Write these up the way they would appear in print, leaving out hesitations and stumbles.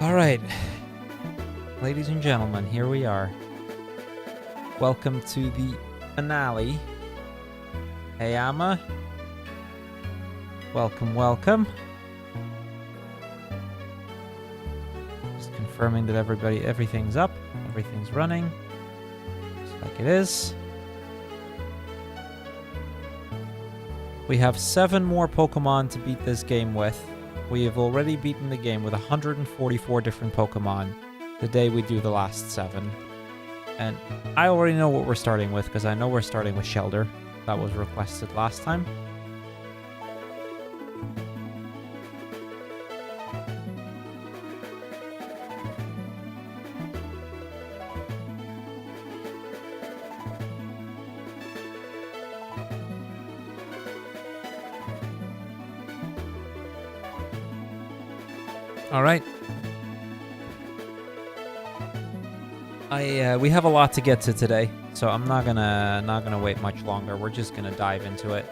Alright, ladies and gentlemen, here we are. Welcome to the finale. Hey, Amma. Welcome, welcome. Just confirming that everything's up, everything's running, just like it is. We have 7 more Pokemon to beat this game with. We have already beaten the game with 144 different Pokemon the day we do the last 7. And I already know what we're starting with, because I know we're starting with Shelder. That was requested last time. All right. We have a lot to get to today, so I'm not gonna wait much longer. We're just gonna dive into it.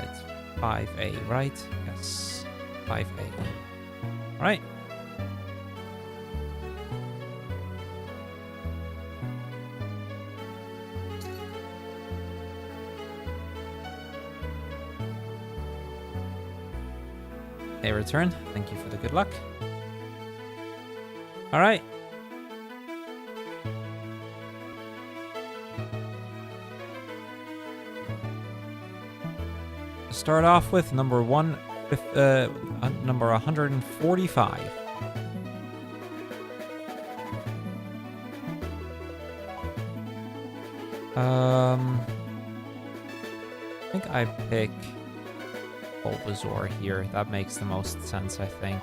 It's 5A, right? Yes, 5A. All right. Hey, return. Thank you for the good luck. All right. Start off with number 145. I think I pick Bulbasaur here. That makes the most sense, I think.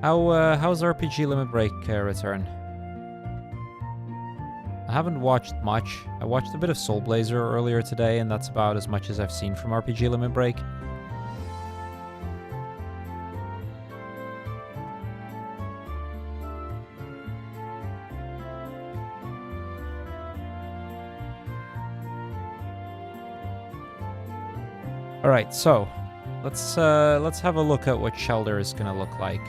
How's RPG Limit Break return? I haven't watched much. I watched a bit of Soul Blazer earlier today, and that's about as much as I've seen from RPG Limit Break. All right, so let's have a look at what Shelder is gonna look like.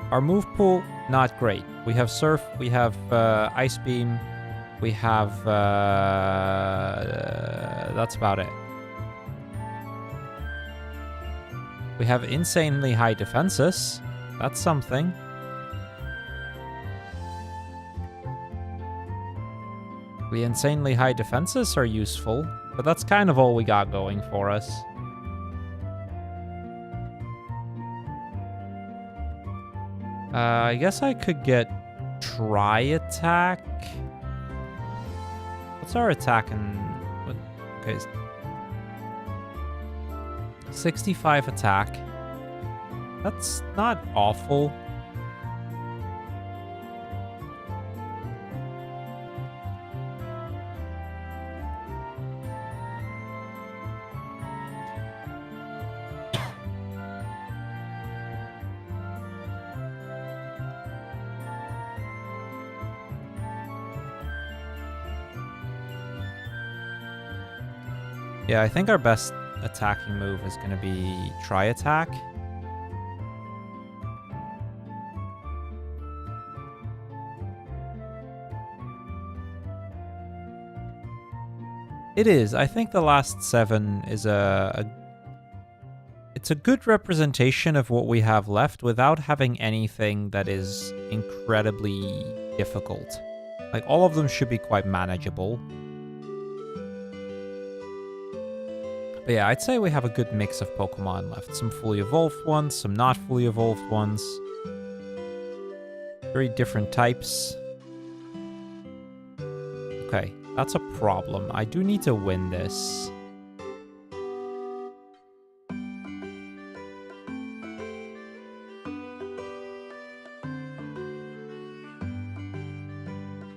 Our move pool, not great. We have Surf, we have Ice Beam, we have that's about it. We have insanely high defenses. That's something. The insanely high defenses are useful, but that's kind of all we got going for us. I guess I could get Tri-Attack. What's our attack and okay, 65 attack. That's not awful. Yeah, I think our best attacking move is going to be Tri-Attack. It is. I think the last 7 is it's a good representation of what we have left without having anything that is incredibly difficult. Like, all of them should be quite manageable. But yeah, I'd say we have a good mix of Pokemon left. Some fully evolved ones, some not fully evolved ones. Very different types. Okay, that's a problem. I do need to win this.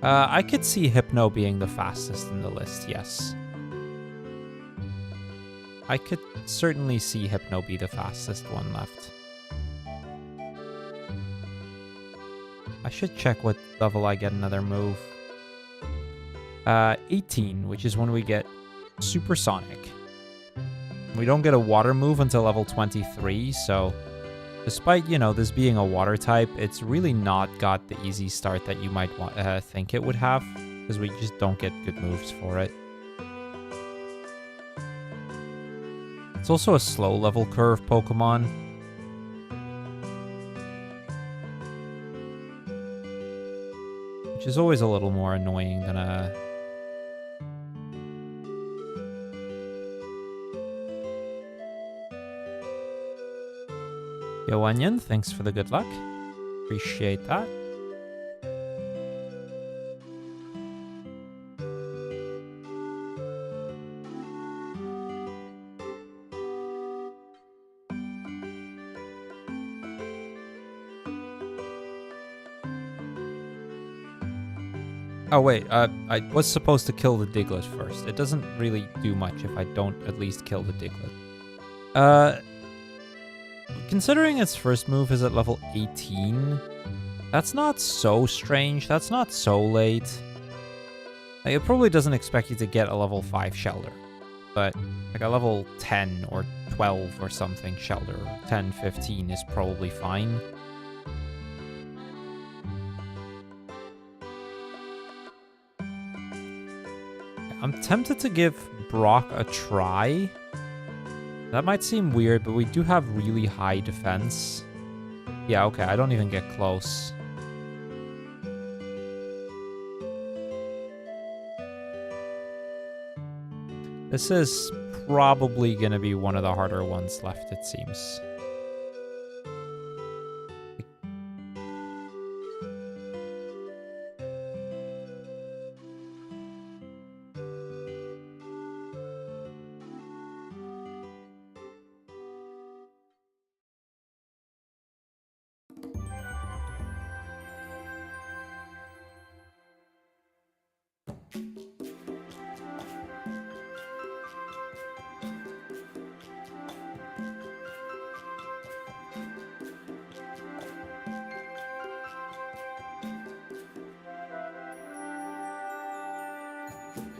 I could see Hypno being the fastest in the list, yes. I could certainly see Hypno be the fastest one left. I should check what level I get another move. 18, which is when we get Supersonic. We don't get a water move until level 23, so despite, you know, this being a water type, it's really not got the easy start that you might think it would have, because we just don't get good moves for it. It's also a slow level curve Pokemon. Which is always a little more annoying than a... Yo, Onion, thanks for the good luck. Appreciate that. Oh, wait, I was supposed to kill the Diglett first. It doesn't really do much if I don't at least kill the Diglett. Considering its first move is at level 18, that's not so strange. That's not so late. Like, it probably doesn't expect you to get a level 5 Shelter, but like a level 10 or 12 or something Shelter, 10, 15 is probably fine. I'm tempted to give Brock a try. That might seem weird, but we do have really high defense. Yeah, okay, I don't even get close. This is probably going to be one of the harder ones left, it seems.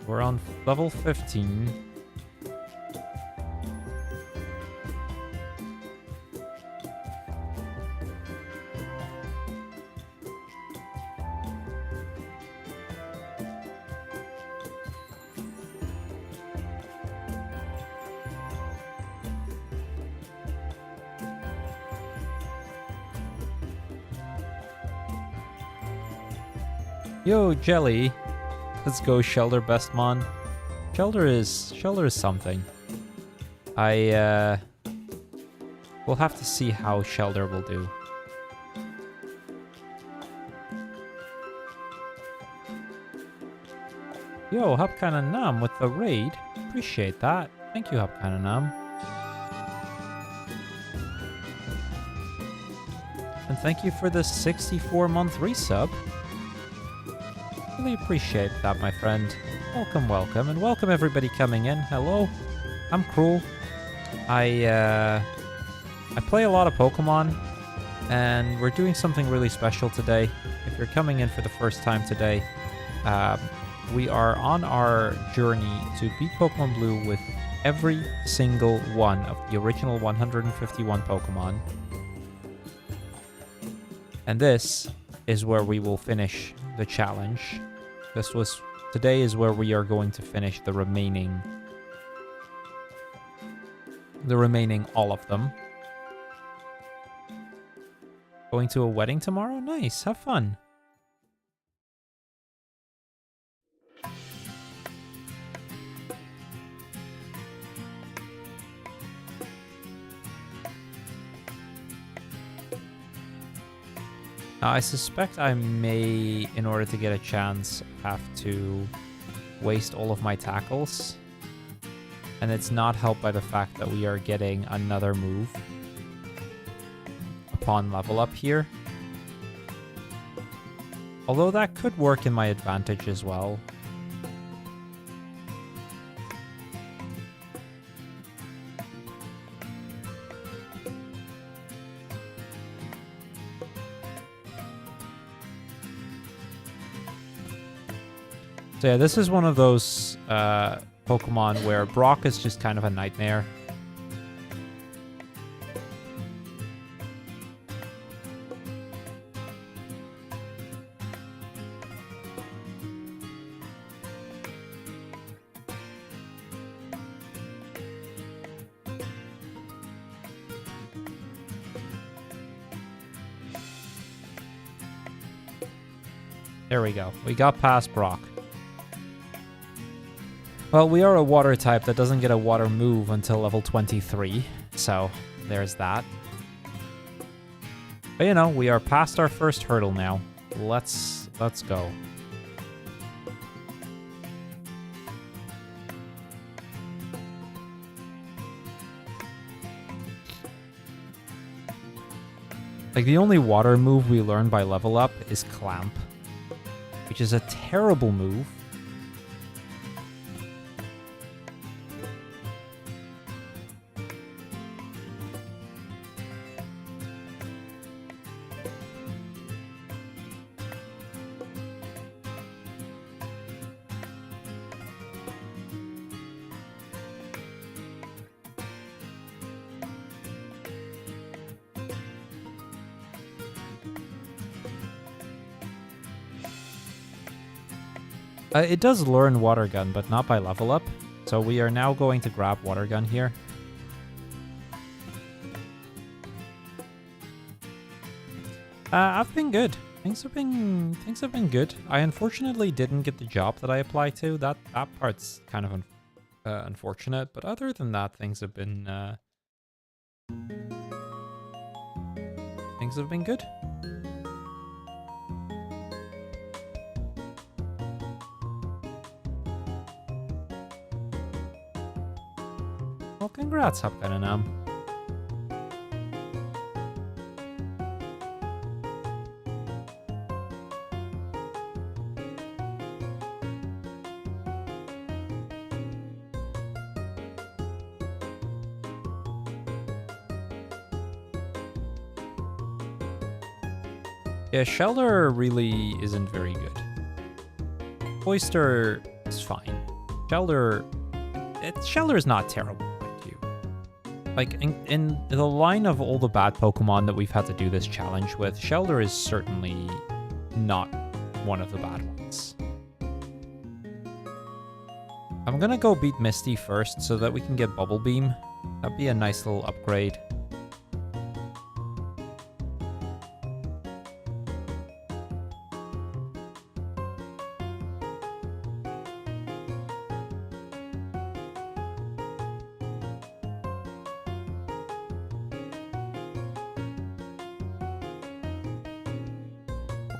We're on level 15. Yo, Jelly. Let's go, Shelter Bestmon. Shelter is something. We'll have to see how Shelter will do. Yo, Hupkana Nam with the raid. Appreciate that. Thank you, Hupkana Nam. And thank you for the 64-month resub. Really appreciate that, my friend. Welcome, welcome, and welcome everybody coming in. Hello, I'm Cruel. I play a lot of Pokemon, and we're doing something really special today. If you're coming in for the first time today, we are on our journey to beat Pokemon Blue with every single one of the original 151 Pokemon. And this is where we will finish the challenge. Today is where we are going to finish the remaining all of them. Going to a wedding tomorrow? Nice, have fun. I suspect I may, in order to get a chance, have to waste all of my tackles. And it's not helped by the fact that we are getting another move upon level up here. Although that could work in my advantage as well. So yeah, this is one of those Pokemon where Brock is just kind of a nightmare. There we go. We got past Brock. Well, we are a water type that doesn't get a water move until level 23. So, there's that. But you know, we are past our first hurdle now. Let's go. Like, the only water move we learn by level up is Clamp, which is a terrible move. It does learn Water Gun, but not by level up. So we are now going to grab Water Gun here. I've been good. Things have been good. I unfortunately didn't get the job that I applied to. That part's kind of unfortunate, but other than that, things have been good. Well, congrats, Hopgun and Yeah, Shelter really isn't very good. Oyster is fine. Shelter is not terrible, mind you. Like, in the line of all the bad Pokemon that we've had to do this challenge with, Shelter is certainly not one of the bad ones. I'm gonna go beat Misty first so that we can get Bubble Beam. That'd be a nice little upgrade.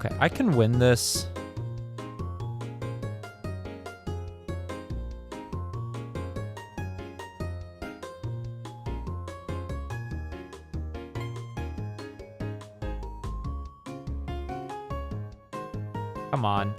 Okay, I can win this. Come on.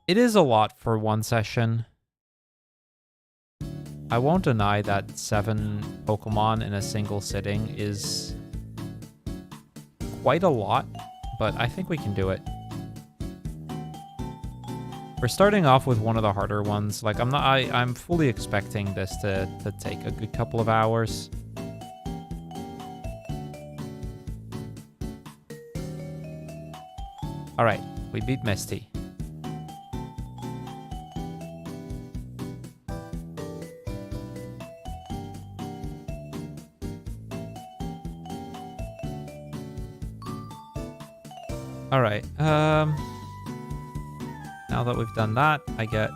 It is a lot for one session. I won't deny that 7 Pokemon in a single sitting is quite a lot, but I think we can do it. We're starting off with one of the harder ones. Like, I'm fully expecting this to take a good couple of hours. All right, we beat Misty. All right, now that we've done that, I get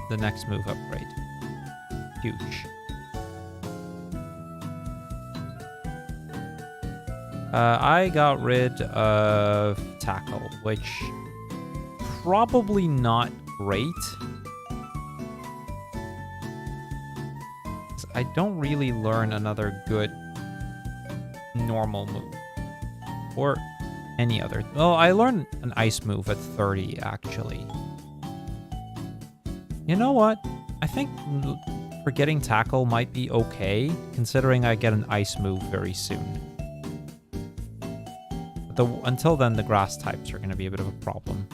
the next move upgrade. Huge. I got rid of Tackle, which probably not great. I don't really learn another good normal move. Or any other. Well, I learned an ice move at 30, actually. You know what? I think forgetting tackle might be okay, considering I get an ice move very soon. But until then, the grass types are going to be a bit of a problem.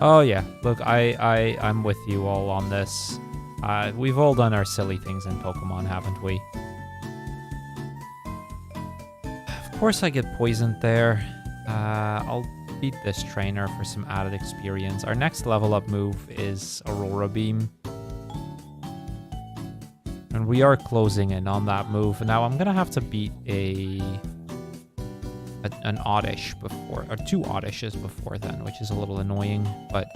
Oh yeah, look, I'm with you all on this. We've all done our silly things in Pokemon, haven't we? Of course I get poisoned there. I'll beat this trainer for some added experience. Our next level up move is Aurora Beam. And we are closing in on that move. Now I'm gonna have to beat an Oddish before, or 2 Oddishes before then, which is a little annoying, but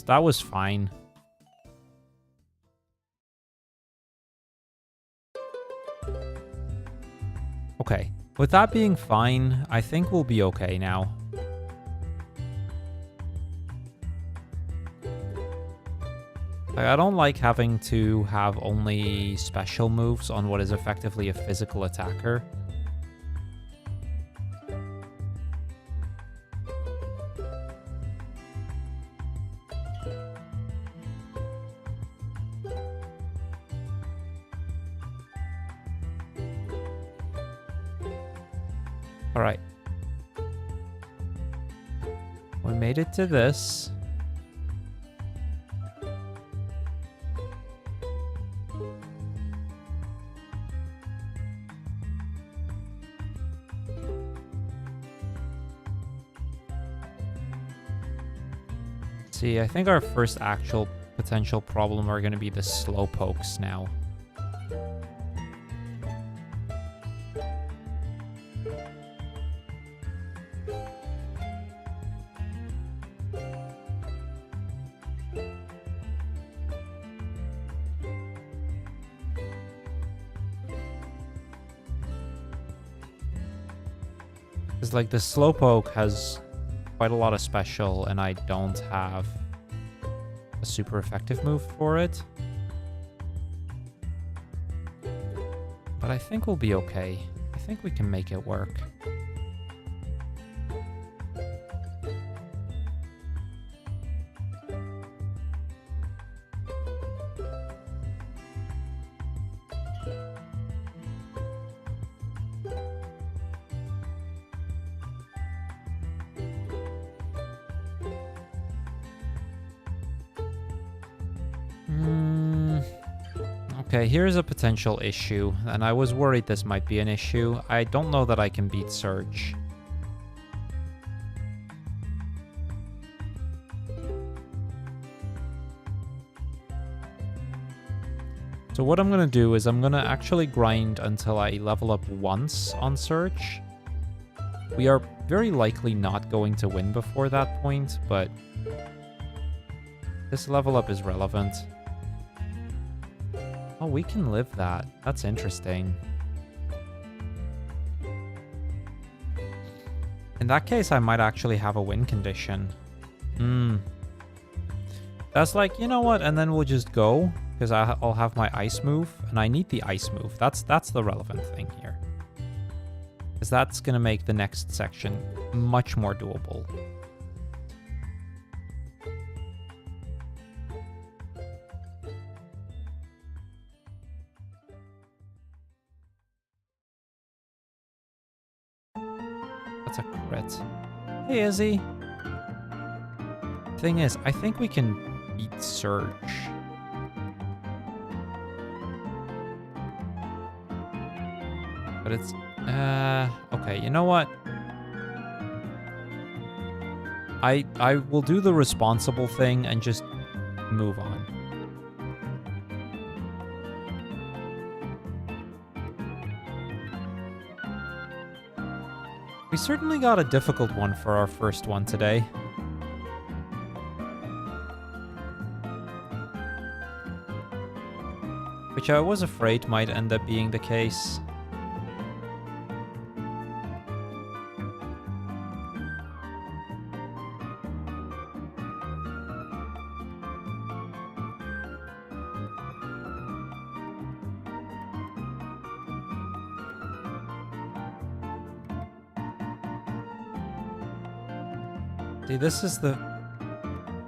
that was fine. Okay. With that being fine, I think we'll be okay now. I don't like having to have only special moves on what is effectively a physical attacker. All right. We made it to this. See, I think our first actual potential problem are going to be the Slowpokes now. Like the Slowpoke has quite a lot of special, and I don't have a super effective move for it. But I think we'll be okay. I think we can make it work. Okay, here's a potential issue, and I was worried this might be an issue. I don't know that I can beat Surge. So what I'm going to do is I'm going to actually grind until I level up once on Surge. We are very likely not going to win before that point, but this level up is relevant. Oh, we can live that. That's interesting. In that case, I might actually have a win condition. That's like, you know what? And then we'll just go, because I'll have my ice move, and I need the ice move. That's the relevant thing here. Because that's going to make the next section much more doable. That's a crit. Hey, Izzy. Thing is, I think we can beat Surge. But it's Okay, you know what? I will do the responsible thing and just move on. We certainly got a difficult one for our first one today. Which I was afraid might end up being the case. See, this is the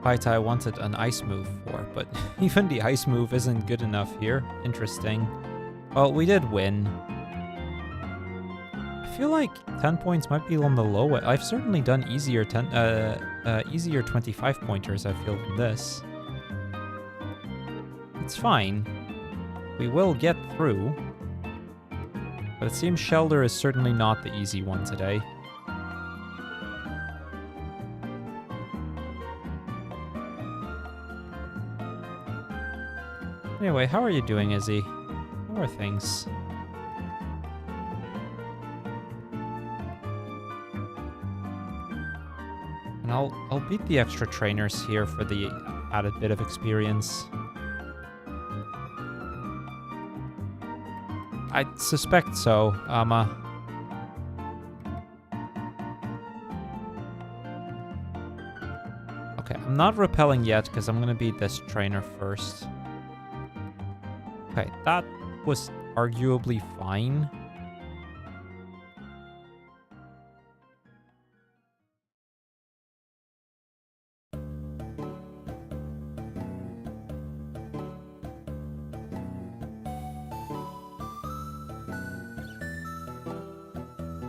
fight I wanted an ice move for, but even the ice move isn't good enough here. Interesting. Well, we did win. I feel like 10 points might be on the low end. I've certainly done easier 25 pointers, I feel, than this. It's fine. We will get through. But it seems Shelter is certainly not the easy one today. Anyway, how are you doing, Izzy? How are things? And I'll beat the extra trainers here for the added bit of experience. I suspect so, Okay, I'm not repelling yet because I'm gonna beat this trainer first. Okay, that was arguably fine.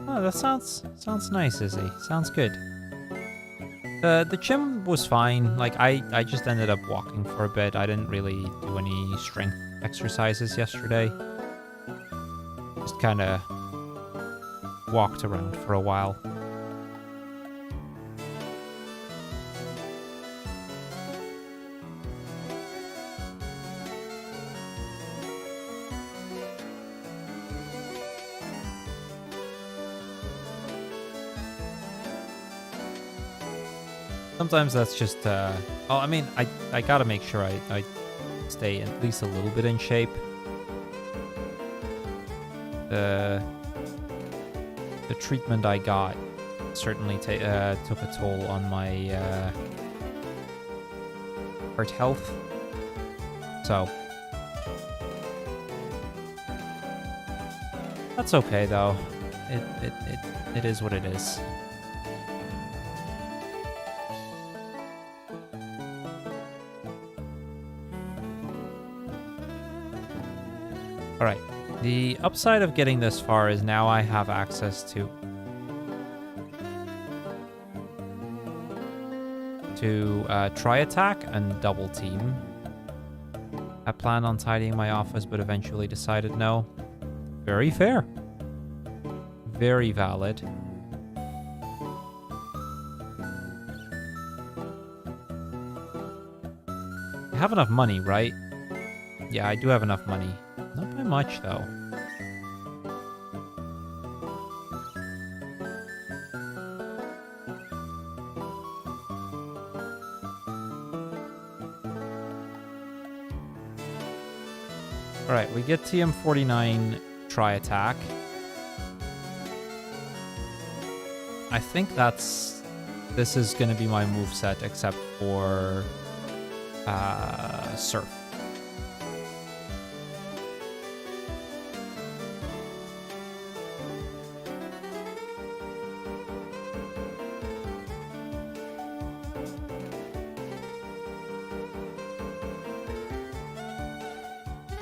Oh, that sounds nice, Izzy. Sounds good. The gym was fine. Like, I just ended up walking for a bit. I didn't really do any strength exercises yesterday. Just kind of walked around for a while. Sometimes that's just, well, I mean, I gotta make sure I stay at least a little bit in shape. The treatment I got certainly took a toll on my heart health. So that's okay though. It is what it is. Alright, the upside of getting this far is now I have access to try attack and double team. I planned on tidying my office, but eventually decided no. Very fair. Very valid. I have enough money, right? Yeah, I do have enough money. Not by much, though. Alright, we get TM49 try attack. I think this is going to be my moveset except for Surf.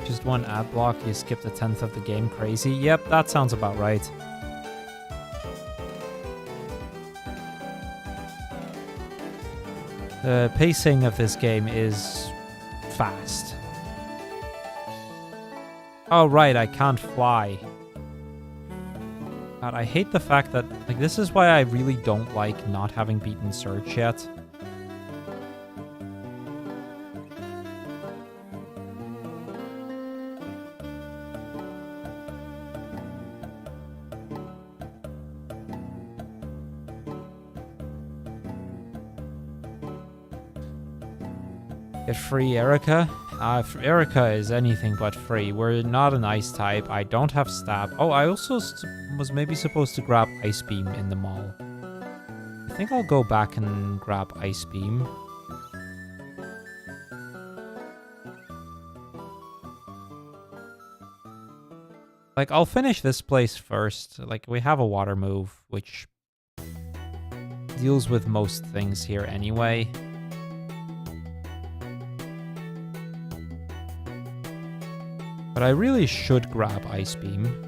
Just one ad block, you skipped a 10th of the game, crazy. Yep, that sounds about right. The pacing of this game is fast. Oh right, I can't fly. God, I hate the fact that, like, this is why I really don't like not having beaten Search yet. Get free Erica? Erica is anything but free. We're not an ice type. I don't have stab. Oh, I also was maybe supposed to grab Ice Beam in the mall. I think I'll go back and grab Ice Beam. Like, I'll finish this place first. Like, we have a water move, which deals with most things here anyway. But I really should grab Ice Beam.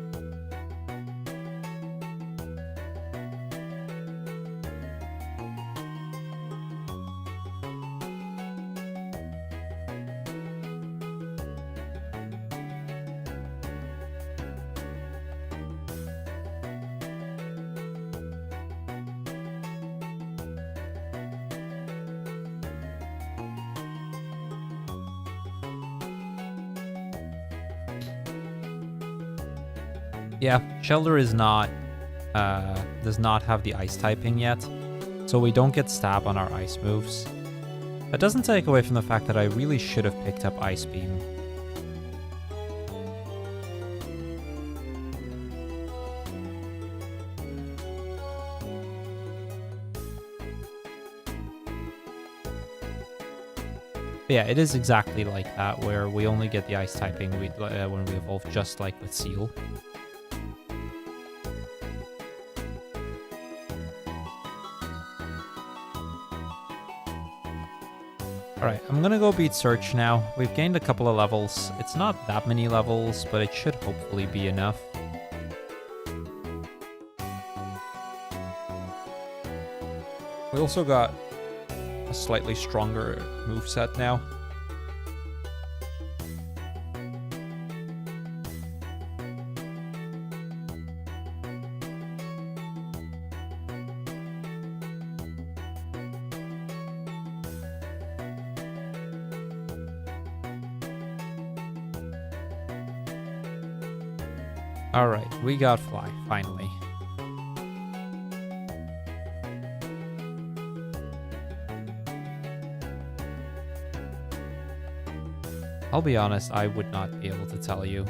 Yeah, Shelter is not, does not have the ice typing yet, so we don't get stab on our ice moves. That doesn't take away from the fact that I really should have picked up Ice Beam. But yeah, it is exactly like that, where we only get the ice typing when we evolve, just like with Seal. Alright, I'm gonna go beat Search now. We've gained a couple of levels. It's not that many levels, but it should hopefully be enough. We also got a slightly stronger moveset now. Alright, we got Fly, finally. I'll be honest, I would not be able to tell you.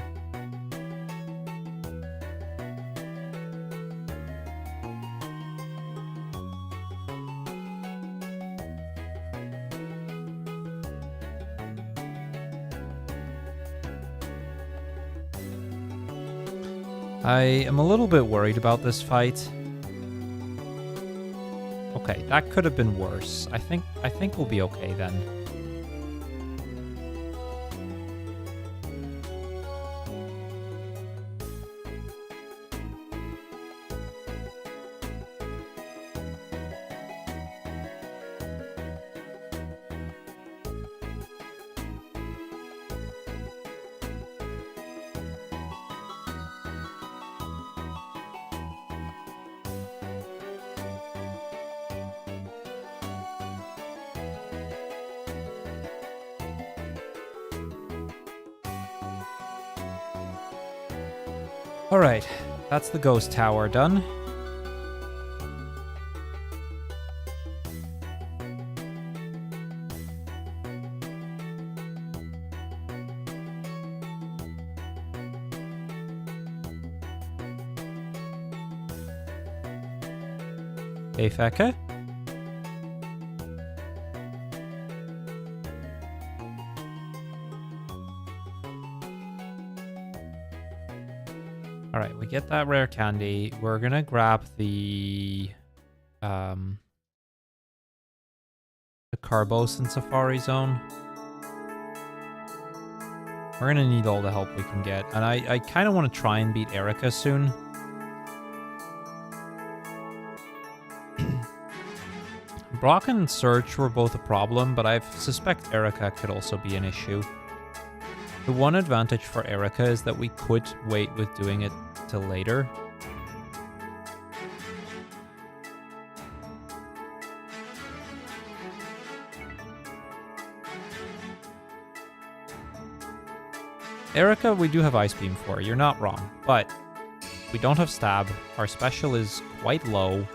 I am a little bit worried about this fight. Okay, that could have been worse. I think we'll be okay then. Alright, that's the ghost tower done. Hey, Feka? Alright, we get that rare candy. We're gonna grab the Carbos in Safari Zone. We're gonna need all the help we can get. And I kind of want to try and beat Erica soon. Brock and Search were both a problem, but I suspect Erica could also be an issue. The one advantage for Erica is that we could wait with doing it till later. Erica, we do have Ice Beam for. You're not wrong. But we don't have Stab. Our special is quite low.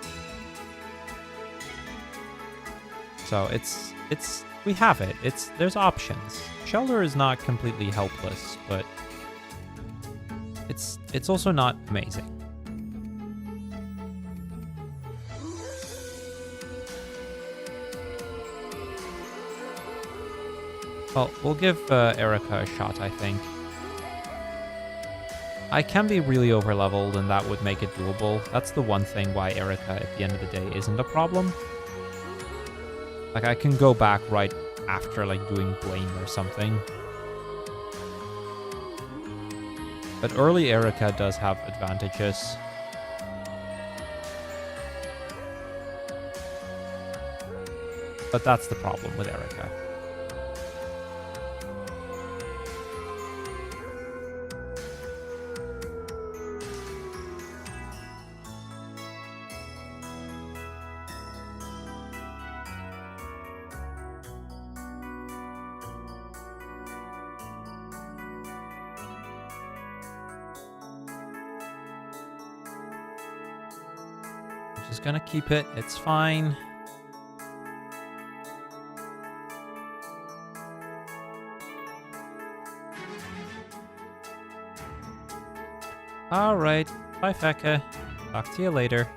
So we have it. There's options. Shelter is not completely helpless, but it's also not amazing. Well, we'll give Erica a shot, I think. I can be really overleveled, and that would make it doable. That's the one thing why Erica, at the end of the day, isn't a problem. Like, I can go back right after, like, doing Blaine or something. But early Erica does have advantages. But that's the problem with Erica. Just gonna keep it. It's fine. All right. Bye, Feka. Talk to you later.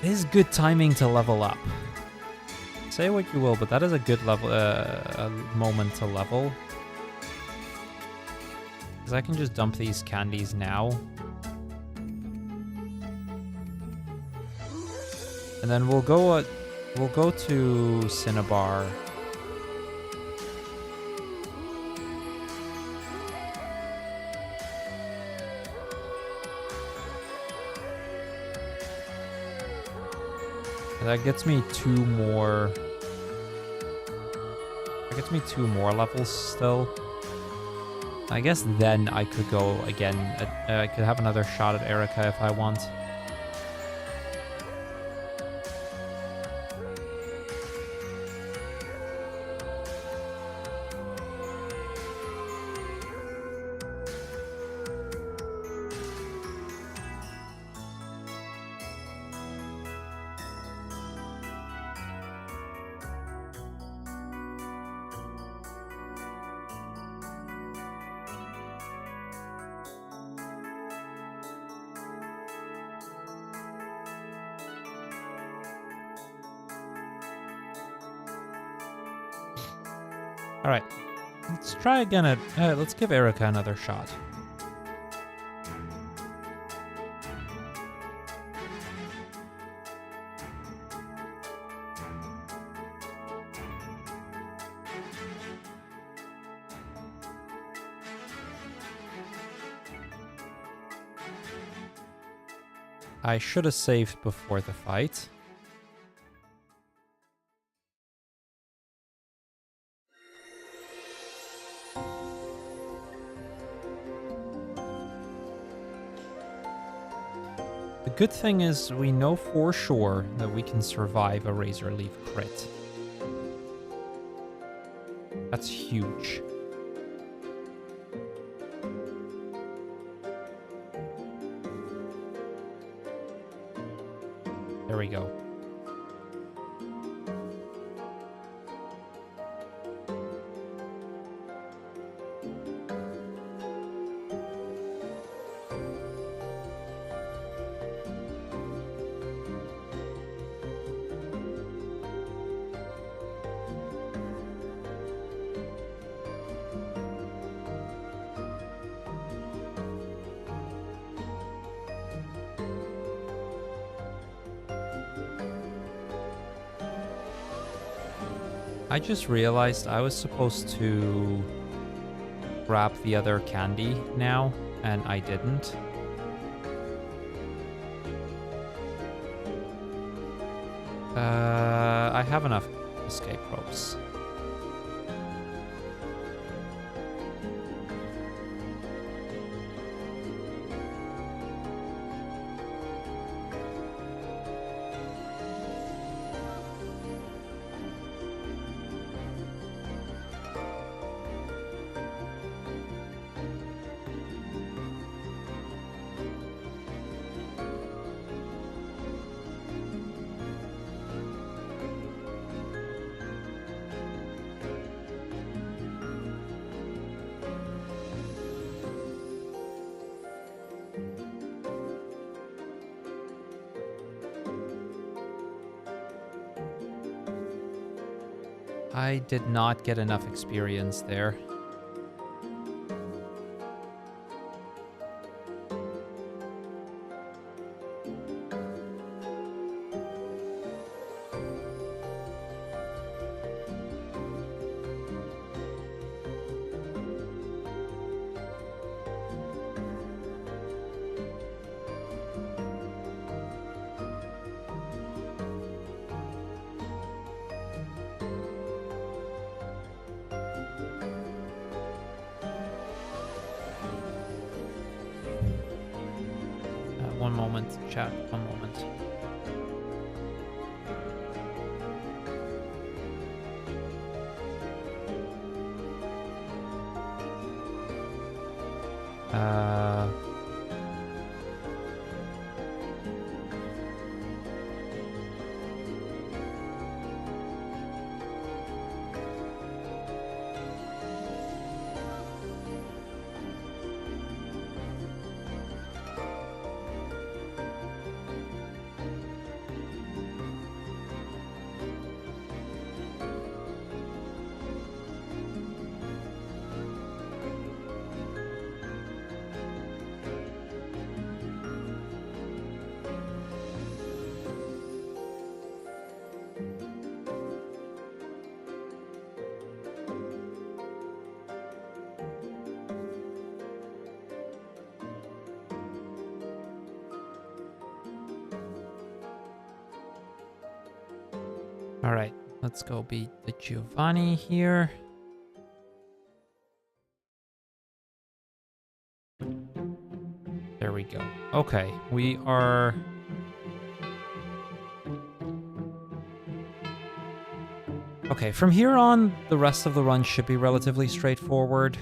It is good timing to level up. Say what you will, but that is a good level, a moment to level. Because I can just dump these candies now. And then we'll go to Cinnabar. That gets me two more levels still. I guess then I could go again. I could have another shot at Erica if I want. All right, let's try again let's give Erica another shot. I should have saved before the fight. The good thing is we know for sure that we can survive a Razor Leaf crit. That's huge. There we go. I just realized I was supposed to grab the other candy now, and I didn't. I have enough escape ropes. I did not get enough experience there. One moment, chat, one moment. All right, let's go beat the Giovanni here. There we go. Okay, we are... Okay, from here on, the rest of the run should be relatively straightforward.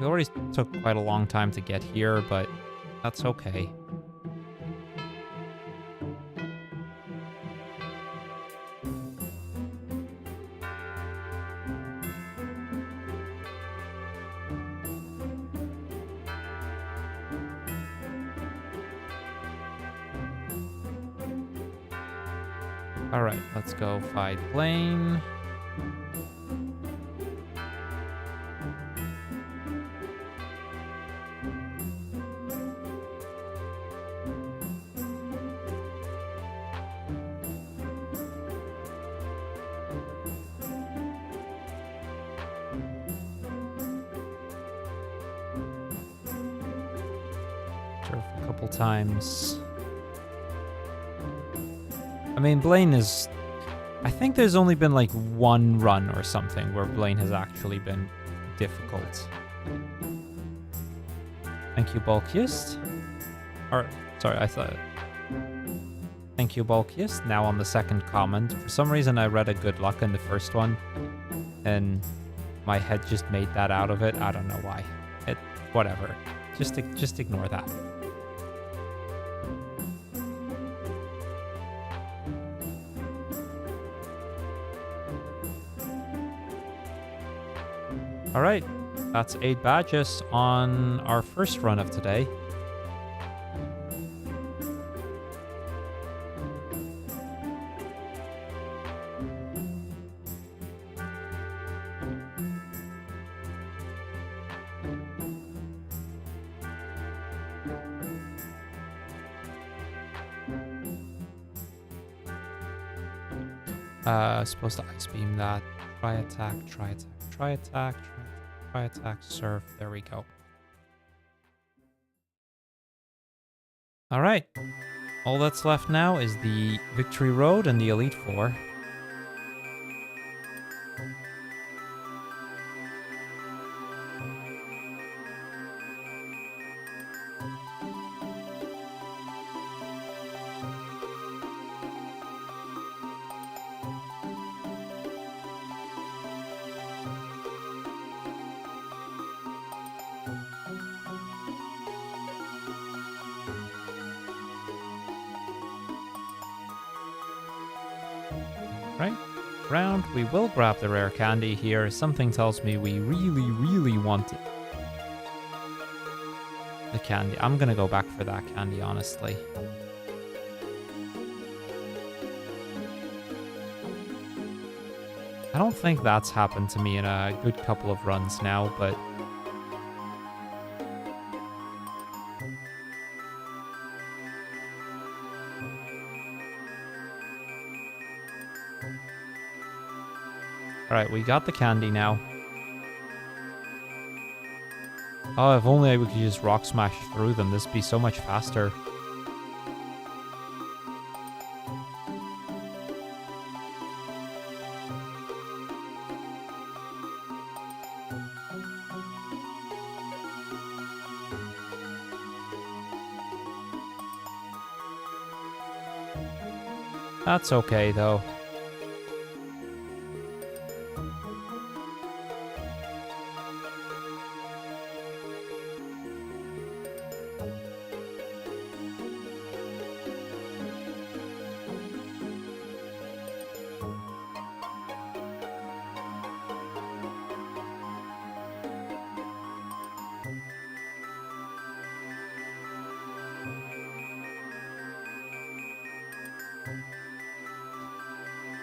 We already took quite a long time to get here, but that's okay. All right, let's go fight Blaine. Surf a couple times. I mean, Blaine is... I think there's only been like one run or something where Blaine has actually been difficult. Thank you, Bulkiest. Or, sorry, I thought... Thank you, Bulkiest. Now on the second comment. For some reason, I read a good luck in the first one, and my head just made that out of it. I don't know why. Whatever. Just ignore that. All right, that's 8 badges on our first run of today. Supposed to ice beam that. Try attack, try attack, try attack, try attack, surf. There we go. All right. All that's left now is the Victory Road and the Elite Four. Right? Round, we will grab the rare candy here. Something tells me we really, really want it. The candy. I'm gonna go back for that candy, honestly. I don't think that's happened to me in a good couple of runs now, but... Alright, we got the candy now. Oh, if only we could just rock smash through them, this would be so much faster. That's okay, though.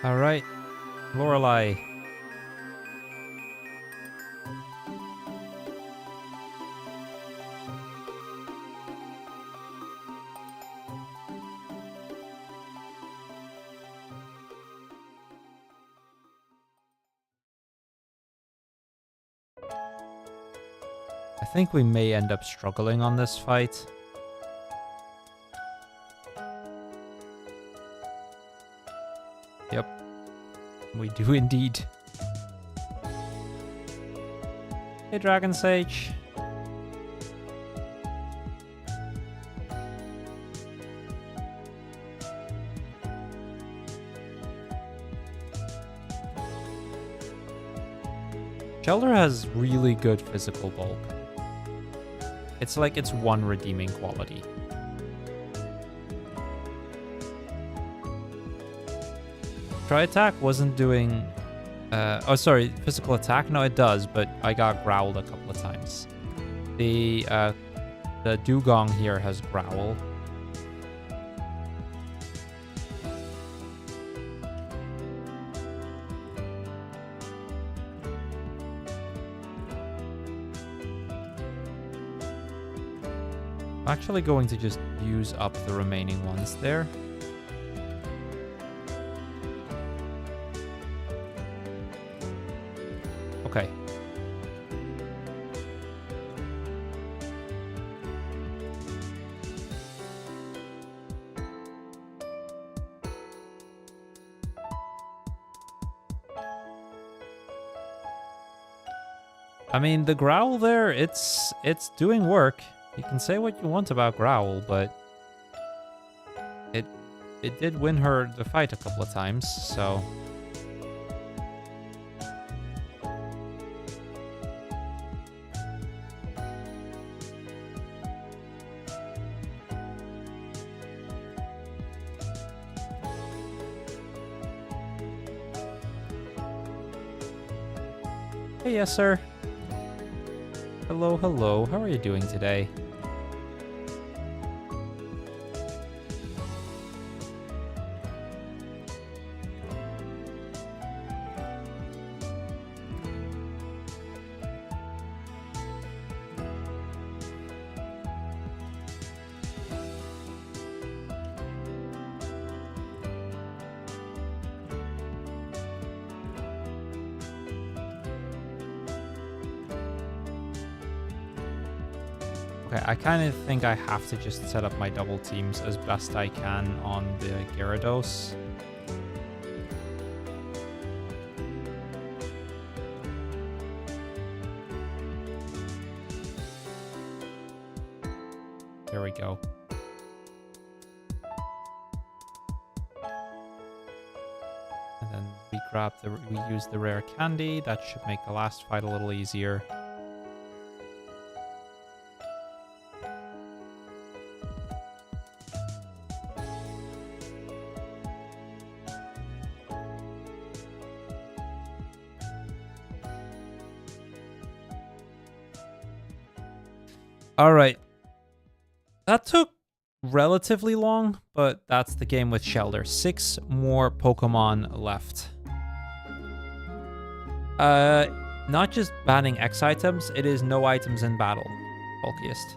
Alright, Lorelei. I think we may end up struggling on this fight. Yep. We do indeed. Hey, Dragon Sage. Shelter has really good physical bulk. It's like its one redeeming quality. Tri-attack wasn't doing... oh, sorry, physical attack? No, it does, but I got growled a couple of times. The Dugong here has growl. I'm actually going to just use up the remaining ones there. Okay. I mean, the growl there, it's doing work. You can say what you want about growl, but it did win her the fight a couple of times, so... Hey, yes, sir. Hello, hello. How are you doing today? Okay, I kind of think I have to just set up my double teams as best I can on the Gyarados. There we go. And then we use the rare candy. That should make the last fight a little easier. All right. That took relatively long, but that's the game with Shelder. 6 more Pokemon left. Not just banning X items, it is no items in battle, Bulkiest.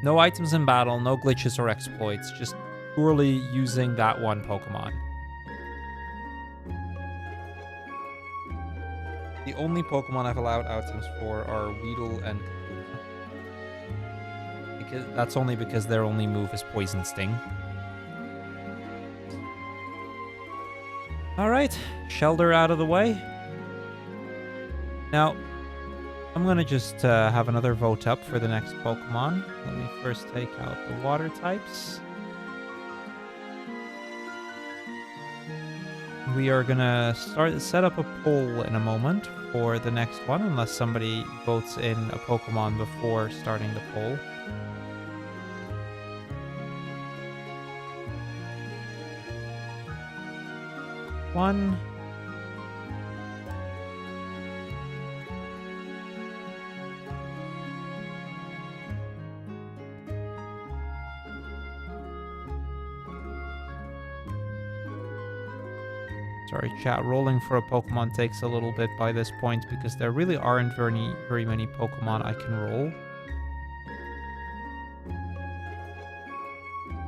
No items in battle, no glitches or exploits, just purely using that one Pokemon. The only Pokemon I've allowed items for are Weedle and that's only because their only move is Poison Sting. Alright, Shelder out of the way. Now, I'm going to just have another vote up for the next Pokemon. Let me first take out the water types. We are going to set up a poll in a moment for the next one, unless somebody votes in a Pokemon before starting the poll. One. Sorry, chat. Rolling for a Pokemon takes a little bit by this point because there really aren't very many Pokemon I can roll.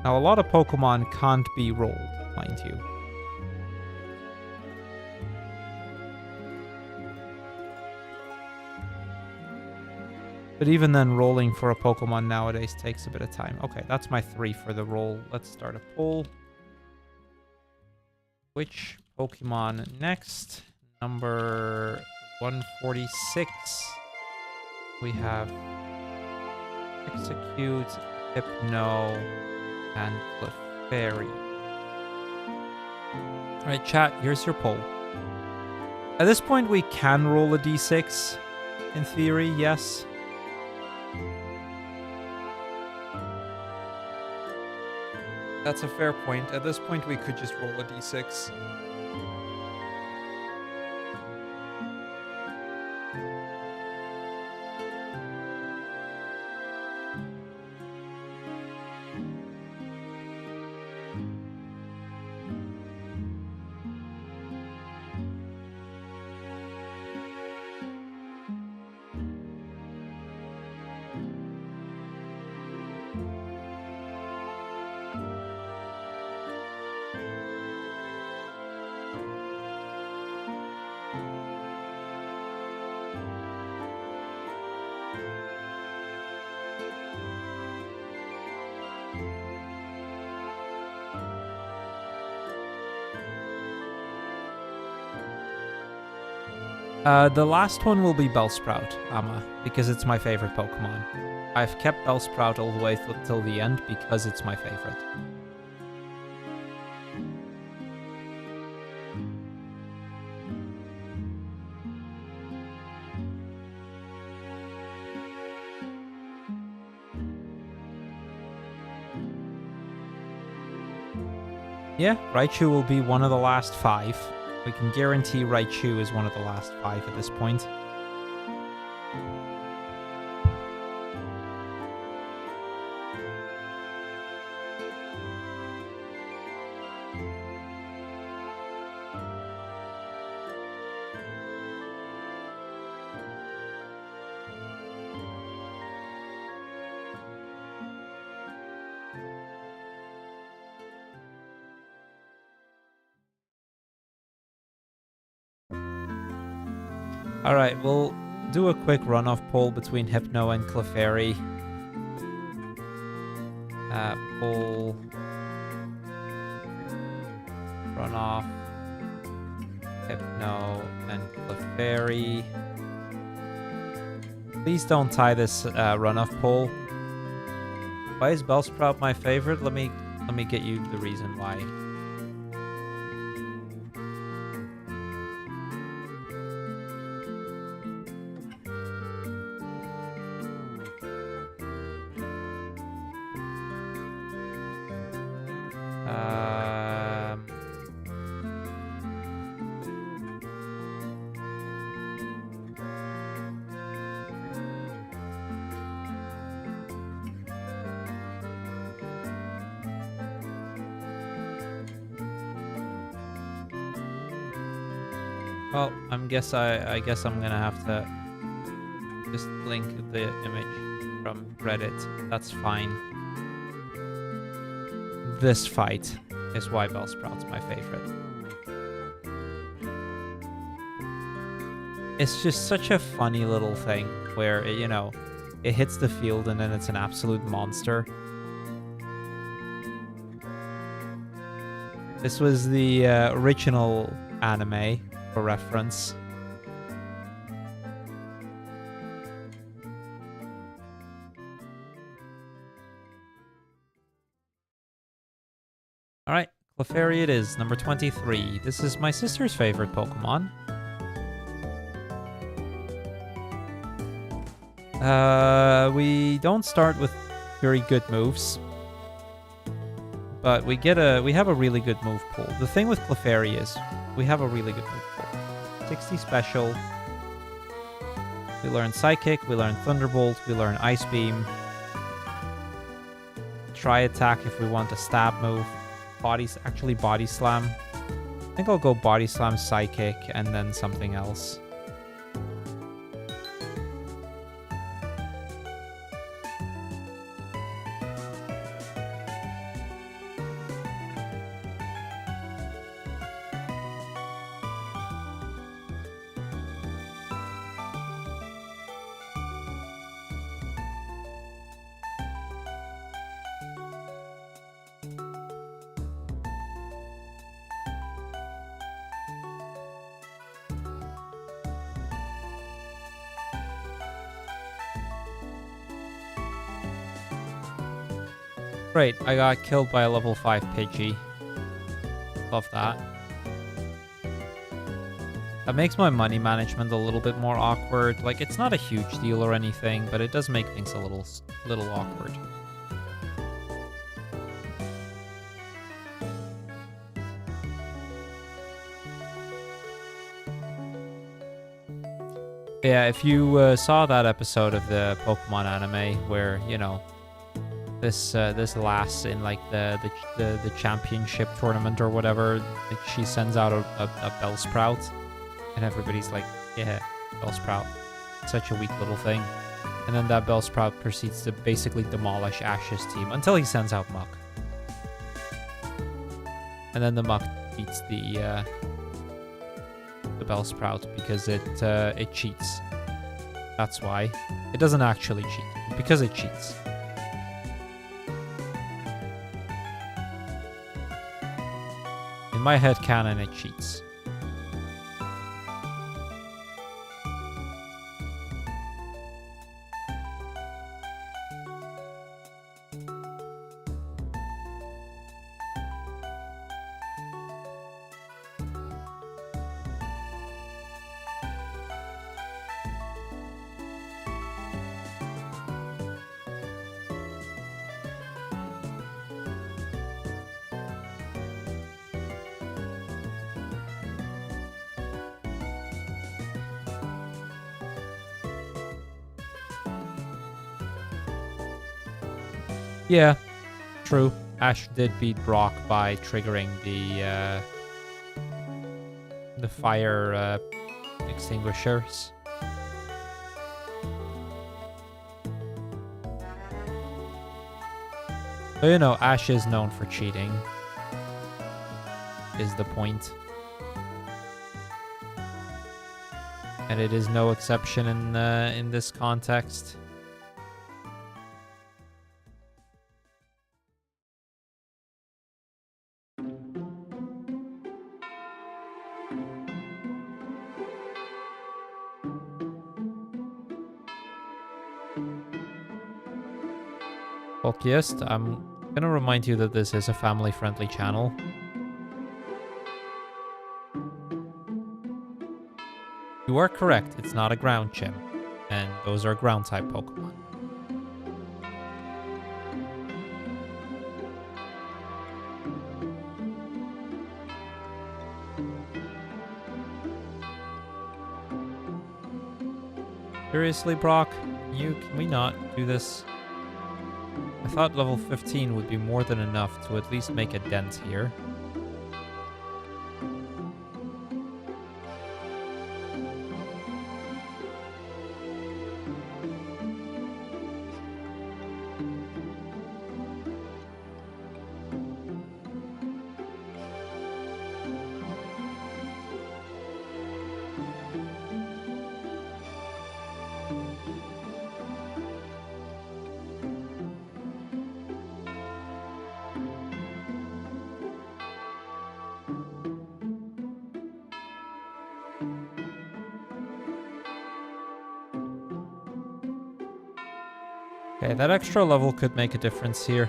Now, a lot of Pokemon can't be rolled, mind you. But even then, rolling for a Pokemon nowadays takes a bit of time. Okay, that's my 3 for the roll. Let's start a poll. Which Pokemon next? Number 146. We have Execute, Hypno, and Clefairy. Alright, chat, here's your poll. At this point, we can roll a d6. In theory, yes. That's a fair point. At this point, we could just roll a d6. The last one will be Bellsprout, Amma, because it's my favorite Pokemon. I've kept Bellsprout all the way till the end because it's my favorite. Yeah, Raichu will be one of the last 5. We can guarantee Raichu is one of the last 5 at this point. Alright, we'll do a quick runoff poll between Hypno and Clefairy. Pull. Runoff. Hypno and Clefairy. Please don't tie this runoff pull. Why is Bellsprout my favorite? Let me get you the reason why. Well, I guess I'm gonna have to just link the image from Reddit. That's fine. This fight is why Bellsprout's my favorite. It's just such a funny little thing where, it hits the field and then it's an absolute monster. This was the original anime, for reference. Alright, Clefairy it is, number 23. This is my sister's favorite Pokemon. We don't start with very good moves, but we have a really good move pool. The thing with Clefairy is we have a really good move pool. 60 special. We learn Psychic, we learn Thunderbolt, we learn Ice Beam. Try Attack if we want a stab move. Body Slam. I think I'll go Body Slam, Psychic, and then something else. Great, I got killed by a level 5 Pidgey. Love that. That makes my money management a little bit more awkward. Like, it's not a huge deal or anything, but it does make things a little awkward. Yeah, if you saw that episode of the Pokemon anime where, this lass in like the championship tournament or whatever, like she sends out a Bellsprout, and everybody's like, yeah, Bellsprout, such a weak little thing. And then that Bellsprout proceeds to basically demolish Ash's team until he sends out Muck. And then the Muck beats the Bellsprout because it cheats. That's why. It doesn't actually cheat, because it cheats. In my head canon, it cheats. Yeah, true. Ash did beat Brock by triggering the fire extinguishers. But Ash is known for cheating, is the point. And it is no exception in this context. Bulkiest, I'm gonna remind you that this is a family-friendly channel. You are correct, it's not a ground gym, and those are ground-type Pokemon. Seriously, Brock? Can we not do this? I thought level 15 would be more than enough to at least make a dent here. Okay, that extra level could make a difference here.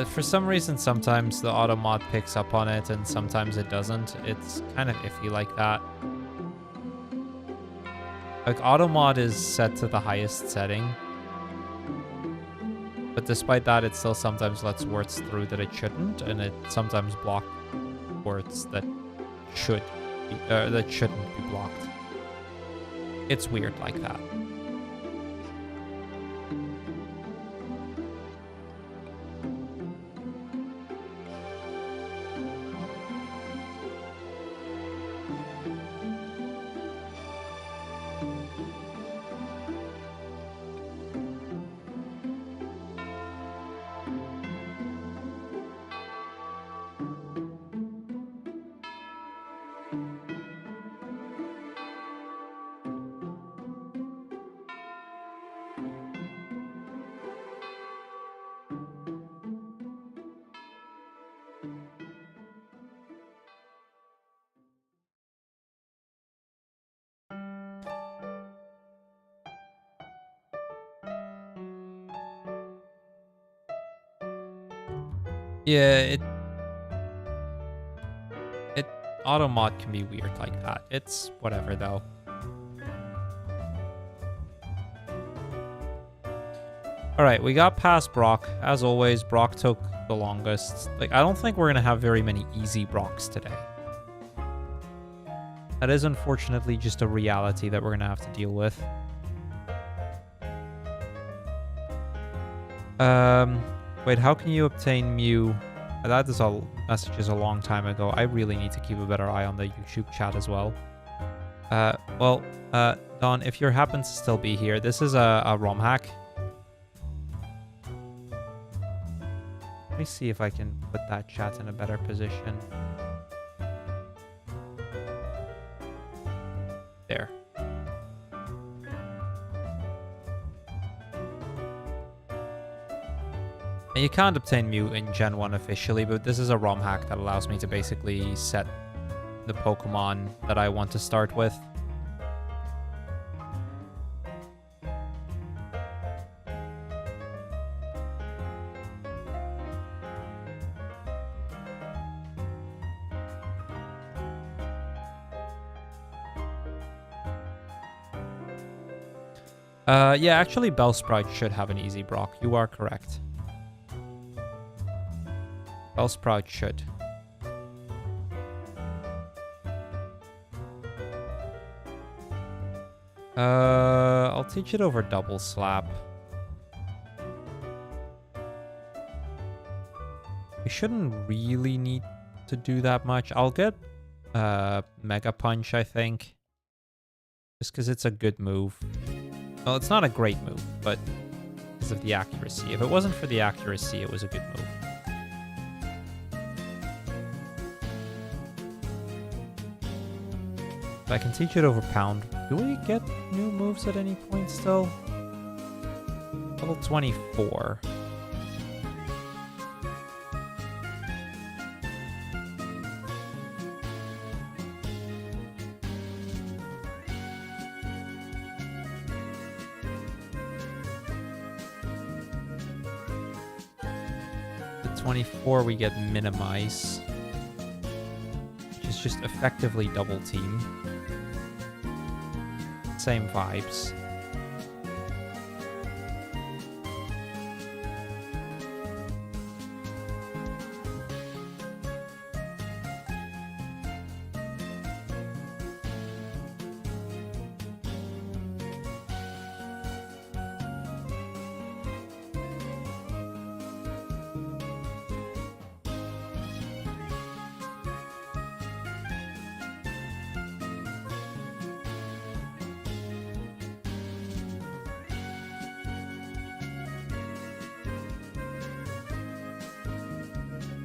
For some reason, sometimes the auto mod picks up on it and sometimes it doesn't. It's kind of iffy like that. Like, auto mod is set to the highest setting. But despite that, it still sometimes lets words through that it shouldn't, and it sometimes blocks words that shouldn't be blocked. It's weird like that. Yeah, auto mod can be weird like that. It's whatever though. Alright, we got past Brock. As always, Brock took the longest. Like, I don't think we're gonna have very many easy Brocks today. That is unfortunately just a reality that we're gonna have to deal with. Wait, how can you obtain Mew? That is all messages a long time ago. I really need to keep a better eye on the YouTube chat as well. Don, if you happen to still be here, this is a ROM hack. Let me see if I can put that chat in a better position. There. And you can't obtain Mew in Gen 1 officially, but this is a ROM hack that allows me to basically set the Pokemon that I want to start with. Yeah, actually Bellsprout should have an easy Brock. You are correct. Bellsprout should. I'll teach it over Double Slap. We shouldn't really need to do that much. I'll get Mega Punch, I think. Just because it's a good move. Well, it's not a great move, but because of the accuracy. If it wasn't for the accuracy, it was a good move. If I can teach it over Pound, do we get new moves at any point still? Level 24. 24, we get Minimize, which is just effectively double team. Same vibes.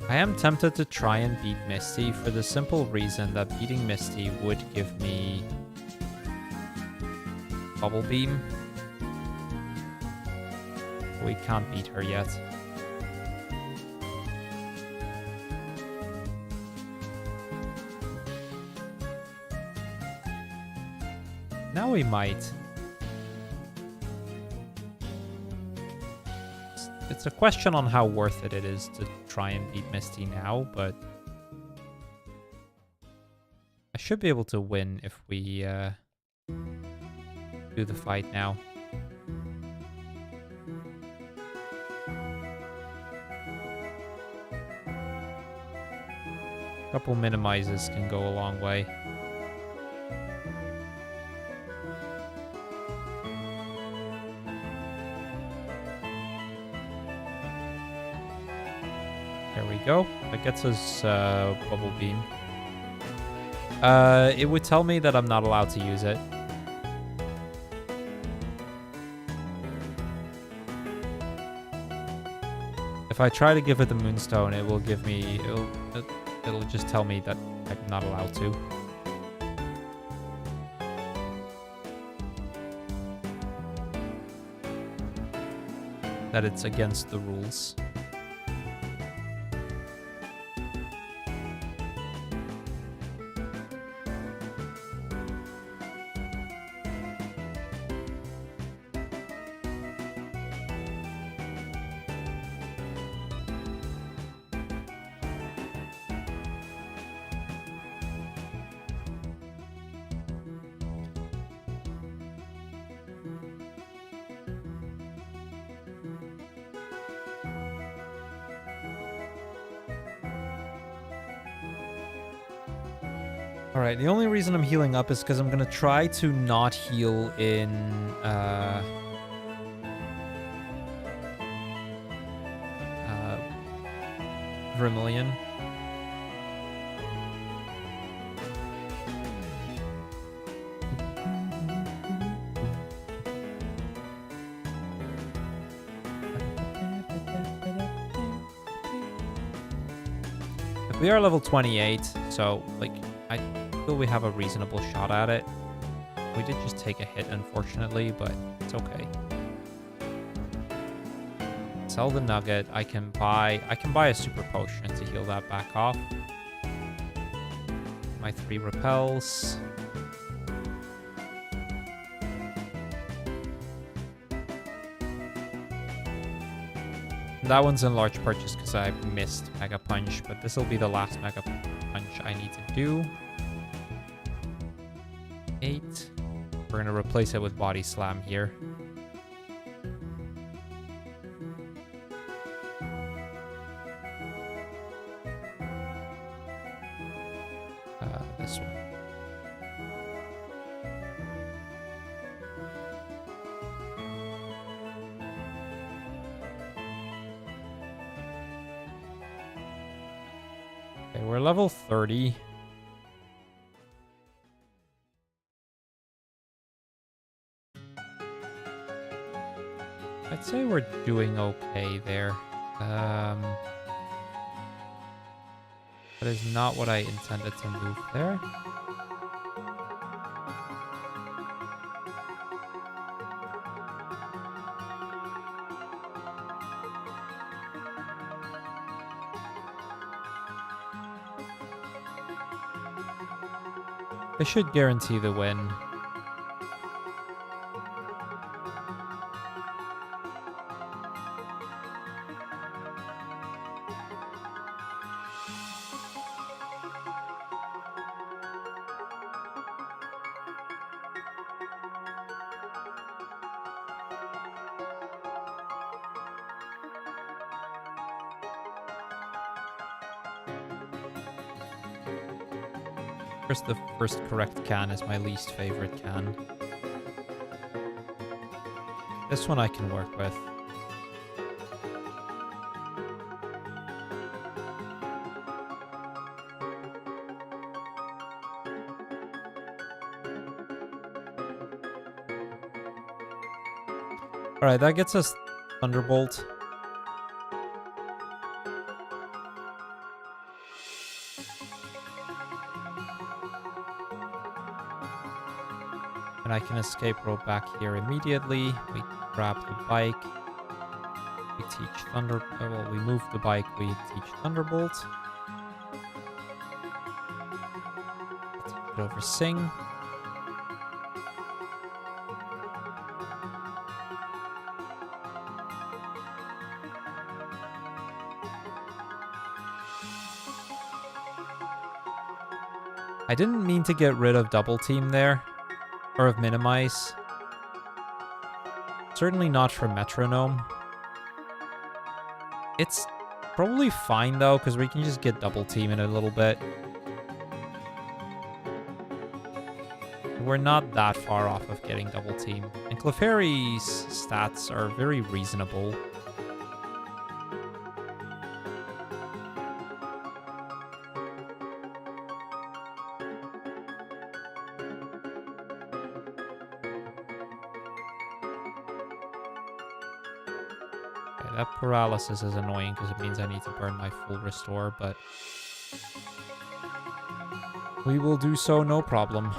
I am tempted to try and beat Misty for the simple reason that beating Misty would give me Bubble Beam. We can't beat her yet. Now we might. It's a question on how worth it is to try and beat Misty now, but I should be able to win if we do the fight now. A couple minimizes can go a long way. There we go. That gets us Bubble Beam. It would tell me that I'm not allowed to use it. If I try to give it the Moonstone, it will give me... It'll just tell me that I'm not allowed to. That it's against the rules. Alright, the only reason I'm healing up is because I'm going to try to not heal in Vermilion. We are level 28, so like I feel we have a reasonable shot at it. We did just take a hit, unfortunately, but it's okay. Sell the nugget. I can buy a super potion to heal that back off. My 3 repels. That one's in large purchase because I missed Mega Punch, but this will be the last Mega Punch I need to do. 8. We're going to replace it with Body Slam here. This one. Okay, we're level 30. I'd say we're doing okay there. That is not what I intended to move there. They should guarantee the win. First, the first correct can is my least favorite can. This one I can work with. Alright, that gets us Thunderbolt. And I can escape rope back here immediately. We grab the bike. We teach well, we move the bike, we teach Thunderbolt. Teach it over Sing. I didn't mean to get rid of Double Team there. Or of Minimize. Certainly not for Metronome. It's probably fine though, because we can just get Double Team in a little bit. We're not that far off of getting Double Team. And Clefairy's stats are very reasonable. That paralysis is annoying because it means I need to burn my full restore, but we will do so no problem.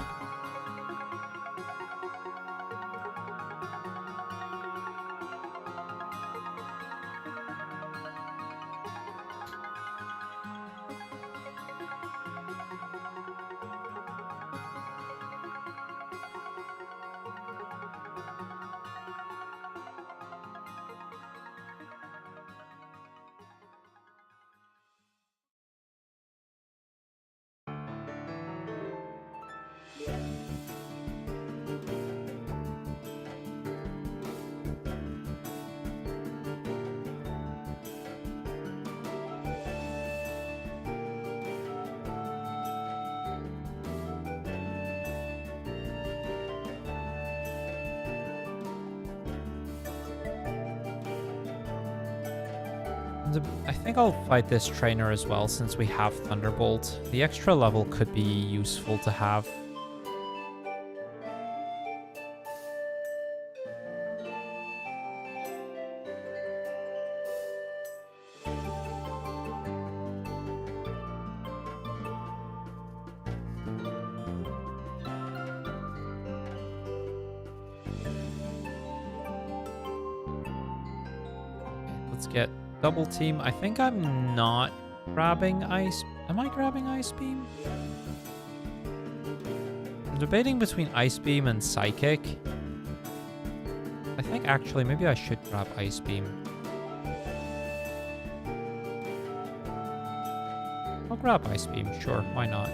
I think I'll fight this trainer as well since we have Thunderbolt. The extra level could be useful to have. Let's get Double Team. I think I'm not grabbing Ice... Am I grabbing Ice Beam? I'm debating between Ice Beam and Psychic. I think actually maybe I should grab Ice Beam. I'll grab Ice Beam, sure, why not?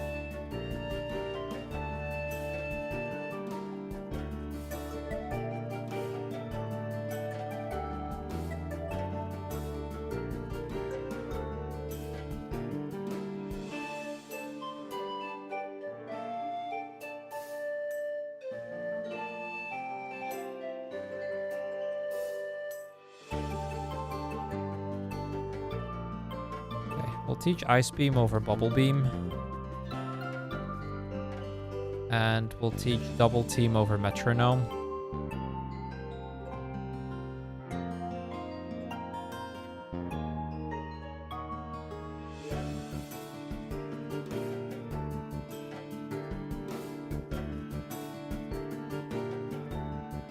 We'll teach Ice Beam over Bubble Beam. And we'll teach Double Team over Metronome.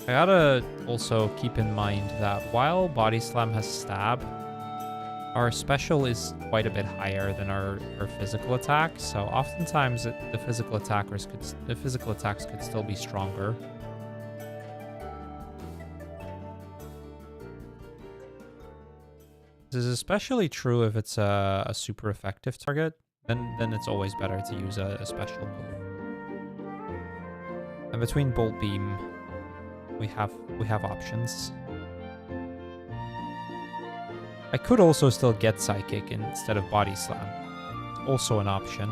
I gotta also keep in mind that while Body Slam has Stab, our special is quite a bit higher than our physical attack, so oftentimes the physical attacks could still be stronger. This is especially true if it's a super effective target. Then it's always better to use a special move. And between Bolt Beam, we have options. I could also still get Psychic instead of Body Slam. Also an option.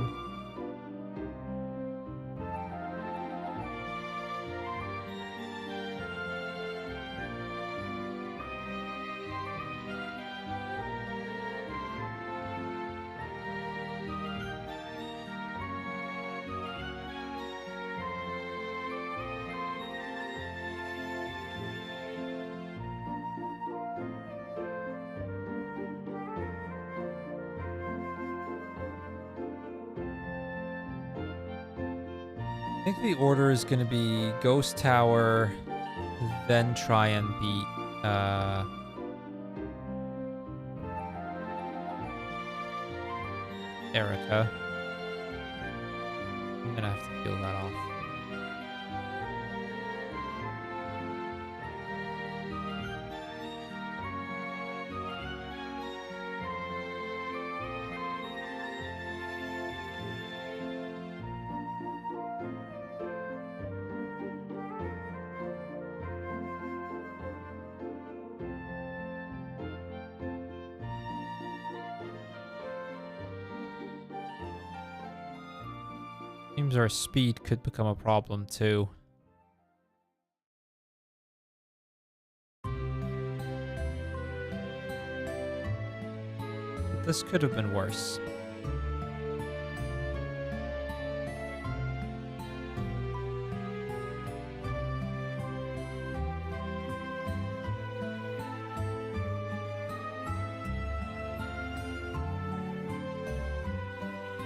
I think the order is going to be Ghost Tower, then try and beat Erica. I'm gonna have to peel that off. Seems our speed could become a problem too. But this could have been worse.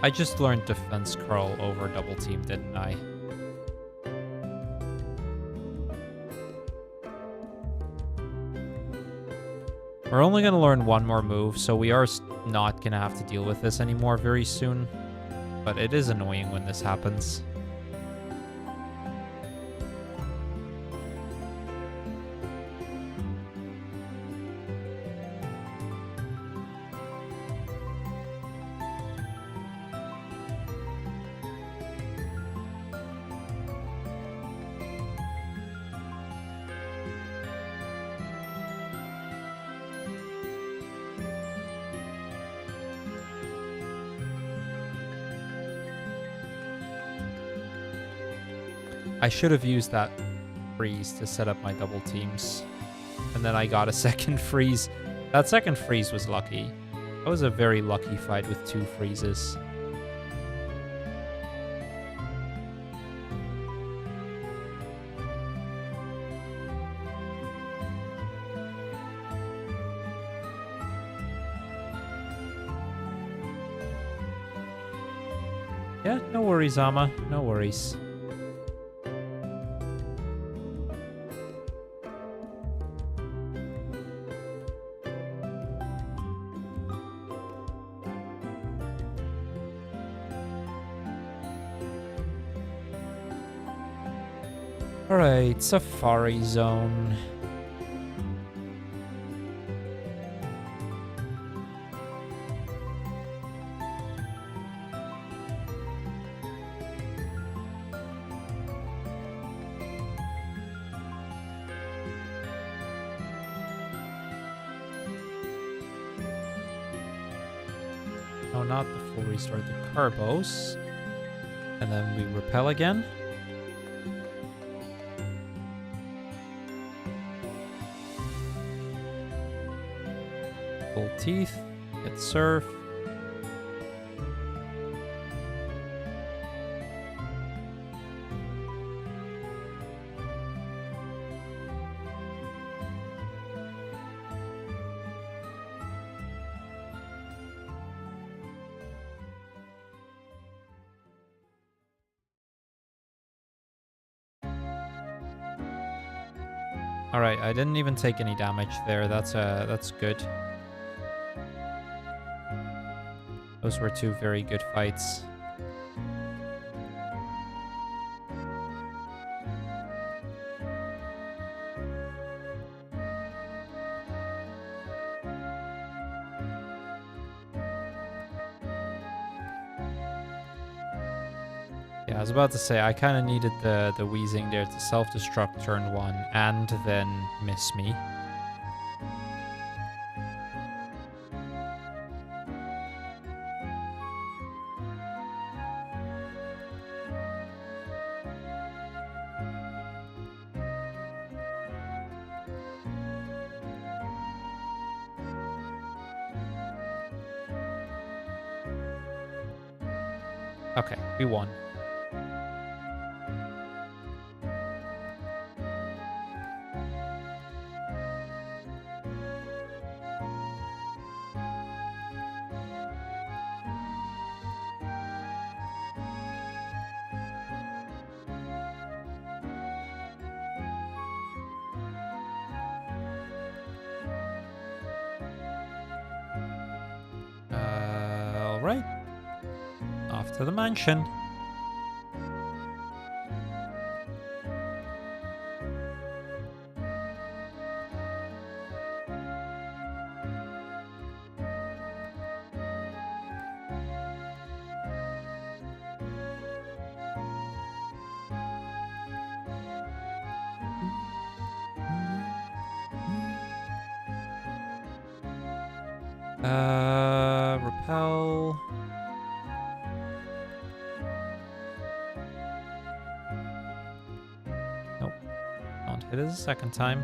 I just learned defense curl over double team, didn't I? We're only going to learn one more move, so we are not going to have to deal with this anymore very soon. But it is annoying when this happens. I should have used that freeze to set up my double teams. And then I got a second freeze. That second freeze was lucky. That was a very lucky fight with 2 freezes. Yeah, no worries, Ama. No worries. Alright, Safari Zone. No, not the full restart, the Carbos. And then we repel again. Full teeth, get surf. All right, I didn't even take any damage there. That's good. Those were 2 very good fights. Yeah, I was about to say, I kind of needed the wheezing there to self-destruct turn 1 and then miss me. Okay, we won. right. Off to the mansion. Repel. Nope. Don't hit it a second time.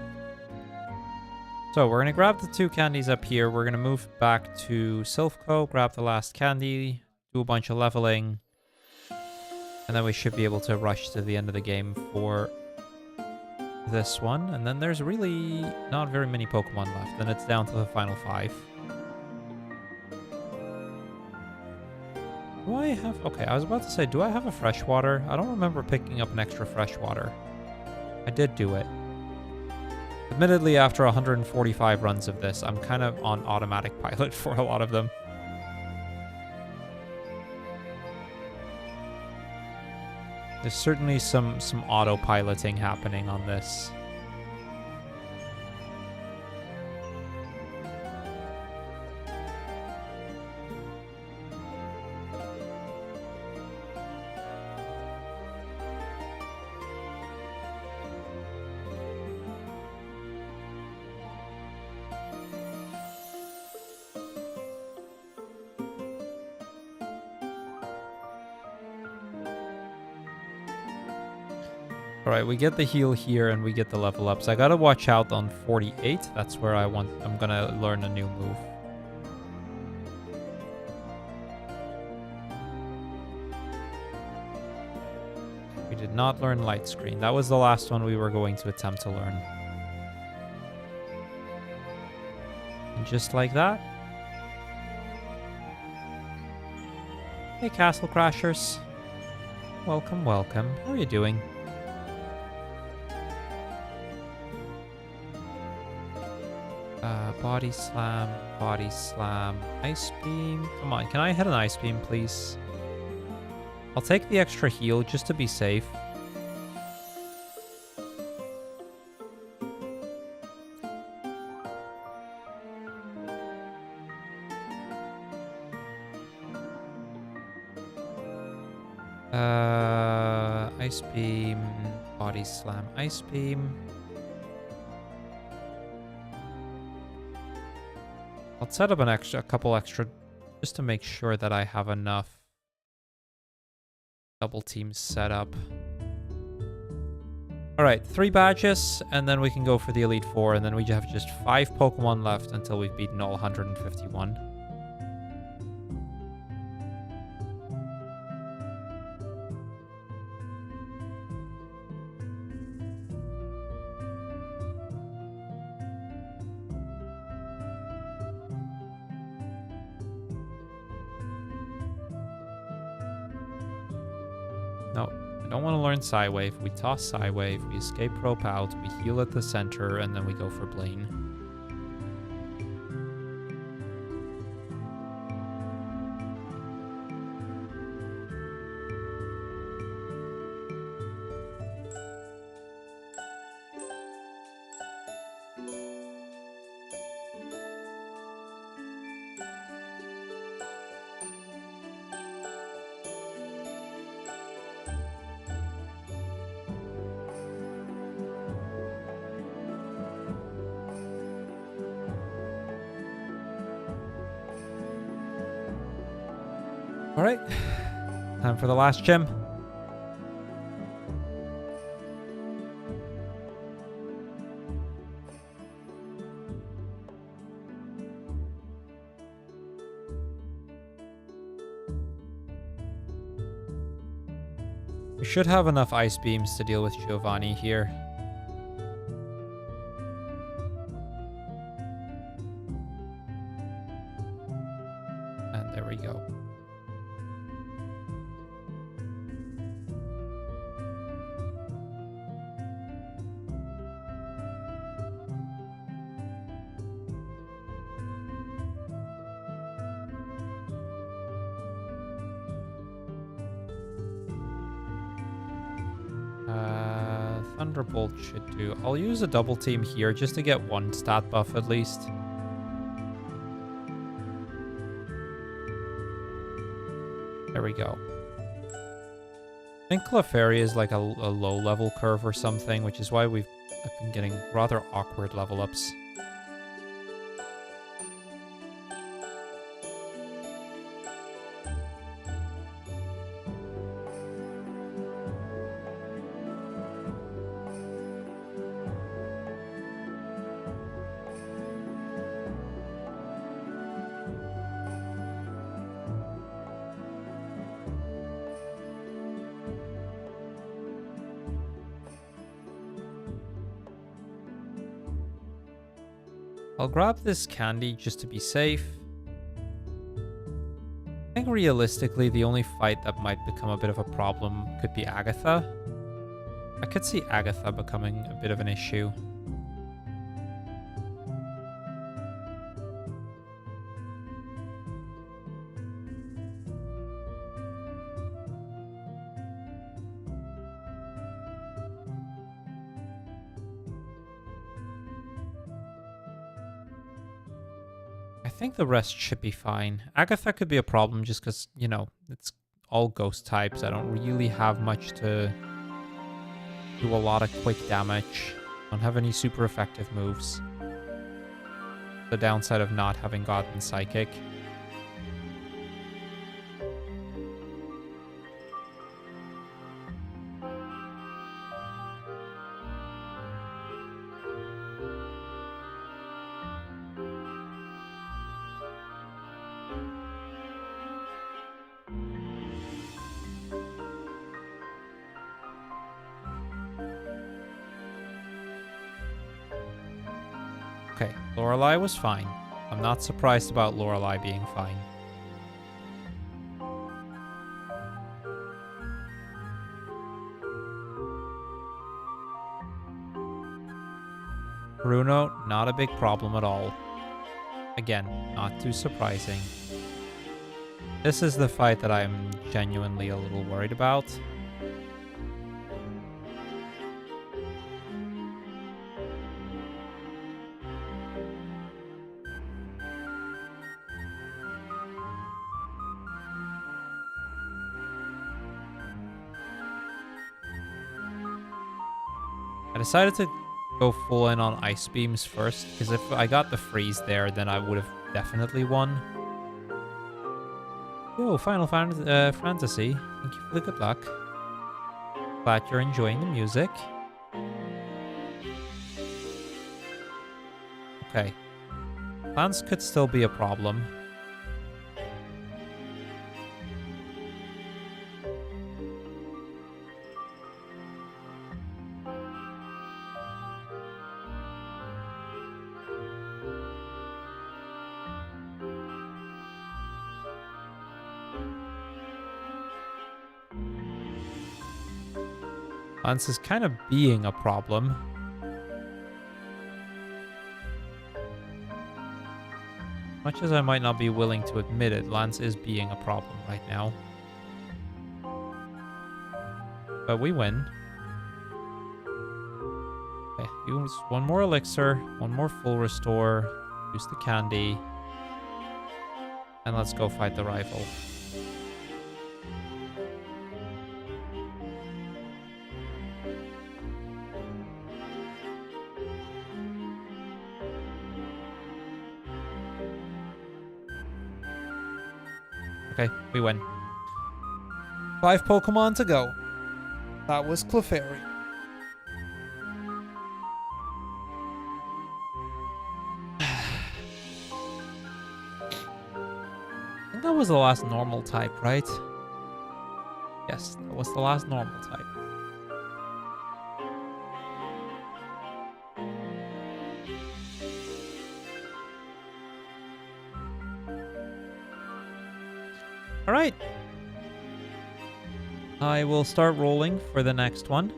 So we're going to grab the 2 candies up here. We're going to move back to Silphco, grab the last candy, do a bunch of leveling, and then we should be able to rush to the end of the game for this one. And then there's really not very many Pokemon left, and it's down to the final 5. Do I have... Okay, I was about to say, do I have a freshwater? I don't remember picking up an extra freshwater. I did do it. Admittedly, after 145 runs of this, I'm kind of on automatic pilot for a lot of them. There's certainly some auto-piloting happening on this. Alright, we get the heal here and we get the level ups. I gotta watch out on 48. That's where I'm gonna learn a new move. We did not learn Light Screen. That was the last one we were going to attempt to learn. And just like that. Hey, Castle Crashers. Welcome, welcome. How are you doing? Body slam, ice beam. Come on, can I hit an ice beam, please? I'll take the extra heal just to be safe. Ice beam, body slam, ice beam. I'll set up a couple extra just to make sure that I have enough double teams set up. Alright, 3 badges, and then we can go for the Elite Four, and then we have just 5 Pokemon left until we've beaten all 151. No, I don't want to learn Psywave. We toss Psywave, we escape Rope out, we heal at the center, and then we go for Blaine. Alright, time for the last gym. We should have enough ice beams to deal with Giovanni here. And there we go. Thunderbolt should do. I'll use a double team here just to get one stat buff at least. There we go. I think Clefairy is like a low level curve or something, which is why I've been getting rather awkward level ups. I'll grab this candy just to be safe. I think realistically, the only fight that might become a bit of a problem could be Agatha. I could see Agatha becoming a bit of an issue. I think the rest should be fine. Agatha could be a problem just because, you know, it's all ghost types. I don't really have much to do a lot of quick damage. Don't have any super effective moves. The downside of not having gotten Psychic. Okay, Lorelei was fine. I'm not surprised about Lorelei being fine. Bruno, not a big problem at all. Again, not too surprising. This is the fight that I'm genuinely a little worried about. I decided to go full in on Ice Beams first, because if I got the freeze there, then I would have definitely won. Yo, Final Fantasy, thank you for the good luck. Glad you're enjoying the music. Okay. Lance could still be a problem. Lance is kind of being a problem. Much as I might not be willing to admit it, Lance is being a problem right now. But we win. Okay, use one more elixir, one more full restore, use the candy, and let's go fight the rival. Okay, we win. 5 Pokemon to go. That was Clefairy. I think that was the last normal type, right? Yes, that was the last normal type. All right. I will start rolling for the next one.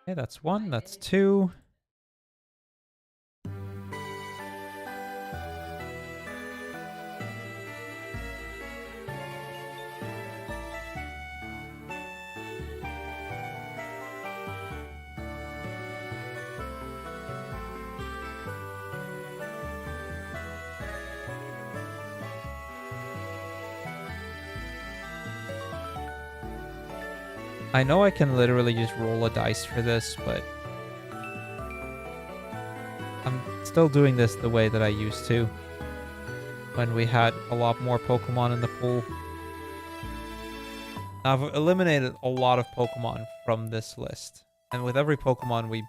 Okay, that's 1, that's 2. I know I can literally just roll a dice for this, but I'm still doing this the way that I used to when we had a lot more Pokemon in the pool. Now, I've eliminated a lot of Pokemon from this list, and with every Pokemon we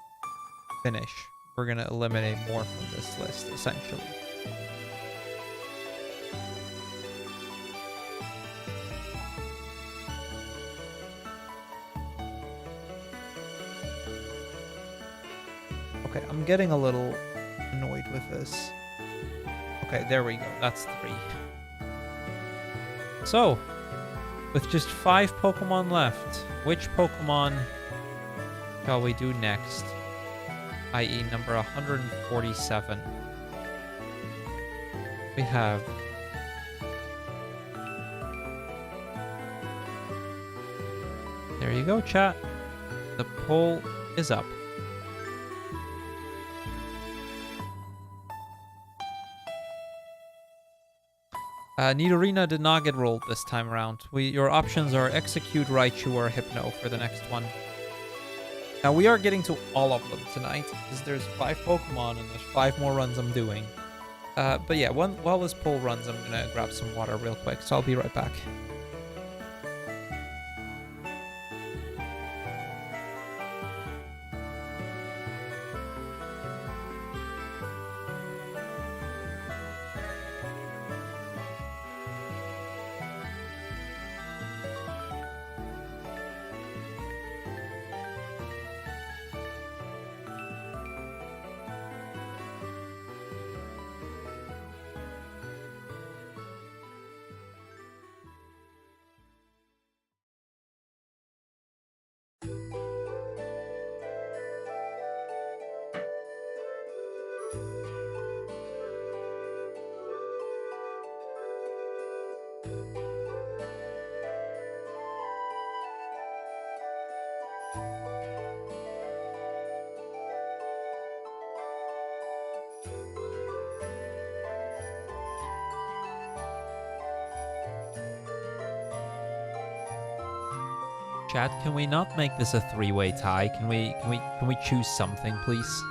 finish, we're going to eliminate more from this list, essentially. Okay, I'm getting a little annoyed with this. Okay, there we go. That's 3. So, with just 5 Pokemon left, which Pokemon shall we do next? I.e. number 147. We have... There you go, chat. The poll is up. Nidorina did not get rolled this time around. Your options are Execute, Raichu, or Hypno for the next one. Now, we are getting to all of them tonight, because there's 5 Pokemon and there's 5 more runs I'm doing. But yeah, while this poll runs, I'm going to grab some water real quick, so I'll be right back. Chat, can we not make this a 3-way tie? Can we choose something, please?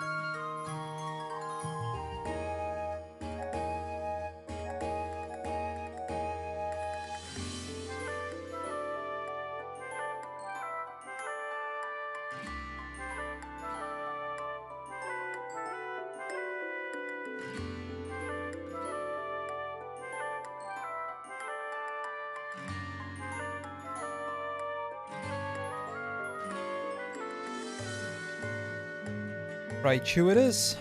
Raichu it is.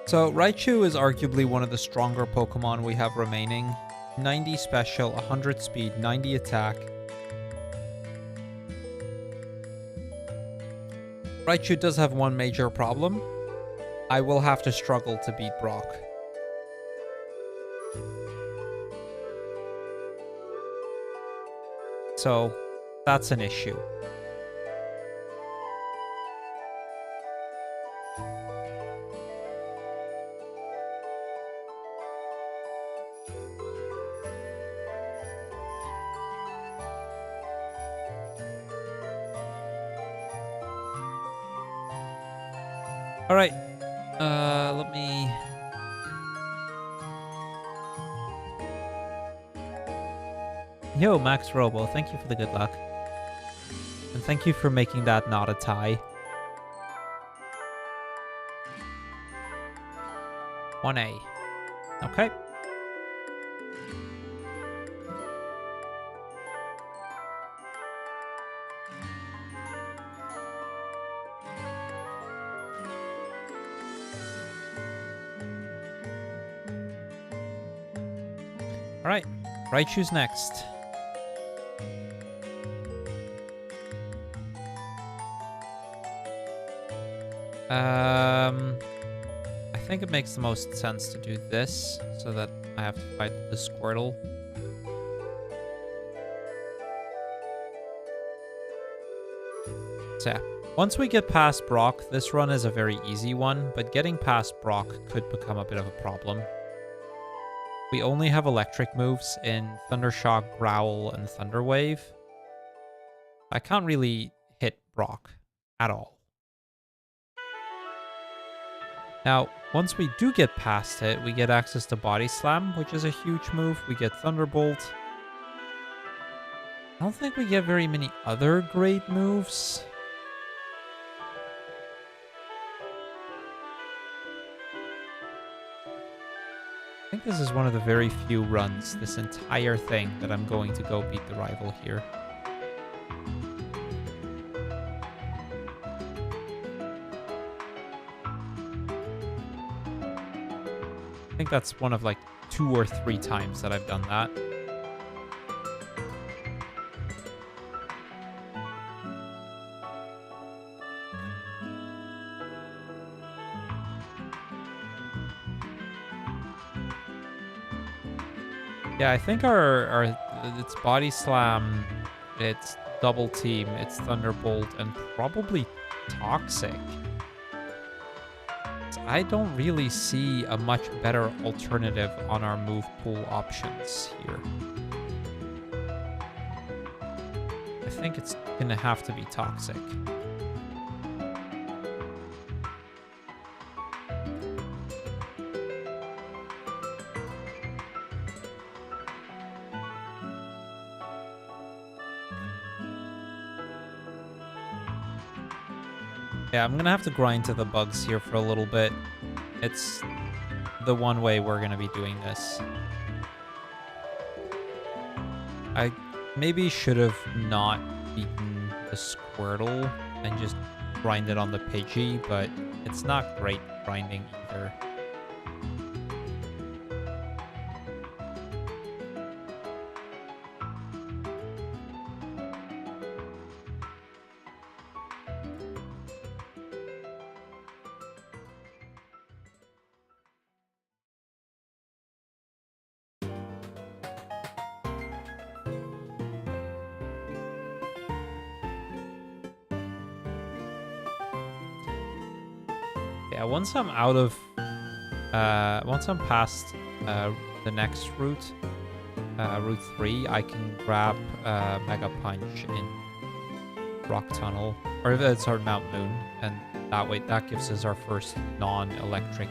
So Raichu is arguably one of the stronger Pokemon we have remaining. 90 special, 100 speed, 90 attack. Raichu does have one major problem. I will have to struggle to beat Brock. So that's an issue. All right, let me... Yo, Max Robo, thank you for the good luck. And thank you for making that not a tie. 1A. Okay. Alright, Raichu's next. I think it makes the most sense to do this, so that I have to fight the Squirtle. So yeah, once we get past Brock, this run is a very easy one, but getting past Brock could become a bit of a problem. We only have electric moves in Thundershock, Growl, and Thunder Wave. I can't really hit Brock at all. Now, once we do get past it, we get access to Body Slam, which is a huge move. We get Thunderbolt. I don't think we get very many other great moves. I think this is one of the very few runs, this entire thing, that I'm going to go beat the rival here. I think that's one of like 2 or 3 times that I've done that. Yeah, I think it's Body Slam, it's Double Team, it's Thunderbolt, and probably Toxic. I don't really see a much better alternative on our move pool options here. I think it's gonna have to be Toxic. Yeah, I'm gonna have to grind to the bugs here for a little bit. It's the one way we're gonna be doing this. I maybe should have not beaten the Squirtle and just grinded on the Pidgey, but it's not great grinding either. Yeah, once I'm past the next route, Route 3, I can grab Mega Punch in Rock Tunnel, or Mount Moon, and that gives us our first non-electric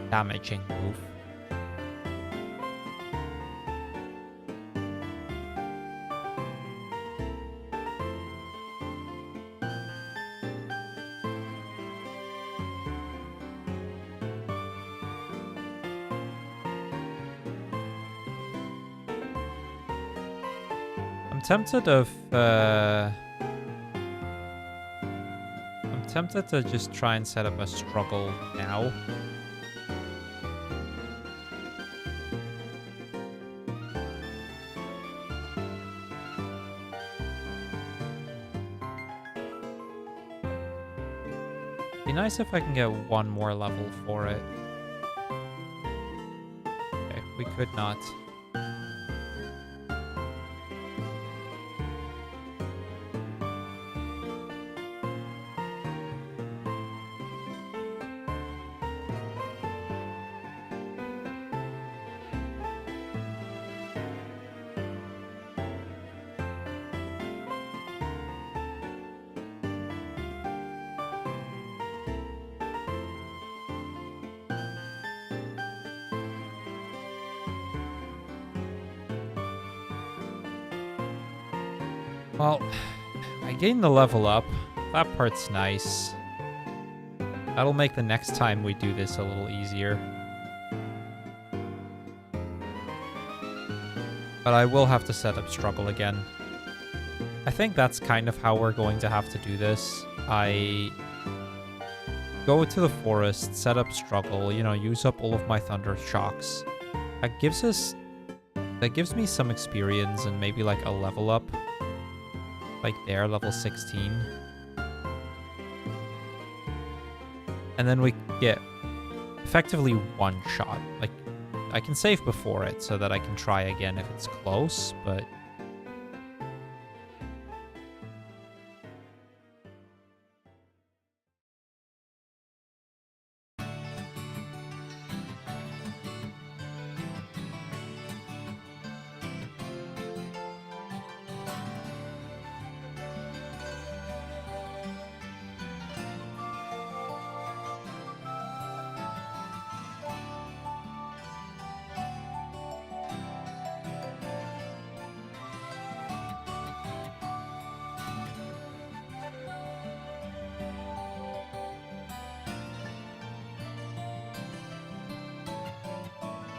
damaging move. I'm tempted to just try and set up a struggle now. Be nice if I can get one more level for it. Okay, we could not. Well, I gained the level up. That part's nice. That'll make the next time we do this a little easier. But I will have to set up struggle again. I think that's kind of how we're going to have to do this. I go to the forest, set up struggle, use up all of my thunder shocks. That gives me some experience and maybe like a level up. Like there, level 16. And then we get effectively one shot. Like, I can save before it so that I can try again if it's close, but...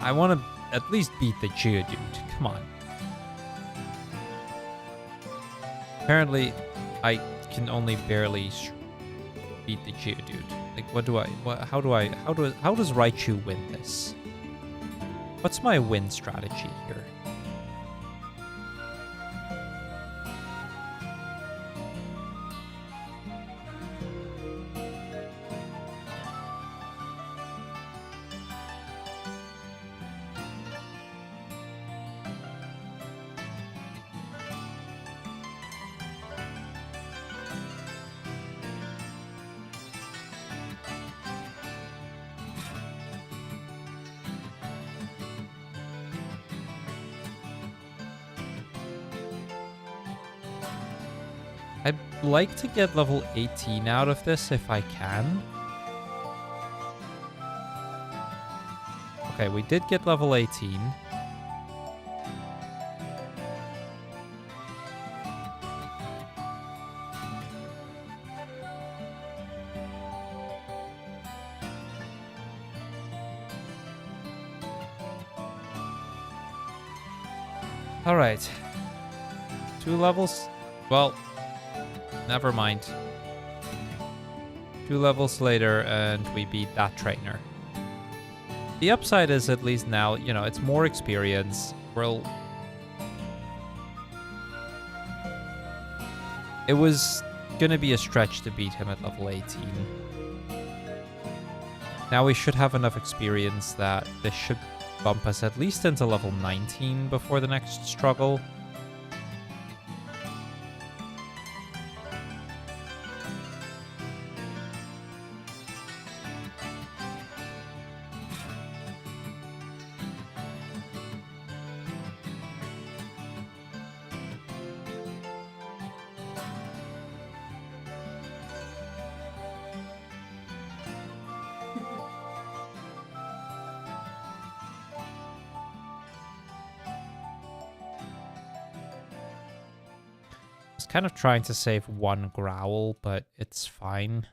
I want to at least beat the Geodude. Come on. Apparently, I can only barely beat the Geodude. Like, how does Raichu win this? What's my win strategy here? I'd like to get level 18 out of this if I can. Okay, we did get level 18. All right. 2 levels. Well, never mind. 2 levels later, and we beat that trainer. The upside is at least now, you know, it's more experience. It was gonna be a stretch to beat him at level 18. Now we should have enough experience that this should bump us at least into level 19 before the next struggle. Kind of trying to save 1 growl, but it's fine.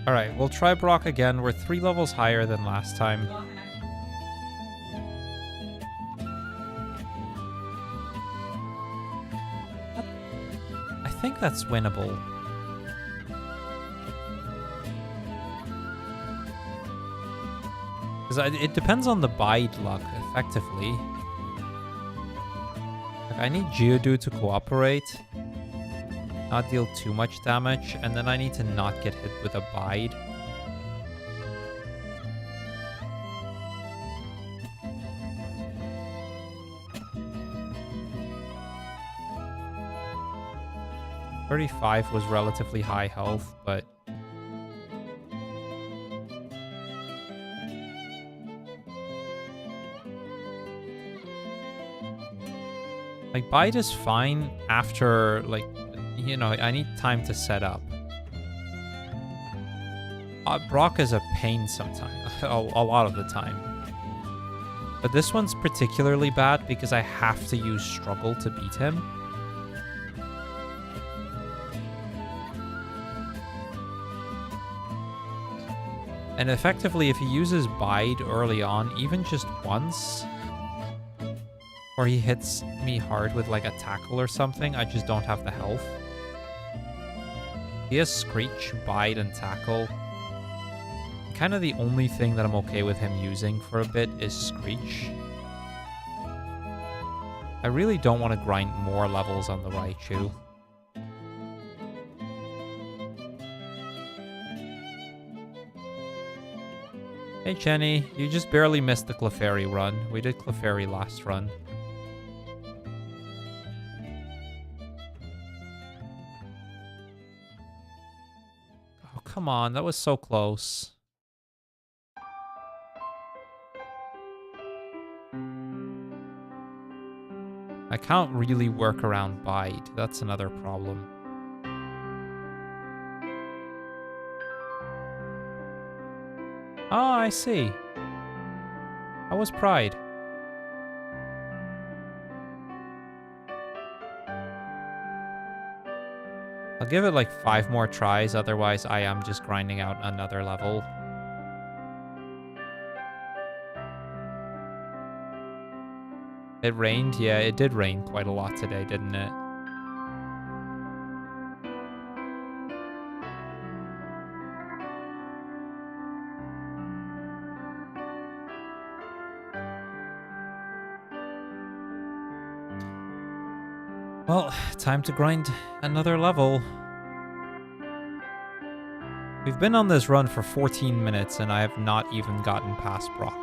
All right, we'll try Brock again. We're 3 levels higher than last time. I think that's winnable. Because it depends on the bide luck, effectively. Like, I need Geodude to cooperate, not deal too much damage, and then I need to not get hit with a bide. $35 was relatively high health, but like bite is fine after, like, you know, I need time to set up. Brock is a pain sometimes, a lot of the time. But this one's particularly bad because I have to use Struggle to beat him. And effectively, if he uses Bide early on, even just once, or he hits me hard with like a tackle or something, I just don't have the health. He has Screech, Bide, and Tackle. Kind of the only thing that I'm okay with him using for a bit is Screech. I really don't want to grind more levels on the Raichu. Hey Jenny, you just barely missed the Clefairy run. We did Clefairy last run. Oh, come on, that was so close. I can't really work around Bide. That's another problem. Oh, I see. How was Pride? I'll give it like 5 more tries, otherwise I am just grinding out another level. It rained? Yeah, it did rain quite a lot today, didn't it? Well, time to grind another level. We've been on this run for 14 minutes and I have not even gotten past Brock.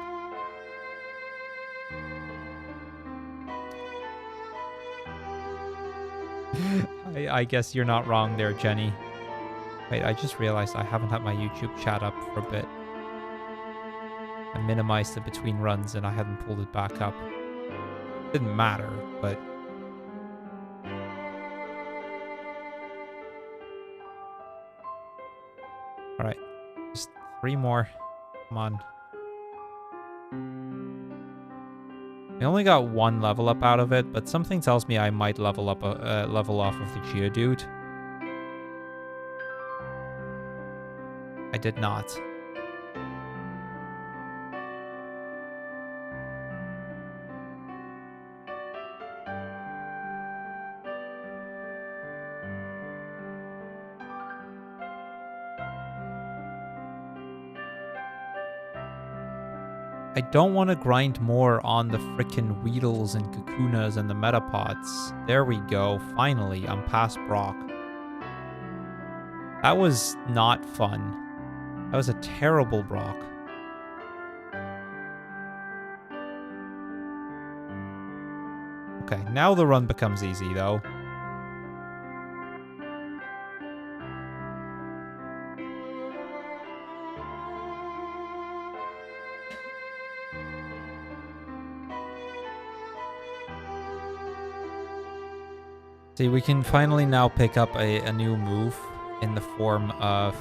I guess you're not wrong there, Jenny. Wait, I just realized I haven't had my YouTube chat up for a bit. I minimized it between runs and I hadn't pulled it back up. Didn't matter, but... Alright, just 3 more. Come on. I only got 1 level up out of it, but something tells me I might level up level off of the Geodude. I did not. I don't want to grind more on the frickin' Weedles and Kakunas and the Metapods. There we go. Finally, I'm past Brock. That was not fun. That was a terrible Brock. Okay, now the run becomes easy, though. See, we can finally now pick up a new move in the form of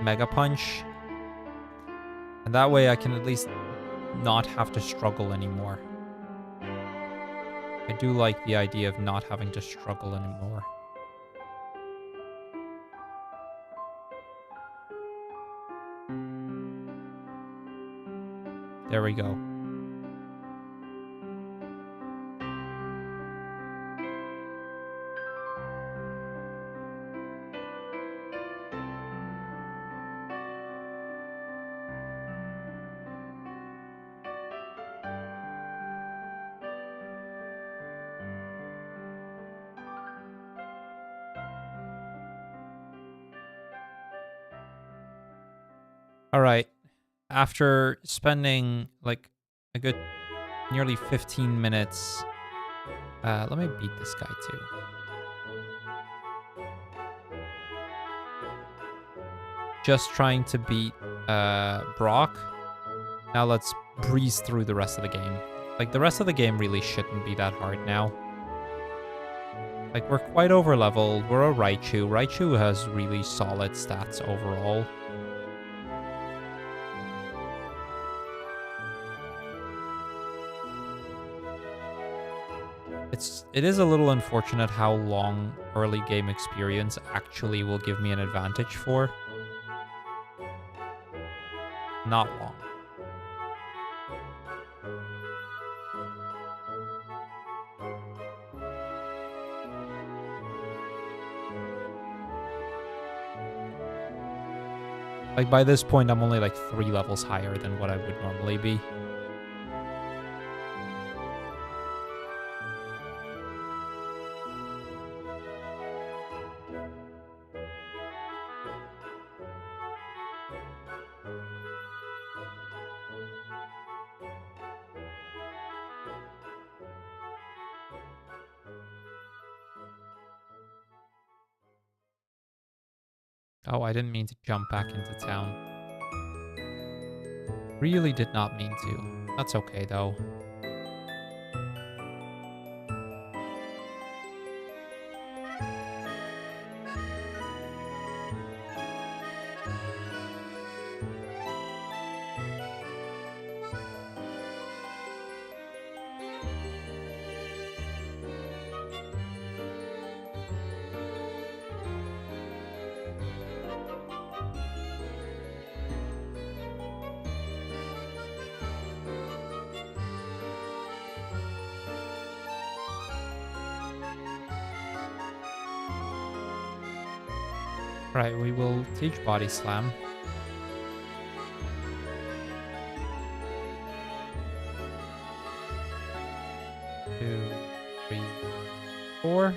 Mega Punch. And that way I can at least not have to struggle anymore. I do like the idea of not having to struggle anymore. There we go. All right. After spending like a good nearly 15 minutes, let me beat this guy too. Just trying to beat Brock. Now let's breeze through the rest of the game. Like, the rest of the game really shouldn't be that hard now. Like, we're quite over leveled. We're a Raichu. Raichu has really solid stats overall. It is a little unfortunate how long early game experience actually will give me an advantage for. Not long. Like, by this point, I'm only like 3 levels higher than what I would normally be. Oh, I didn't mean to jump back into town. Really did not mean to. That's okay, though. Right, we will teach Body Slam. Two, three, four.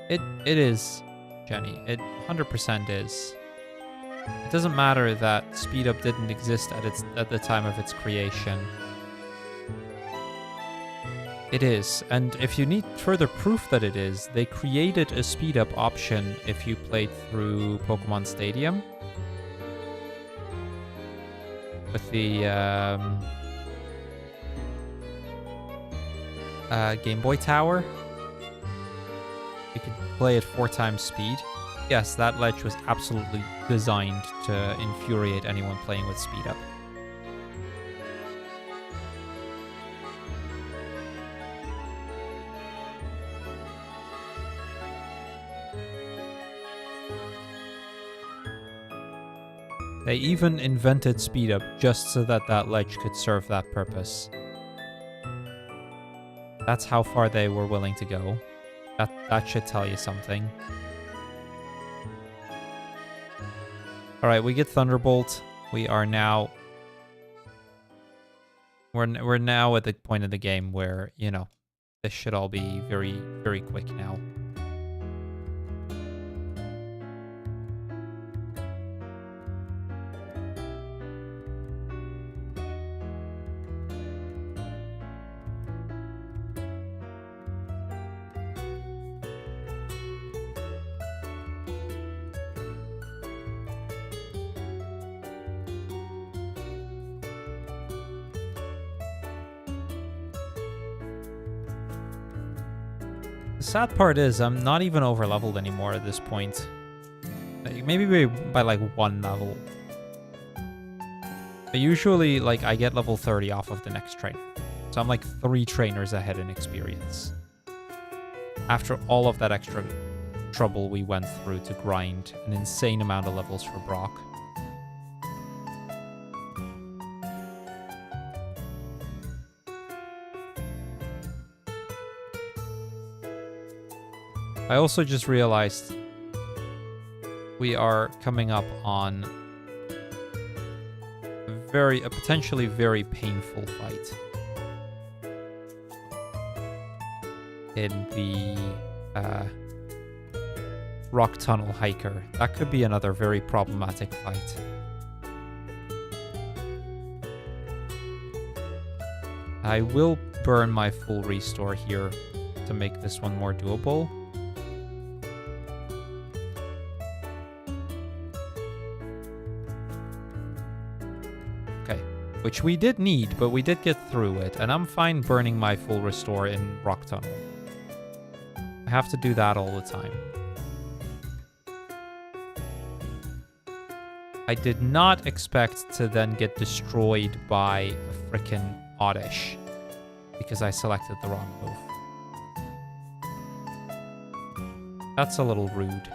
It is, Jenny. It 100% is. It doesn't matter that speed up didn't exist at the time of its creation. It is, and if you need further proof that it is, they created a speed up option if you played through Pokemon Stadium with the Game Boy Tower. You could play at 4 times speed. Yes, that ledge was absolutely designed to infuriate anyone playing with speed up. They even invented speed up just so that that ledge could serve that purpose. That's how far they were willing to go. That should tell you something. Alright, we get Thunderbolt. We are now... We're now at the point of the game where, you know, this should all be very, very quick now. The sad part is I'm not even over-leveled anymore at this point. Maybe by like 1 level. But usually, like, I get level 30 off of the next trainer. So I'm like 3 trainers ahead in experience. After all of that extra trouble we went through to grind an insane amount of levels for Brock. I also just realized we are coming up on a potentially very painful fight in the Rock Tunnel Hiker. That could be another very problematic fight. I will burn my full restore here to make this one more doable. Which we did need, but we did get through it, and I'm fine burning my full restore in Rock Tunnel. I have to do that all the time. I did not expect to then get destroyed by a frickin' Oddish, because I selected the wrong move. That's a little rude.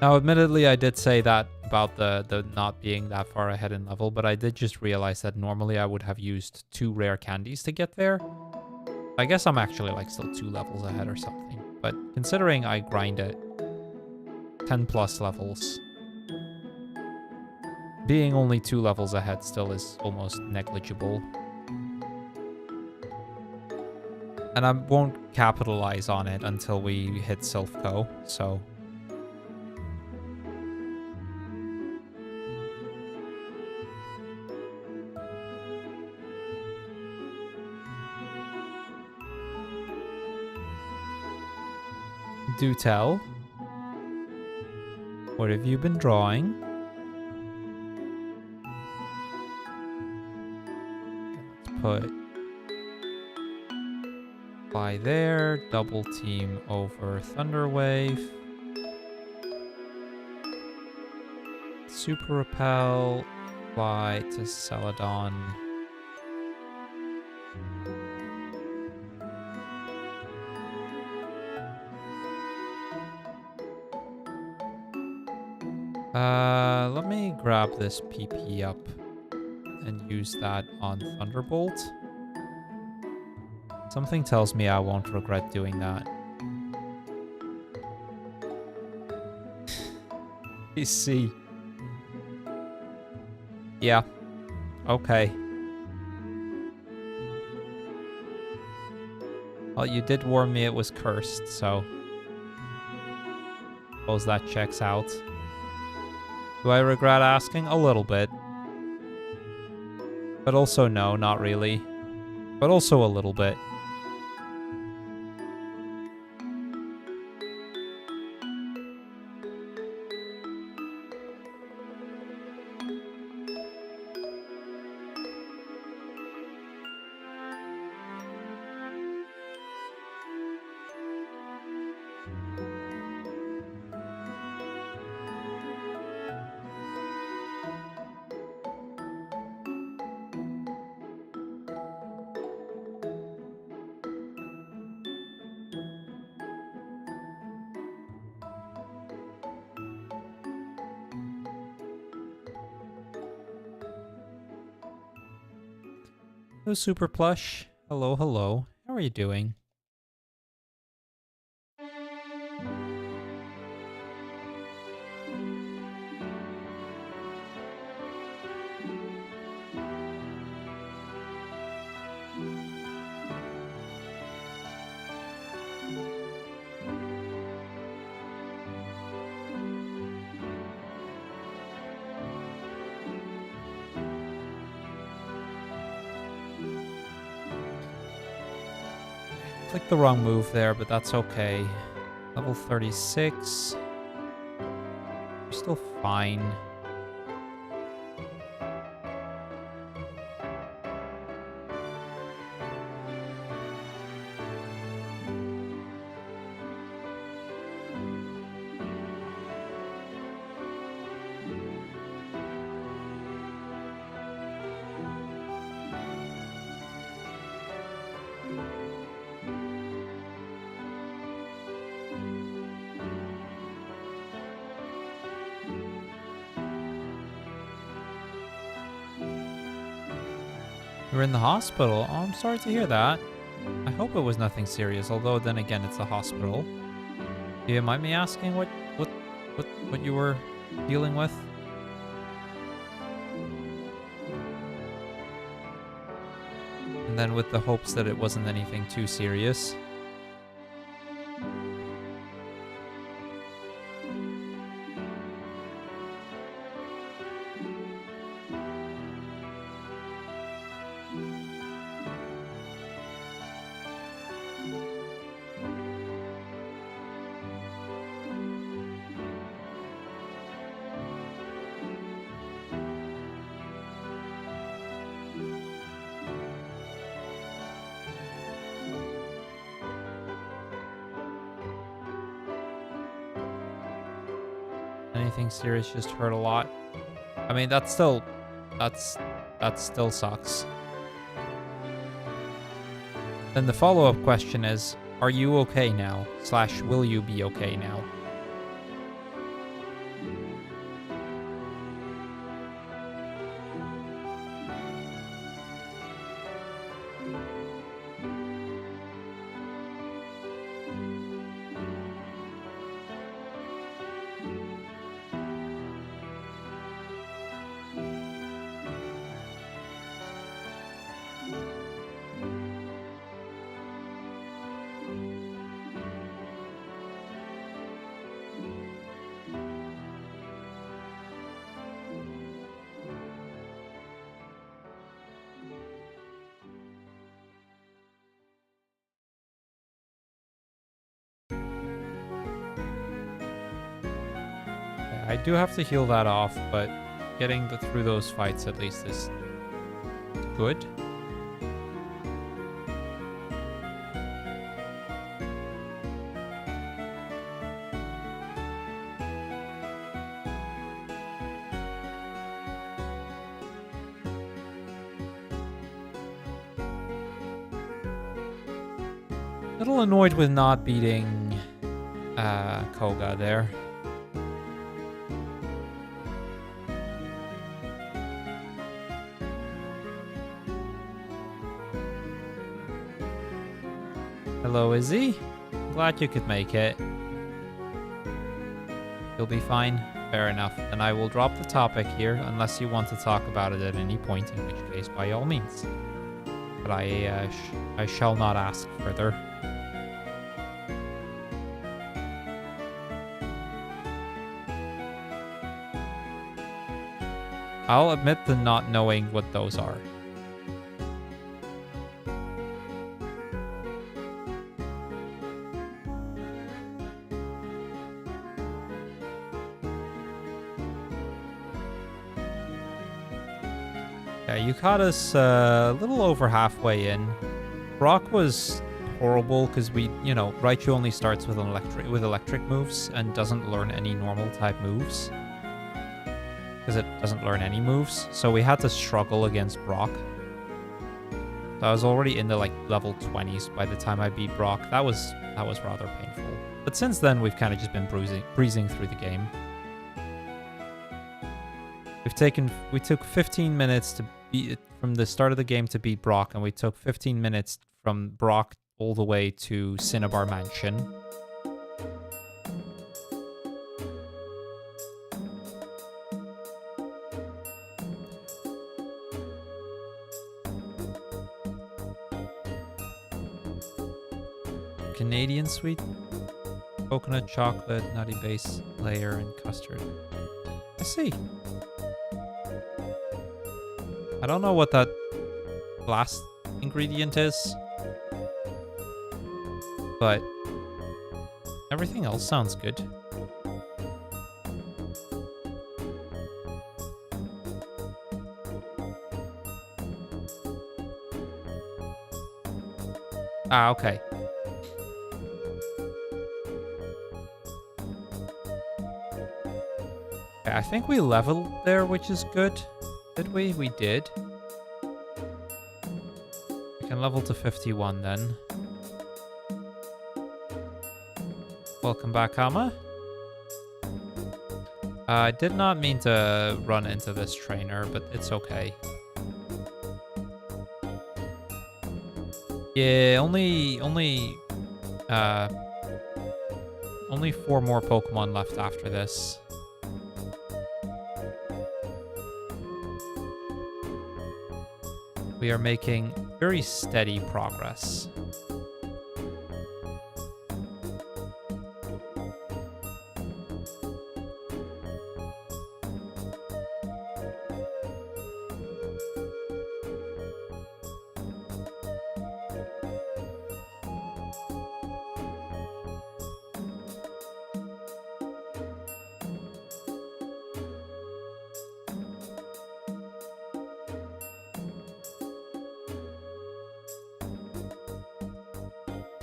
Now, admittedly, I did say that about the not being that far ahead in level, but I did just realize that normally I would have used 2 rare candies to get there. I guess I'm actually like still 2 levels ahead or something. But considering I grind it 10 plus levels, being only 2 levels ahead still is almost negligible. And I won't capitalize on it until we hit Silph-Co, so... Do tell. What have you been drawing? put fly there, double team over Thunder Wave. Super Repel, fly to Celadon. Let me grab this PP up and use that on Thunderbolt. Something tells me I won't regret doing that. PC. Yeah. Okay. Well, you did warn me it was cursed, so... suppose that checks out. Do I regret asking? A little bit. But also no, not really. But also a little bit. Hello, Super Plush. Hello, hello. How are you doing? Clicked the wrong move there, but that's okay. Level 36. We're still fine. You're in the hospital? Oh, I'm sorry to hear that. I hope it was nothing serious, although then again, it's a hospital. Do you mind me asking what you were dealing with? And then with the hopes that it wasn't anything too serious. Anything serious just hurt a lot. I mean, that still sucks. Then the follow-up question is, are you okay now? / will you be okay now? I do have to heal that off, but getting through those fights at least is good. Little annoyed with not beating Koga there. Hello, Izzy. Glad you could make it. You'll be fine. Fair enough. Then I will drop the topic here, unless you want to talk about it at any point, in which case, by all means. But I shall not ask further. I'll admit to not knowing what those are. Yeah, you caught us a little over halfway in. Brock was horrible because Raichu only starts with electric moves and doesn't learn any normal type moves. Because it doesn't learn any moves, so we had to struggle against Brock. So I was already in the level 20s by the time I beat Brock. That was rather painful. But since then, we've kind of just been breezing through the game. We took 15 minutes to beat from the start of the game to beat Brock, and we took 15 minutes from Brock all the way to Cinnabar Mansion. Canadian sweet, coconut, chocolate, nutty base layer, and custard. I see. I don't know what that last ingredient is, but everything else sounds good. Ah, okay. I think we leveled there, which is good. Did we? We did. We can level to 51 then. Welcome back, Hama. I did not mean to run into this trainer, but it's okay. Yeah, only 4 more Pokemon left after this. We are making very steady progress.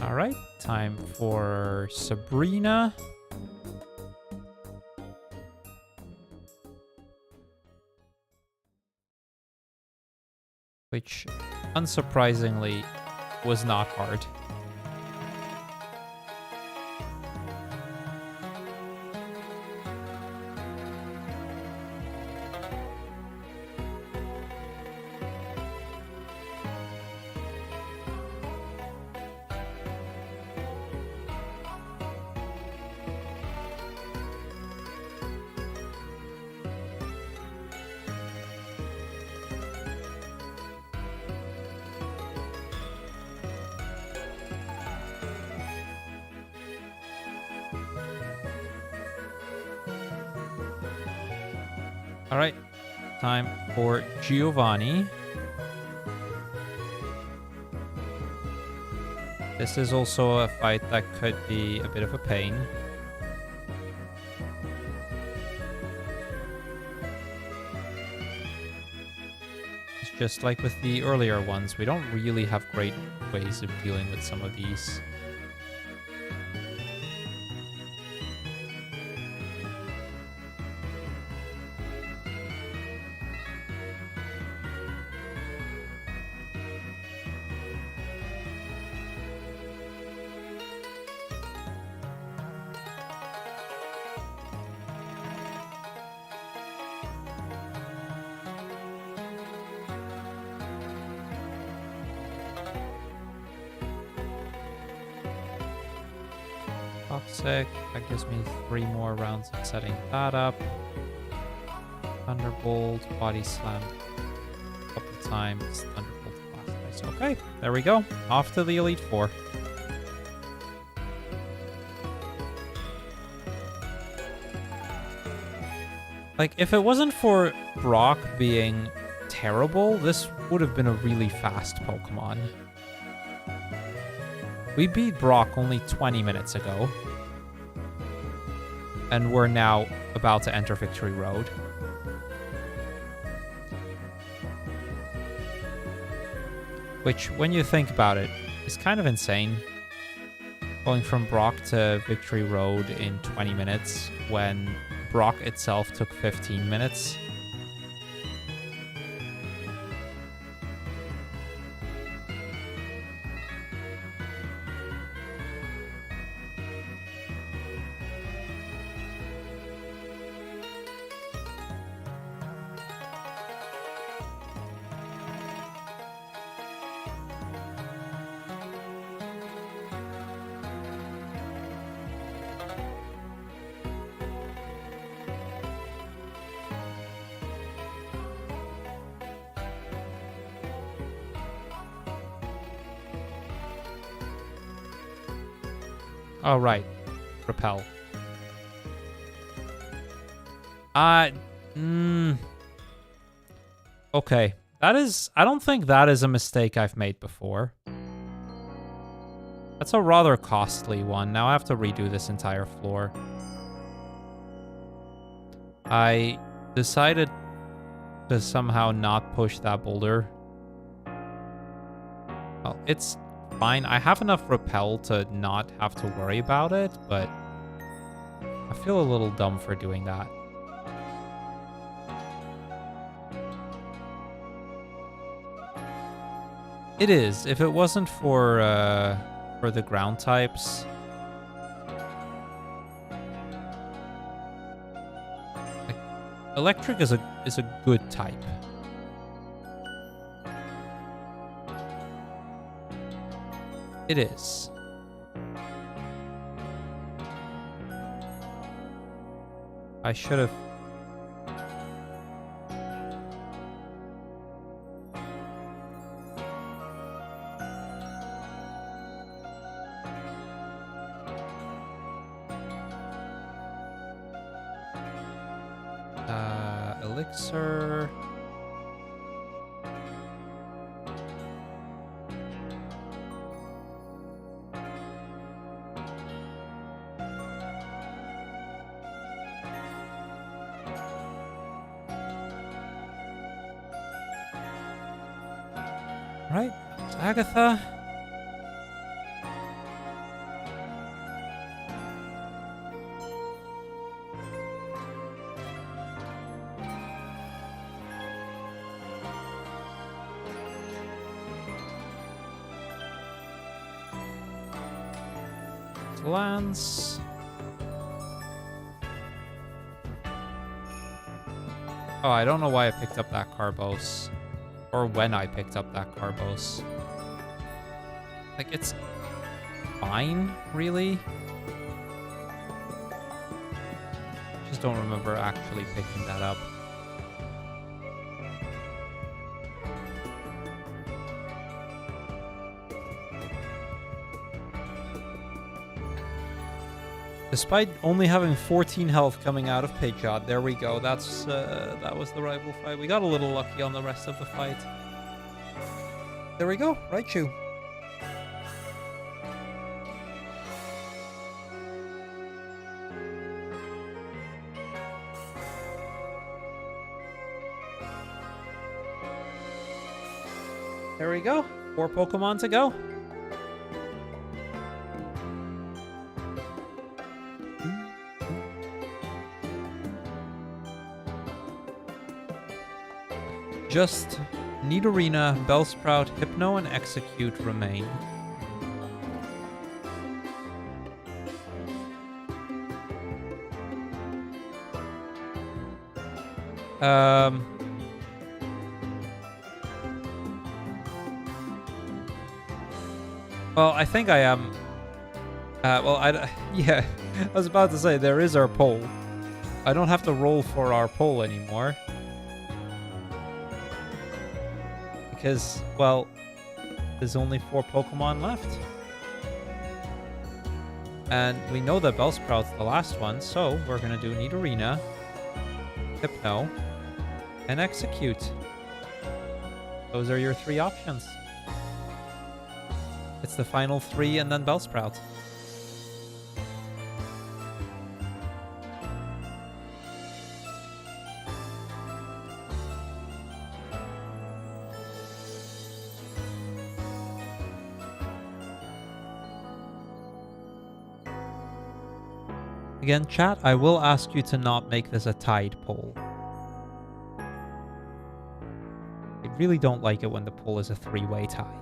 All right, time for Sabrina. Which, unsurprisingly, was not hard. All right, time for Giovanni. This is also a fight that could be a bit of a pain. It's just like with the earlier ones, we don't really have great ways of dealing with some of these. Toxic. That gives me 3 more rounds of setting that up. Thunderbolt, Body Slam a couple times. Thunderbolt last place. Okay, there we go. Off to the Elite Four. Like, if it wasn't for Brock being terrible, this would have been a really fast Pokemon. We beat Brock only 20 minutes ago. And we're now about to enter Victory Road. Which, when you think about it, is kind of insane. Going from Brock to Victory Road in 20 minutes when Brock itself took 15 minutes. Oh, right. Repel. Okay. That is... I don't think that is a mistake I've made before. That's a rather costly one. Now I have to redo this entire floor. I decided to somehow not push that boulder. Well, it's fine. I have enough repel to not have to worry about it, but I feel a little dumb for doing that. It is. If it wasn't for the ground types, like, electric is a good type. It is. I should have... Elixir... Right, it's Agatha. It's Lance. Oh, I don't know why I picked up that Carbos. Or when I picked up that Carbos. Like, it's fine, really. Just don't remember actually picking that up. Despite only having 14 health coming out of Pig Shot, there we go. That was the rival fight. We got a little lucky on the rest of the fight. There we go. Raichu. There we go. 4 Pokemon to go. Just Nidorina, Bellsprout, Hypno, and Execute remain. Well, I think I am Well, yeah, I was about to say, there is our poll. I don't have to roll for our poll anymore. Because, well, there's only 4 Pokemon left. And we know that Bellsprout's the last one, so we're going to do Nidorina, Hypno, and Execute. Those are your 3 options. It's the final 3 and then Bellsprout. Again, chat, I will ask you to not make this a tied poll. I really don't like it when the poll is a 3-way tie.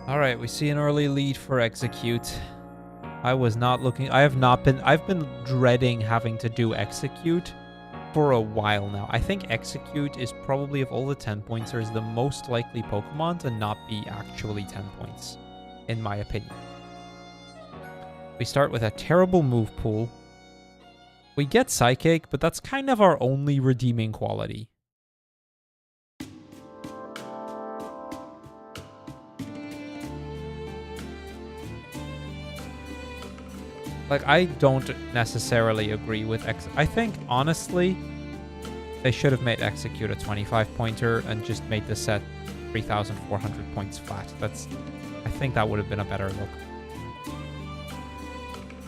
Alright, we see an early lead for Execute. I've been dreading having to do Execute for a while now. I think Execute is probably, of all the 10-pointers, the most likely Pokemon to not be actually 10 points, in my opinion. We start with a terrible move pool. We get Psychic, but that's kind of our only redeeming quality. Like, I don't necessarily agree with I think, honestly, they should have made Execute a 25-pointer and just made the set 3,400 points flat. I think that would have been a better look.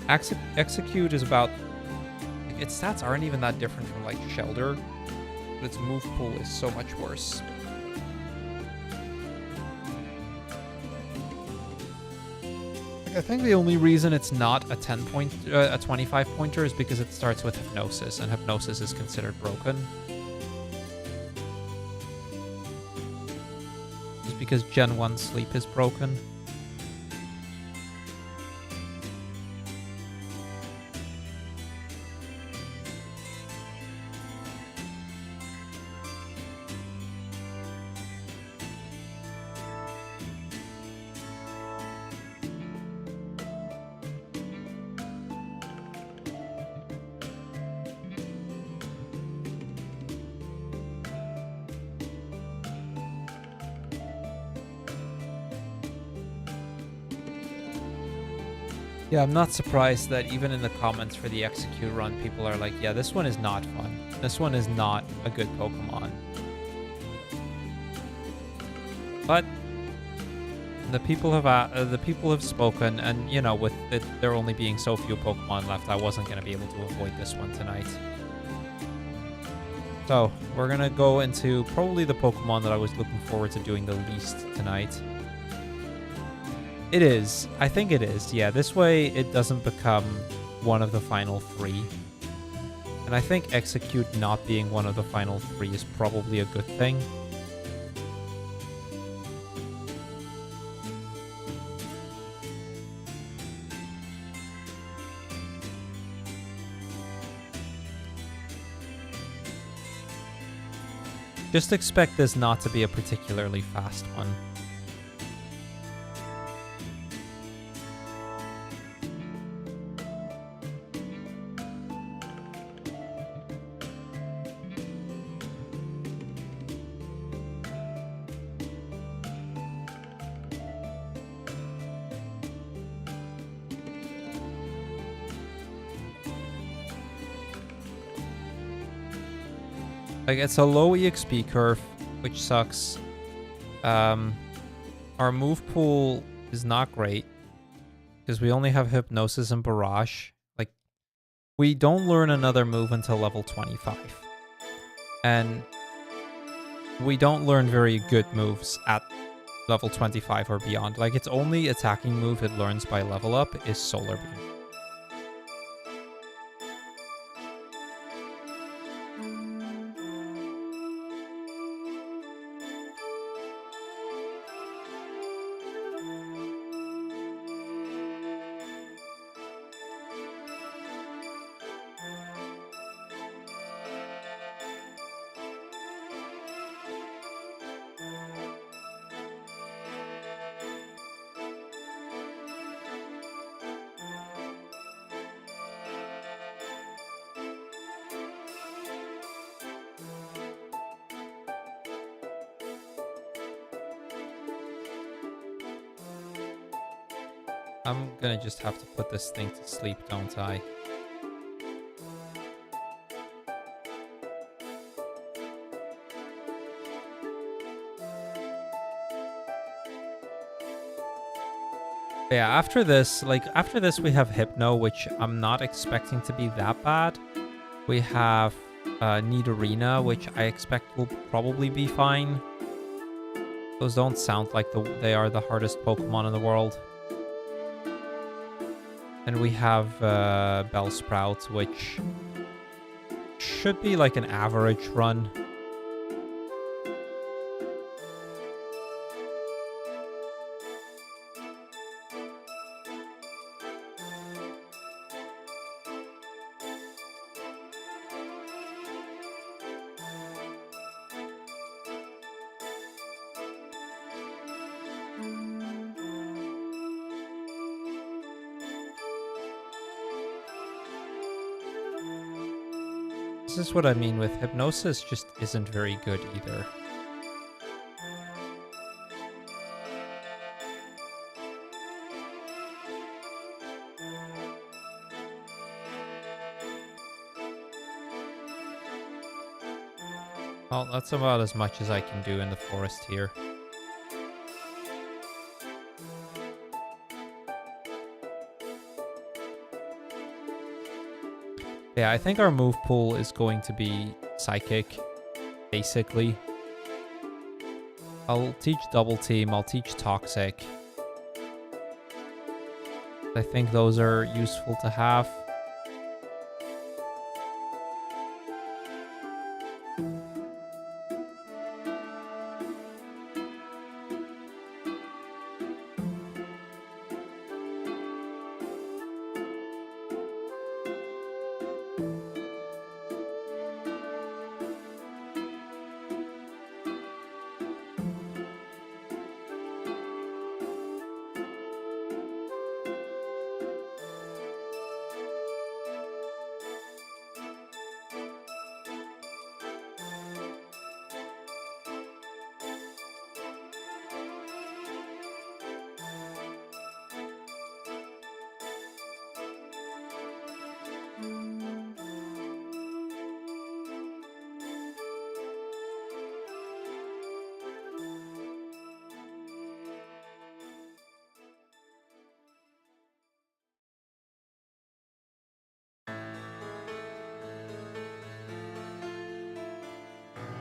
Execute is about... Like, its stats aren't even that different from, like, Shelder, but its move pool is so much worse. I think the only reason it's not a 25-pointer is because it starts with Hypnosis, and Hypnosis is considered broken. Just because Gen 1 Sleep is broken. Yeah, I'm not surprised that even in the comments for the Execute run, people are like, yeah, this one is not fun. This one is not a good Pokemon. But the people have spoken, and, you know, with there only being so few Pokemon left, I wasn't going to be able to avoid this one tonight. So, we're going to go into probably the Pokemon that I was looking forward to doing the least tonight. It is. I think it is. Yeah, this way it doesn't become one of the final 3. And I think Execute not being one of the final 3 is probably a good thing. Just expect this not to be a particularly fast one. Like, it's a low EXP curve, which sucks. Our move pool is not great, because we only have Hypnosis and Barrage. Like, we don't learn another move until level 25. And we don't learn very good moves at level 25 or beyond. Like, its only attacking move it learns by level up is Solar Beam. I'm gonna just have to put this thing to sleep, don't I? Yeah, after this we have Hypno, which I'm not expecting to be that bad. We have Nidorina, which I expect will probably be fine. Those don't sound like they are the hardest Pokemon in the world. And we have Bellsprout, which should be like an average run. This is what I mean with Hypnosis just isn't very good either. Well, that's about as much as I can do in the forest here. Yeah, I think our move pool is going to be Psychic, basically. I'll teach Double Team, I'll teach Toxic. I think those are useful to have.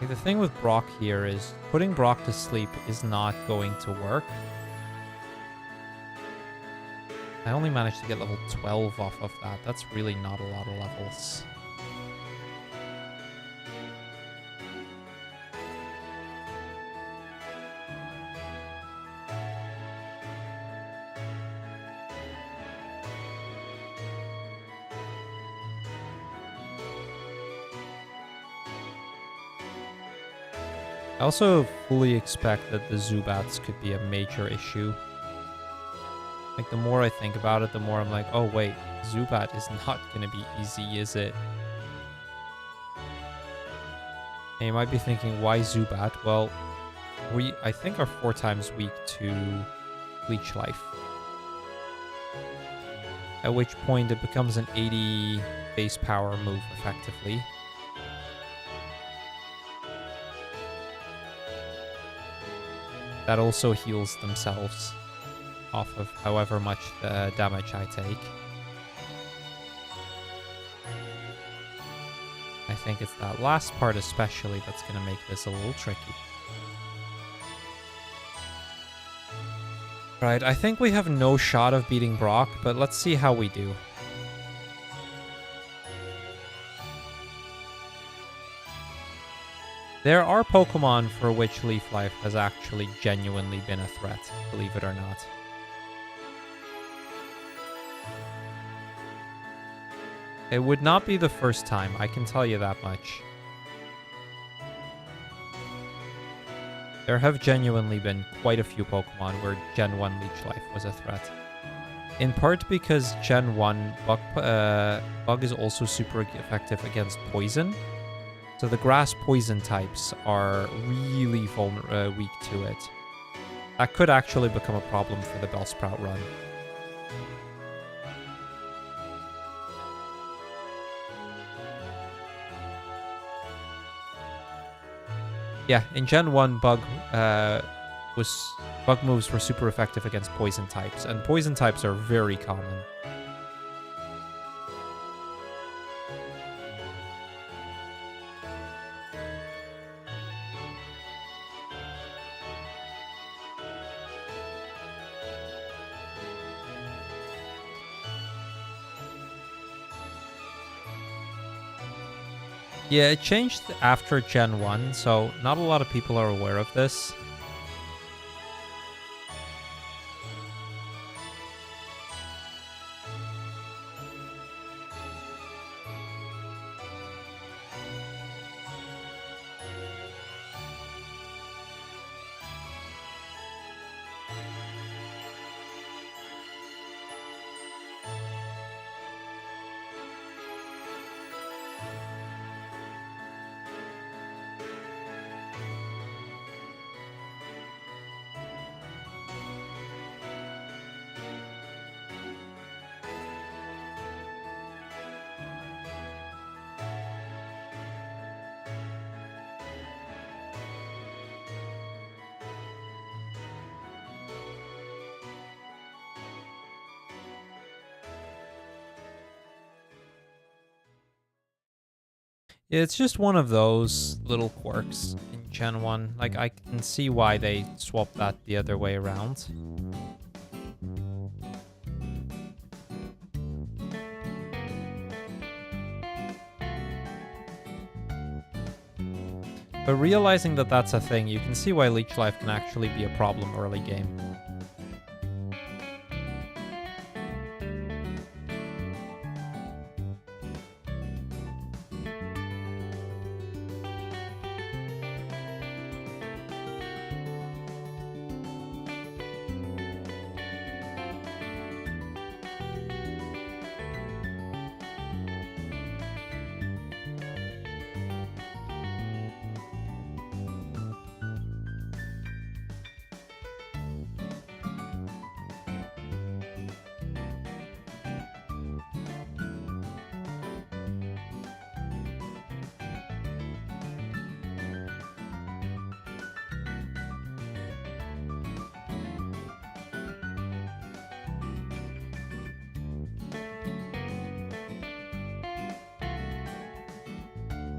The thing with Brock here is putting Brock to sleep is not going to work. I only managed to get level 12 off of that. That's really not a lot of levels. I also fully expect that the Zubats could be a major issue. Like, the more I think about it, the more I'm like, oh wait, Zubat is not going to be easy, is it? And you might be thinking, why Zubat? Well, I think are 4 times weak to Leech Life. At which point it becomes an 80 base power move, effectively. That also heals themselves off of however much damage I take. I think it's that last part especially that's going to make this a little tricky. Right, I think we have no shot of beating Brock, but let's see how we do. There are Pokemon for which Leaf Life has actually genuinely been a threat, believe it or not. It would not be the first time, I can tell you that much. There have genuinely been quite a few Pokemon where Gen 1 Leech Life was a threat. In part because Gen 1 Bug is also super effective against Poison. So the Grass Poison types are really weak to it. That could actually become a problem for the Bellsprout run. Yeah, in Gen 1, bug moves were super effective against poison types, and poison types are very common. Yeah, it changed after Gen 1, so not a lot of people are aware of this. Yeah, it's just one of those little quirks in Gen 1. Like, I can see why they swapped that the other way around. But realizing that that's a thing, you can see why Leech Life can actually be a problem early game.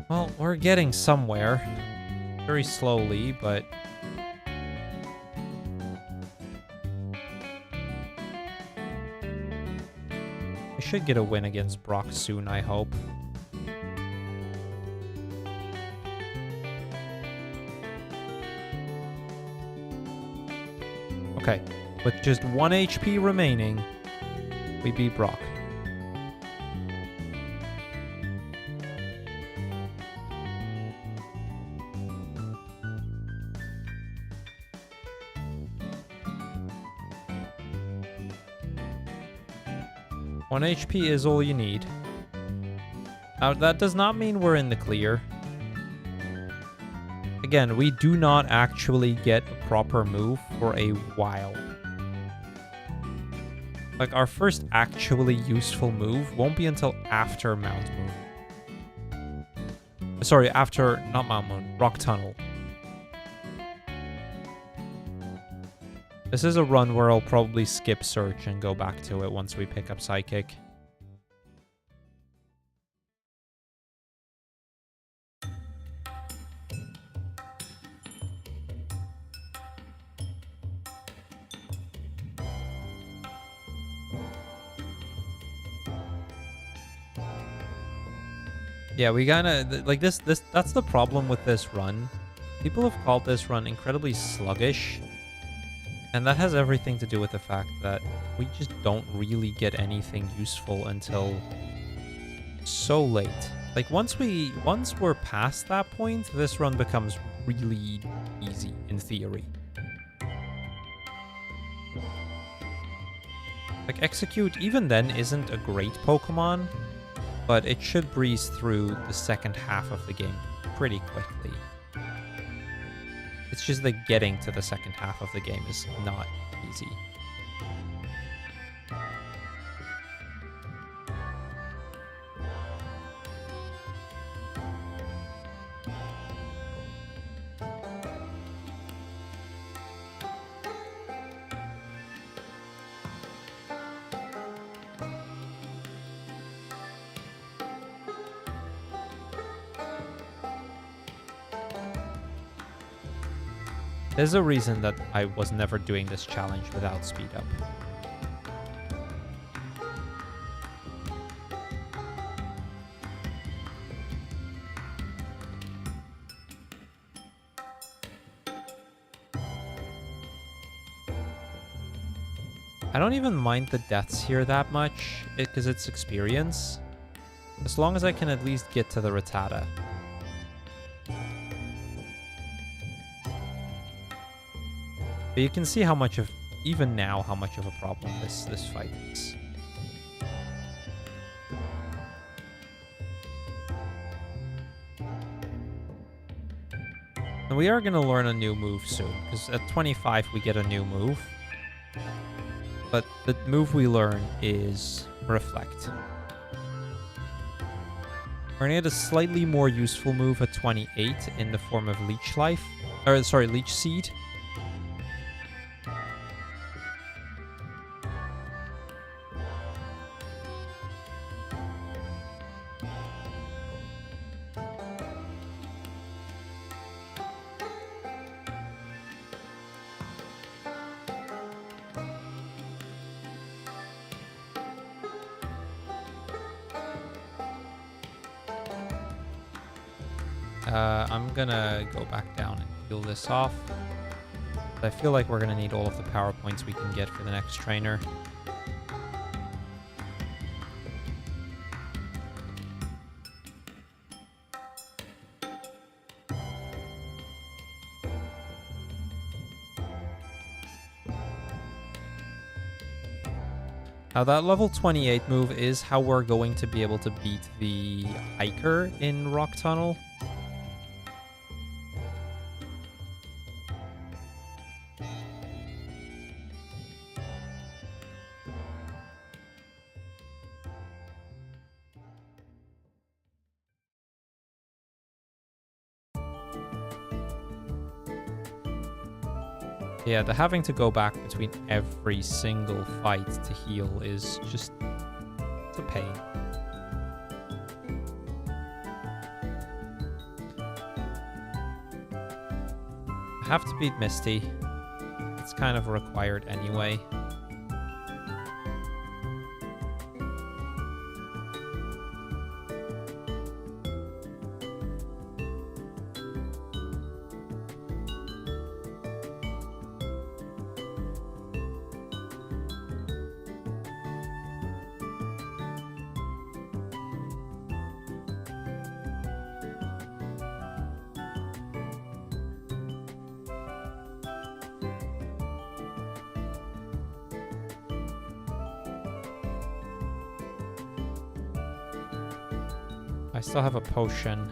Well, we're getting somewhere. Very slowly, but... I should get a win against Brock soon, I hope. Okay, with just 1 HP remaining, we beat Brock. One HP is all you need. Now, that does not mean we're in the clear. Again, we do not actually get a proper move for a while. Like, our first actually useful move won't be until after Mount Moon. Sorry, after, not Mount Moon, Rock Tunnel. This is a run where I'll probably skip Search and go back to it once we pick up Psychic. Yeah, we kinda, like, that's the problem with this run. People have called this run incredibly sluggish. And that has everything to do with the fact that we just don't really get anything useful until so late. Like, once we're past that point, this run becomes really easy, in theory. Like, Execute, even then, isn't a great Pokemon, but it should breeze through the second half of the game pretty quickly. It's just that getting to the second half of the game is not easy. There's a reason that I was never doing this challenge without speed up. I don't even mind the deaths here that much, because it's experience. As long as I can at least get to the Rattata. But you can see how much of, even now, how much of a problem this fight is. And we are going to learn a new move soon, because at 25 we get a new move. But the move we learn is Reflect. We're going to get a slightly more useful move at 28 in the form of Leech Life. Or, sorry, Leech Seed. I'm gonna go back down and heal this off. I feel like we're gonna need all of the power points we can get for the next trainer. Now that level 28 move is how we're going to be able to beat the hiker in Rock Tunnel. Yeah, the having to go back between every single fight to heal is just... it's a pain. I have to beat Misty. It's kind of required anyway. I still have a potion.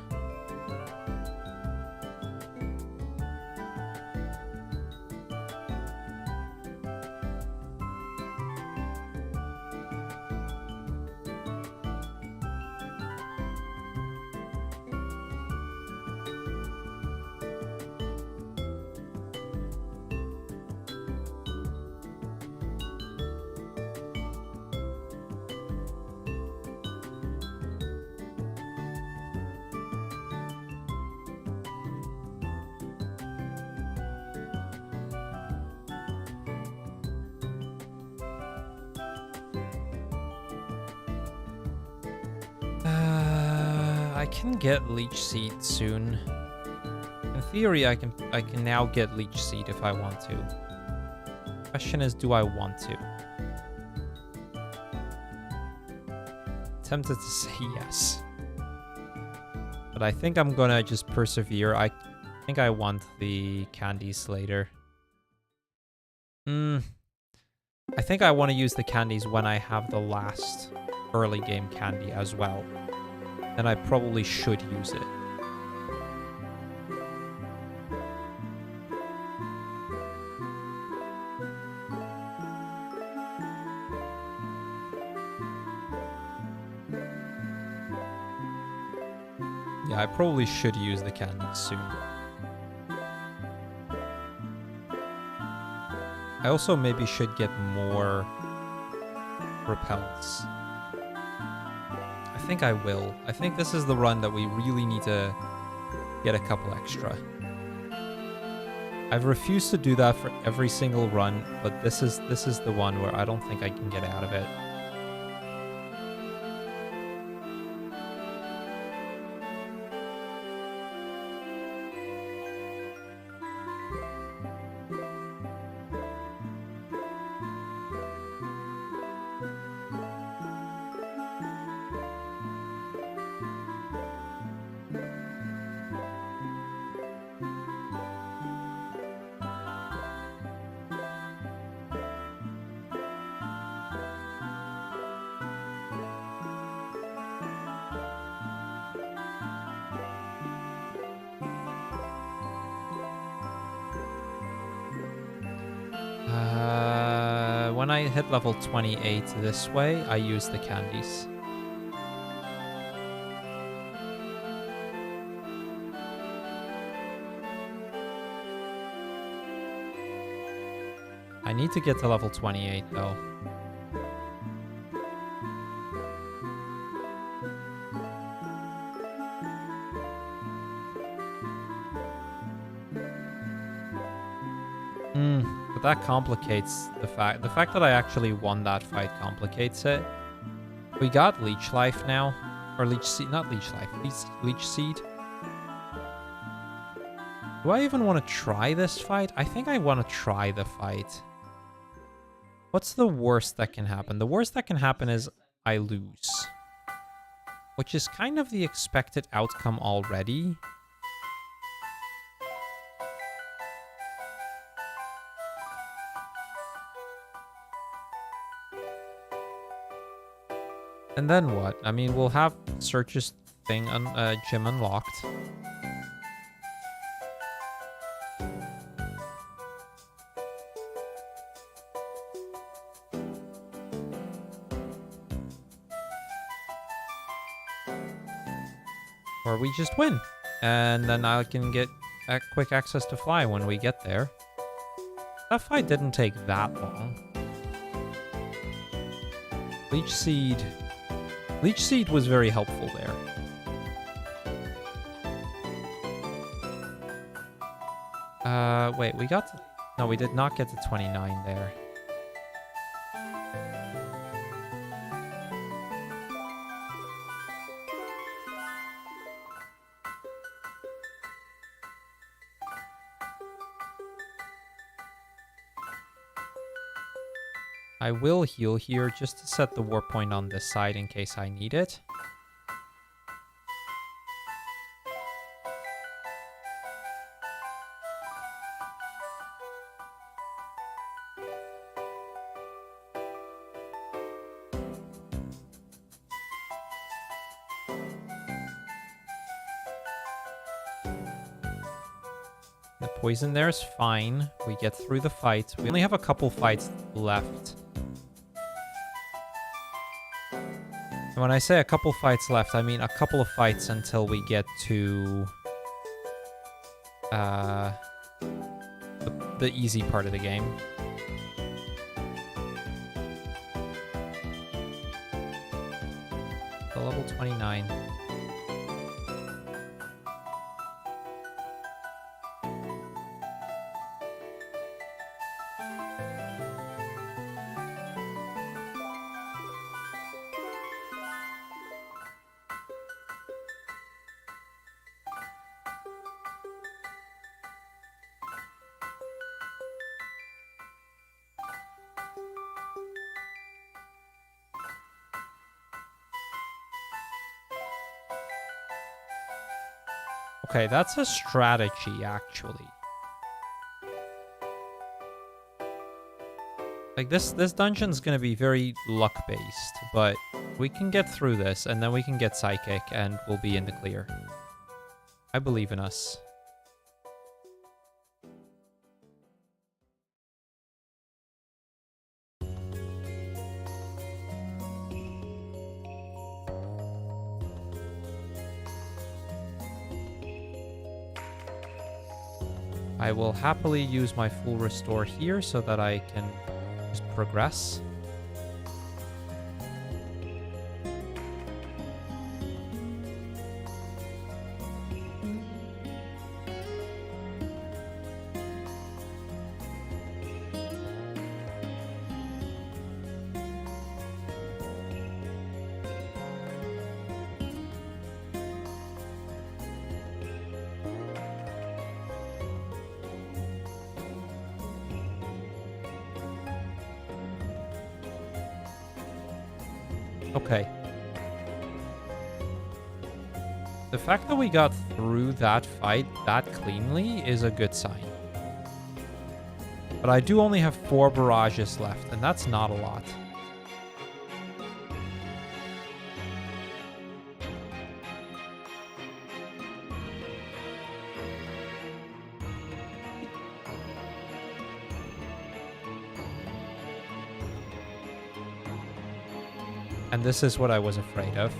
I can get Leech Seed soon. In theory, I can now get Leech Seed if I want to. Question is, do I want to? Tempted to say yes. But I think I'm gonna just persevere. I think I want the candies later. I think I want to use the candies when I have the last early game candy as well. Then I probably should use it. Yeah, I probably should use the candies soon. I also maybe should get more repels. I think I will. I think this is the run that we really need to get a couple extra. I've refused to do that for every single run, but this is the one where I don't think I can get out of it. When I hit level 28 this way, I use the candies. I need to get to level 28 though. But that complicates the fact that I actually won that fight complicates it. We got Leech Life now. Or Leech Seed, not Leech Life, Leech Seed. Do I even want to try this fight? I think I want to try the fight. What's the worst that can happen? The worst that can happen is I lose. Which is kind of the expected outcome already. And then what? I mean, we'll have Search's thing gym unlocked. Or we just win. And then I can get quick access to fly when we get there. That fight didn't take that long. Leech Seed was very helpful there. Wait, we got to... No, we did not get to 29 there. I will heal here just to set the warp point on this side in case I need it. The poison there is fine. We get through the fight. We only have a couple fights left. And when I say a couple fights left, I mean a couple of fights until we get to the easy part of the game. The level 29. Okay, that's a strategy, actually. Like, this dungeon's gonna be very luck-based, but we can get through this, and then we can get Psychic, and we'll be in the clear. I believe in us. I will happily use my full restore here so that I can just progress. Okay. The fact that we got through that fight that cleanly is a good sign. But I do only have 4 barrages left, and that's not a lot. And this is what I was afraid of.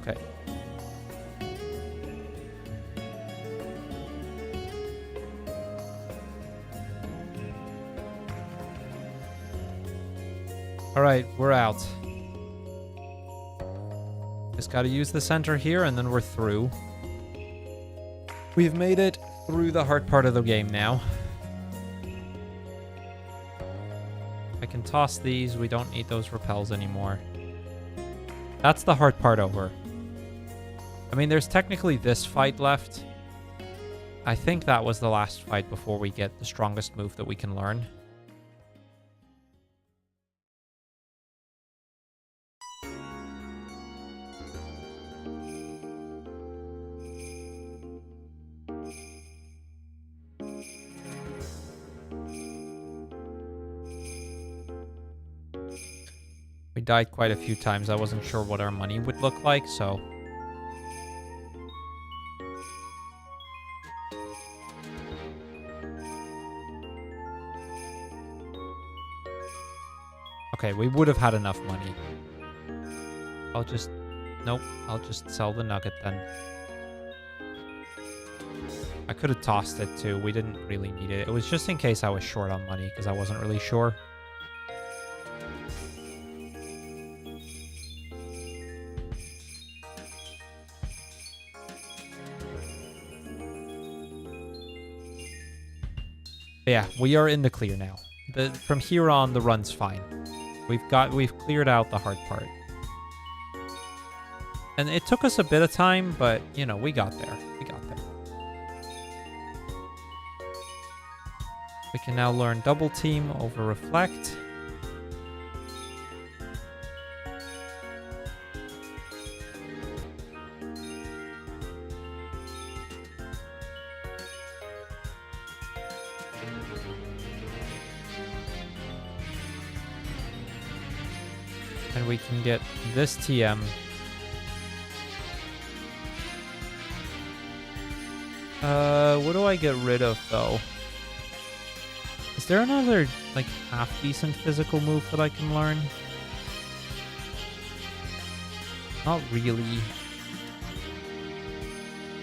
Okay. All right, we're out. Just got to use the center here, and then we're through. We've made it through the hard part of the game now. I can toss these. We don't need those repels anymore. That's the hard part over. I mean, there's technically this fight left. I think that was the last fight before we get the strongest move that we can learn. We died quite a few times. I wasn't sure what our money would look like, so... Okay, we would have had enough money. I'll just... Nope, I'll just sell the nugget then. I could have tossed it too. We didn't really need it. It was just in case I was short on money, because I wasn't really sure. Yeah, we are in the clear now. From here on, the run's fine. We've cleared out the hard part. And it took us a bit of time, but, you know, we got there. We got there. We can now learn double team over reflect. And we can get this TM. What do I get rid of, though? Is there another, like, half-decent physical move that I can learn? Not really. I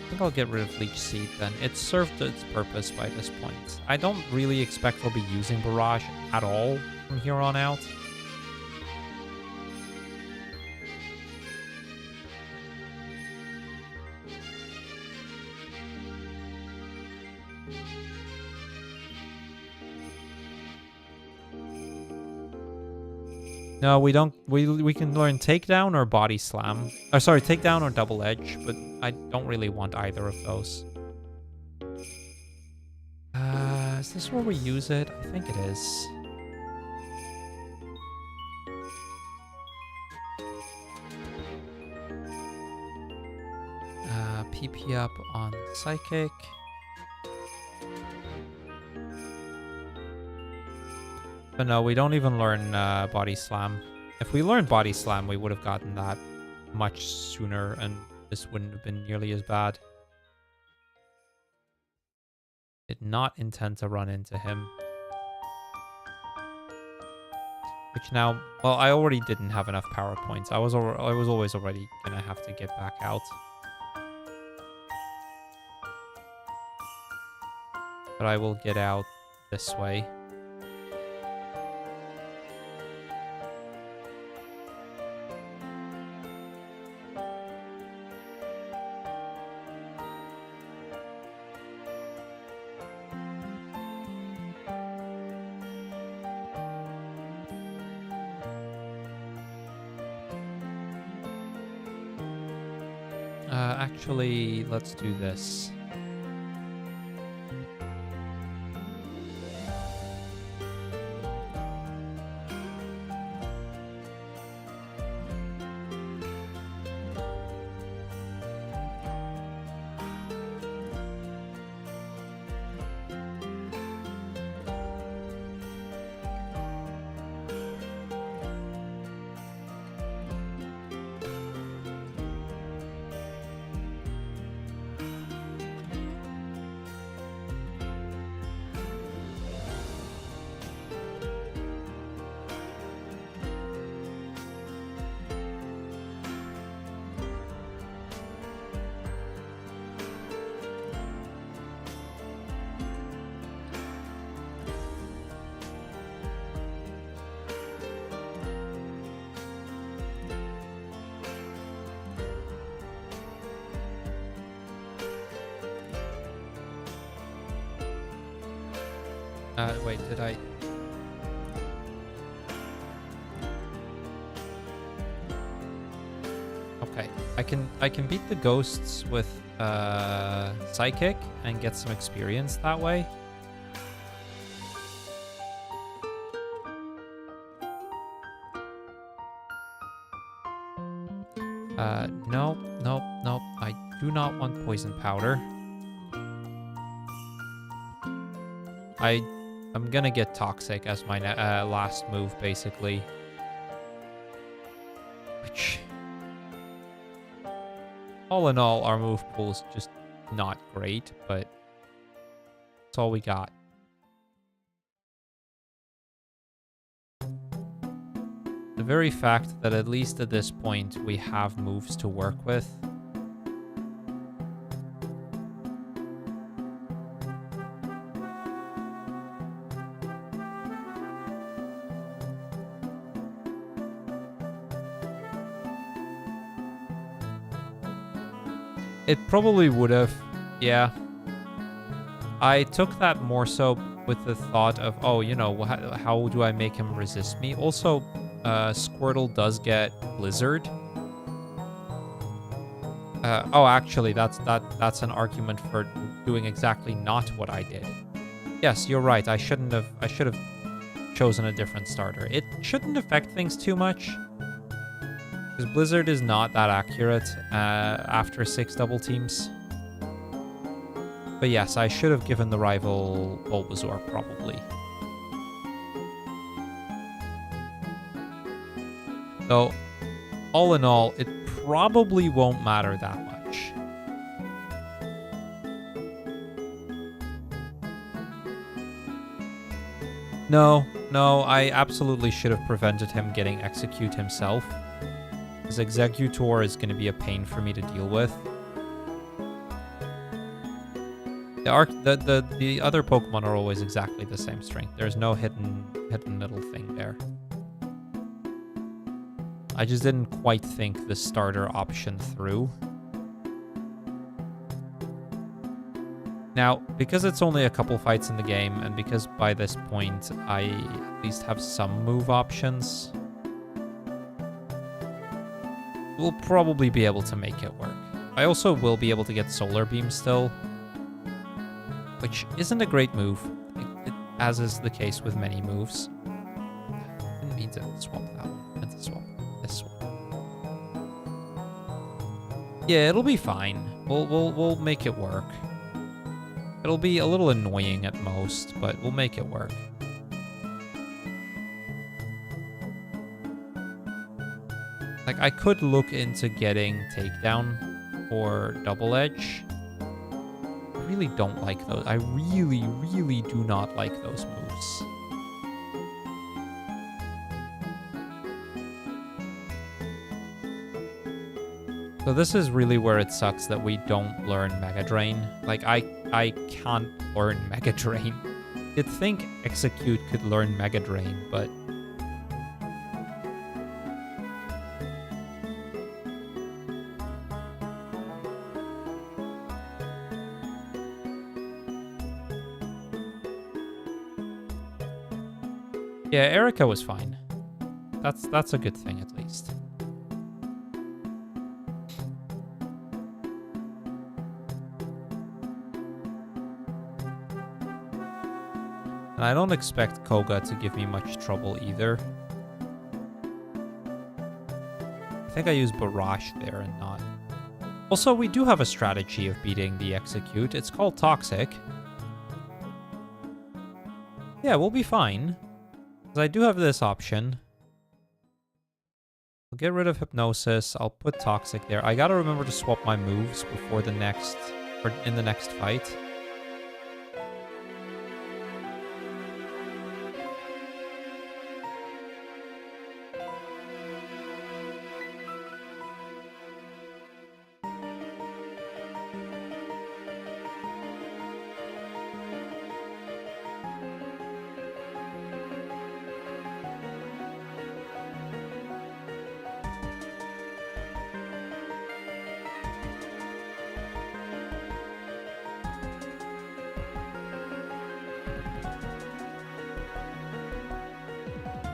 think I'll get rid of Leech Seed, then. It's served its purpose by this point. I don't really expect we'll be using Barrage at all from here on out. No, we don't. We can learn takedown or body slam. Or sorry, takedown or double edge, but I don't really want either of those. Is this where we use it? I think it is. PP up on psychic. But no, we don't even learn Body Slam. If we learned Body Slam, we would have gotten that much sooner, and this wouldn't have been nearly as bad. Did not intend to run into him. Which now, well, I already didn't have enough power points. I was always already gonna have to get back out. But I will get out this way. Actually, let's do this. Wait, did I... Okay, I can beat the ghosts with Psychic and get some experience that way. Nope. I do not want poison powder. I'm gonna get Toxic as my last move, basically. Which, all in all, our move pool is just not great, but that's all we got. The very fact that at least at this point we have moves to work with. It probably would have, yeah. I took that more so with the thought of, oh, you know, how do I make him resist me? Also, Squirtle does get Blizzard. Oh, actually, that's an argument for doing exactly not what I did. Yes, you're right. I should have chosen a different starter. It shouldn't affect things too much. Because Blizzard is not that accurate after 6 double teams. But yes, I should have given the rival Bulbasaur, probably. So, all in all, it probably won't matter that much. No, I absolutely should have prevented him getting Execute himself. Because Executor is going to be a pain for me to deal with. The other Pokemon are always exactly the same strength. There's no hidden little thing there. I just didn't quite think the starter option through. Now, because it's only a couple fights in the game, and because by this point I at least have some move options, we'll probably be able to make it work. I also will be able to get Solar Beam still, which isn't a great move, as is the case with many moves. Didn't mean to swap that one. I meant to swap this one. Yeah, it'll be fine. We'll make it work. It'll be a little annoying at most, but we'll make it work. Like, I could look into getting Takedown or Double Edge. I really don't like those. I really do not like those moves. So this is really where it sucks that we don't learn Mega Drain. Like, I can't learn Mega Drain. You'd think Execute could learn Mega Drain, but... yeah, Erica was fine. That's a good thing, at least. And I don't expect Koga to give me much trouble either. I think I used Barrage there and not. Also, we do have a strategy of beating the Execute. It's called Toxic. Yeah, we'll be fine. Because I do have this option. I'll get rid of Hypnosis. I'll put Toxic there. I gotta remember to swap my moves before the next... or in the next fight.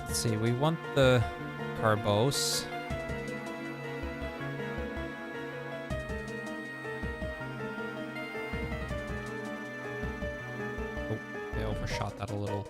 Let's see, we want the Carbos. Oh, I overshot that a little.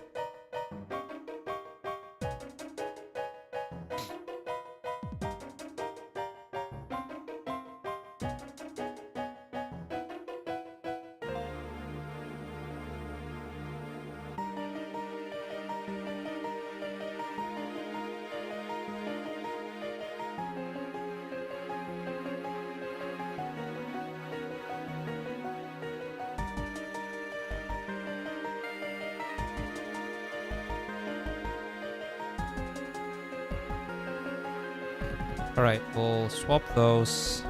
Alright, we'll swap those.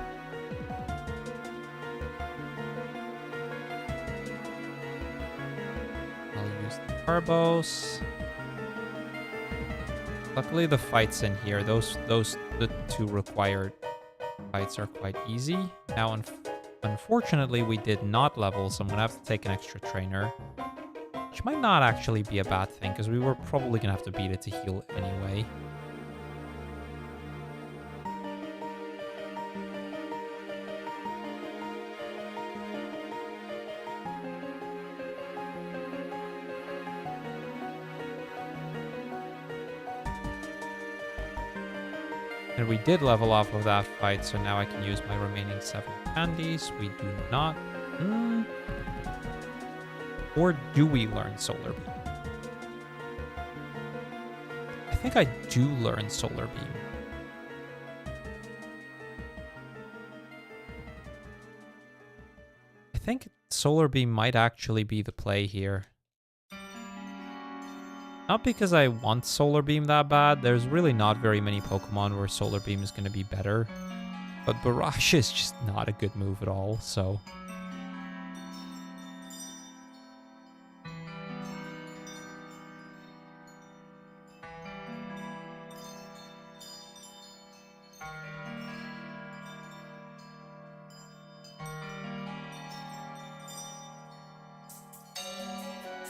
I'll use the Carbos. Luckily the fights in here, the two required fights are quite easy. Now, unfortunately, we did not level, so I'm gonna have to take an extra trainer. Which might not actually be a bad thing, because we were probably gonna have to beat it to heal anyway. And we did level off of that fight, so now I can use my remaining 7 candies. We do not. Or do we learn Solar Beam? I think I do learn Solar Beam. I think Solar Beam might actually be the play here. Not because I want Solar Beam that bad. There's really not very many Pokemon where Solar Beam is going to be better. But Barrage is just not a good move at all, so...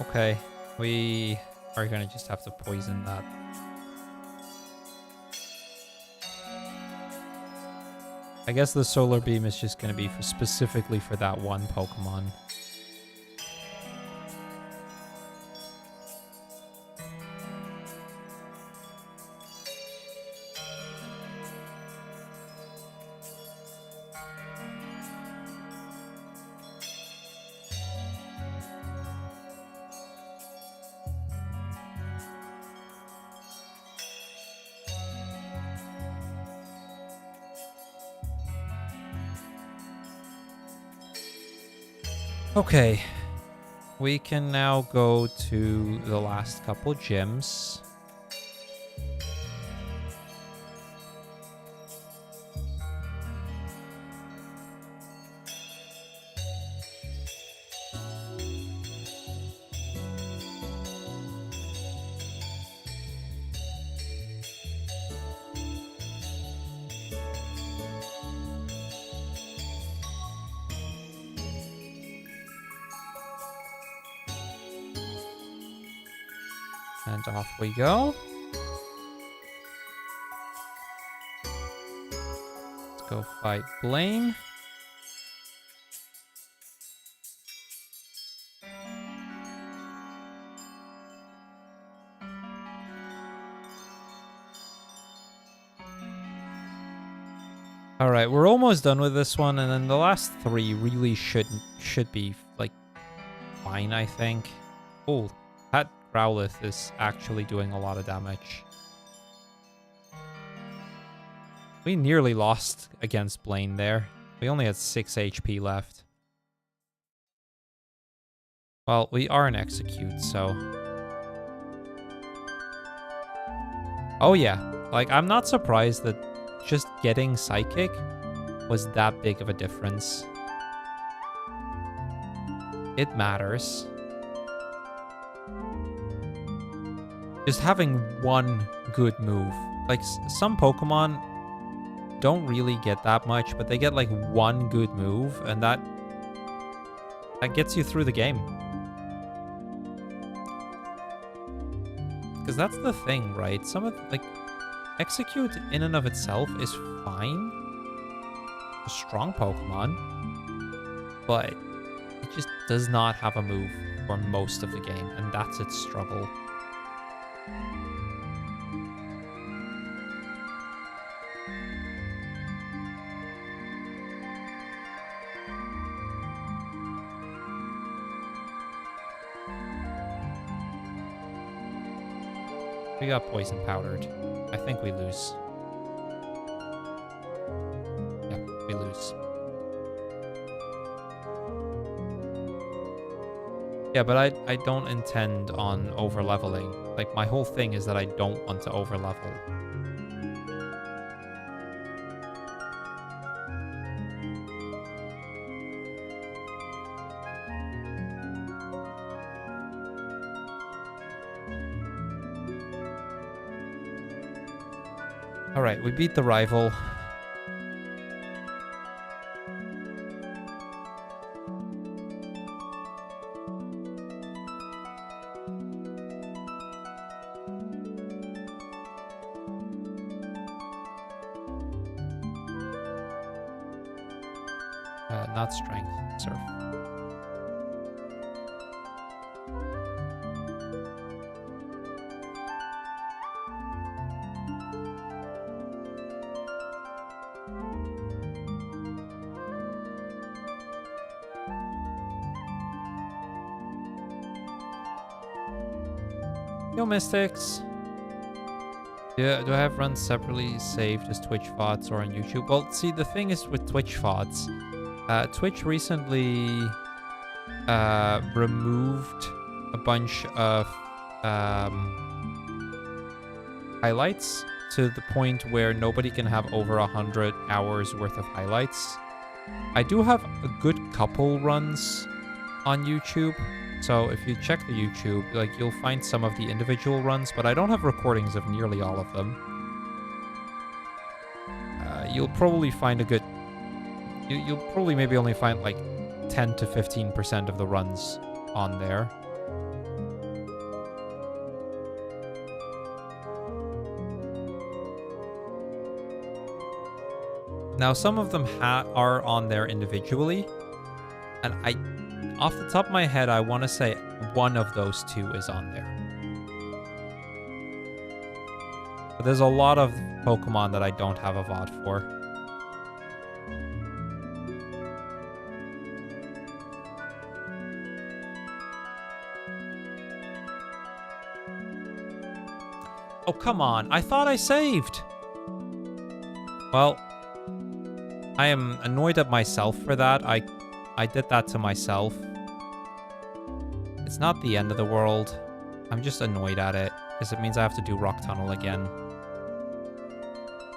Okay, we are going to just have to poison that. I guess the Solar Beam is just going to be specifically for that one Pokemon. Okay, we can now go to the last couple gyms. And off we go. Let's go fight Blaine. Alright, we're almost done with this one, and then the last 3 really should be, like, fine, I think. Oh, that Growlithe is actually doing a lot of damage. We nearly lost against Blaine there. We only had 6 HP left. Well, we are an Execute, so... Oh yeah, like, I'm not surprised that just getting Psychic was that big of a difference. It matters. Just having one good move. Like, some Pokemon don't really get that much, but they get, like, one good move, and that gets you through the game. Because that's the thing, right? Some of, like, Execute in and of itself is fine. A strong Pokemon. But it just does not have a move for most of the game, and that's its struggle. We got poison powdered. I think we lose. Yeah, we lose. Yeah, but I don't intend on over-leveling. Like, my whole thing is that I don't want to over-level. Alright, we beat the rival. Not strength, surf. Yo, Mystics. Do I have runs separately saved as Twitch VODs or on YouTube? Well, see, the thing is with Twitch VODs, Twitch recently removed a bunch of highlights to the point where nobody can have over 100 hours worth of highlights. I do have a good couple runs on YouTube, so if you check the YouTube, like, you'll find some of the individual runs, but I don't have recordings of nearly all of them. You'll probably find a good... You'll probably maybe only find, like, 10 to 15% of the runs on there. Now, some of them are on there individually, and off the top of my head, I want to say one of those 2 is on there. But there's a lot of Pokemon that I don't have a VOD for. Oh, come on. I thought I saved. Well, I am annoyed at myself for that. I did that to myself. It's not the end of the world. I'm just annoyed at it, because it means I have to do Rock Tunnel again.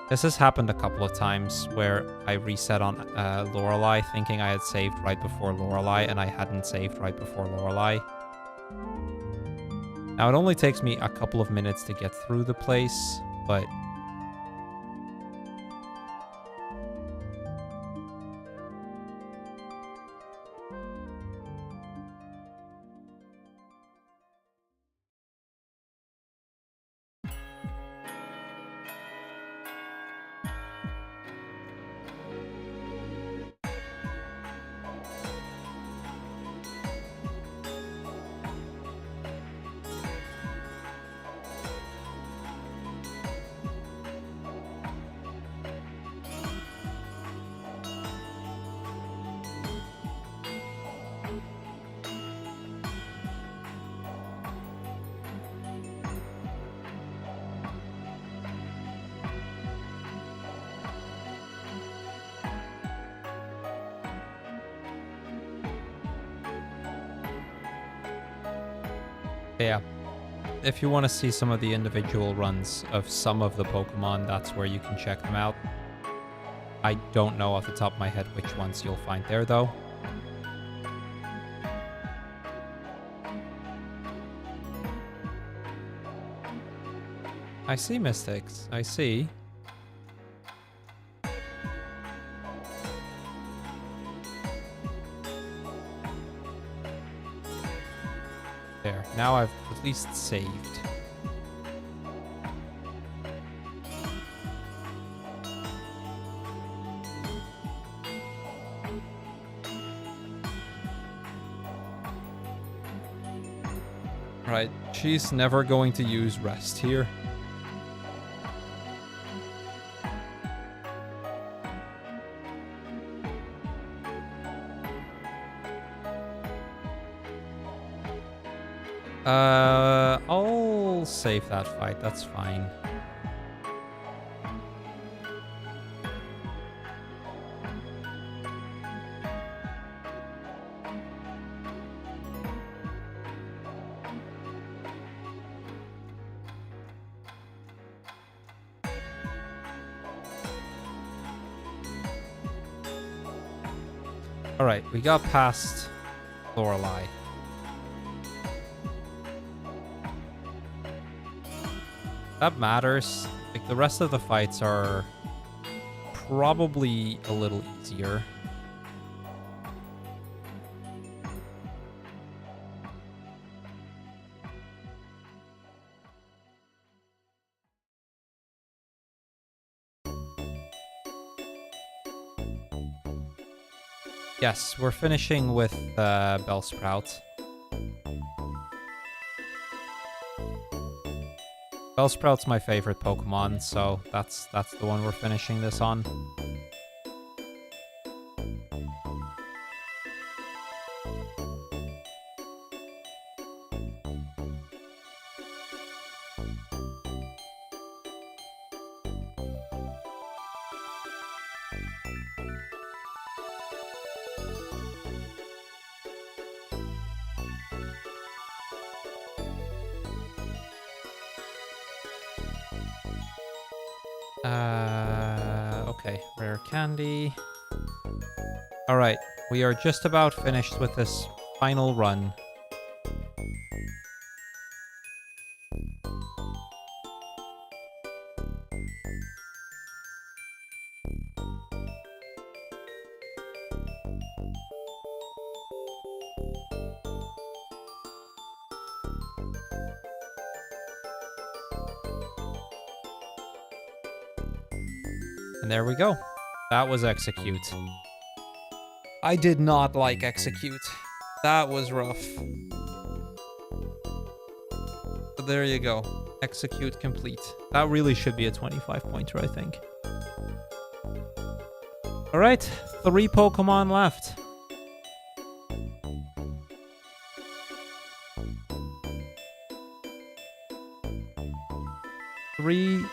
This has happened a couple of times where I reset on Lorelei thinking I had saved right before Lorelei, and I hadn't saved right before Lorelei. Now, it only takes me a couple of minutes to get through the place, but... Yeah. If you want to see some of the individual runs of some of the Pokemon, that's where you can check them out. I don't know off the top of my head which ones you'll find there, though. I see, Mystics. I see. There. Now I've at least saved. Right. She's never going to use rest here. I'll save that fight. That's fine. All right, we got past Lorelei. That matters. Like, the rest of the fights are probably a little easier. Yes, we're finishing with Bellsprout. Bellsprout's my favorite Pokemon, so that's the one we're finishing this on. Okay, rare candy. All right, we are just about finished with this final run. And there we go. That was Execute. I did not like Execute. That was rough. But there you go. Execute complete. That really should be a 25-pointer, I think. All right, 3 Pokemon left. Three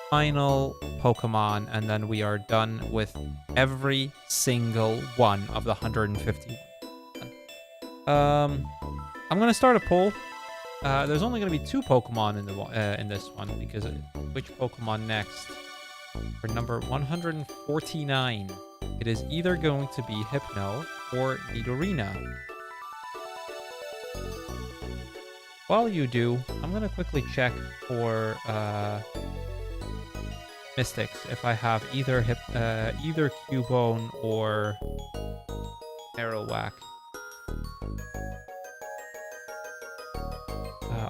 final Pokemon, and then we are done with every single one of the 150. I'm gonna start a poll. There's only gonna be 2 Pokemon in this one, because which Pokemon next? For number 149, it is either going to be Hypno or Nidorina. While you do, I'm gonna quickly check for Mystics if I have either Cubone or Marowak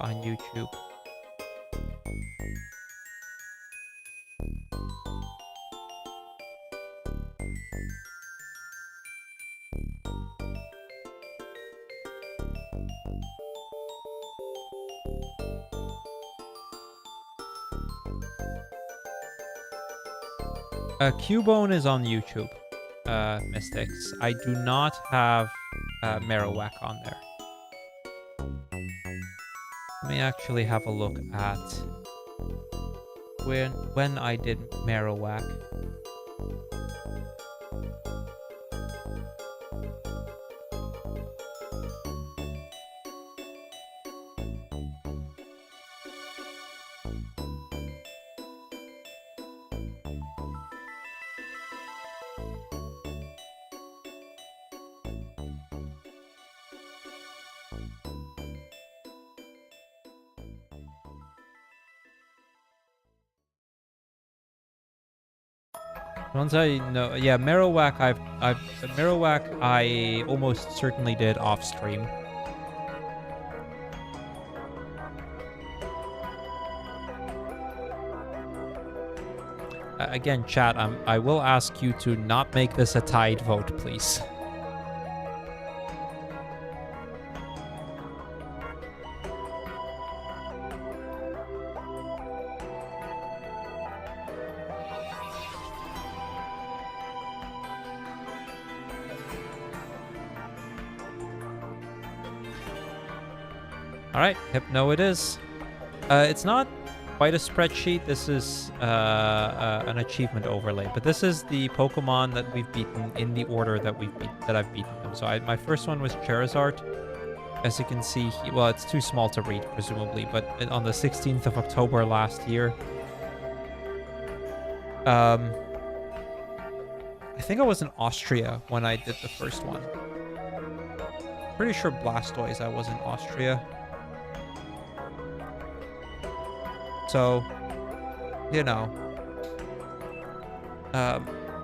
on YouTube. Cubone is on YouTube, Mystics. I do not have Marowak on there. Let me actually have a look at when I did Marowak. Once I know, yeah, Marowak, Marowak, I almost certainly did off stream. Again, chat, I will ask you to not make this a tied vote, please. All right, Hypno it is. It's not quite a spreadsheet. This is an achievement overlay, but this is the Pokemon that we've beaten in the order that I've beaten them. So my first one was Charizard. As you can see, well, it's too small to read, presumably, but on the 16th of October last year, I think I was in Austria when I did the first one. Pretty sure Blastoise I was in Austria. So, you know,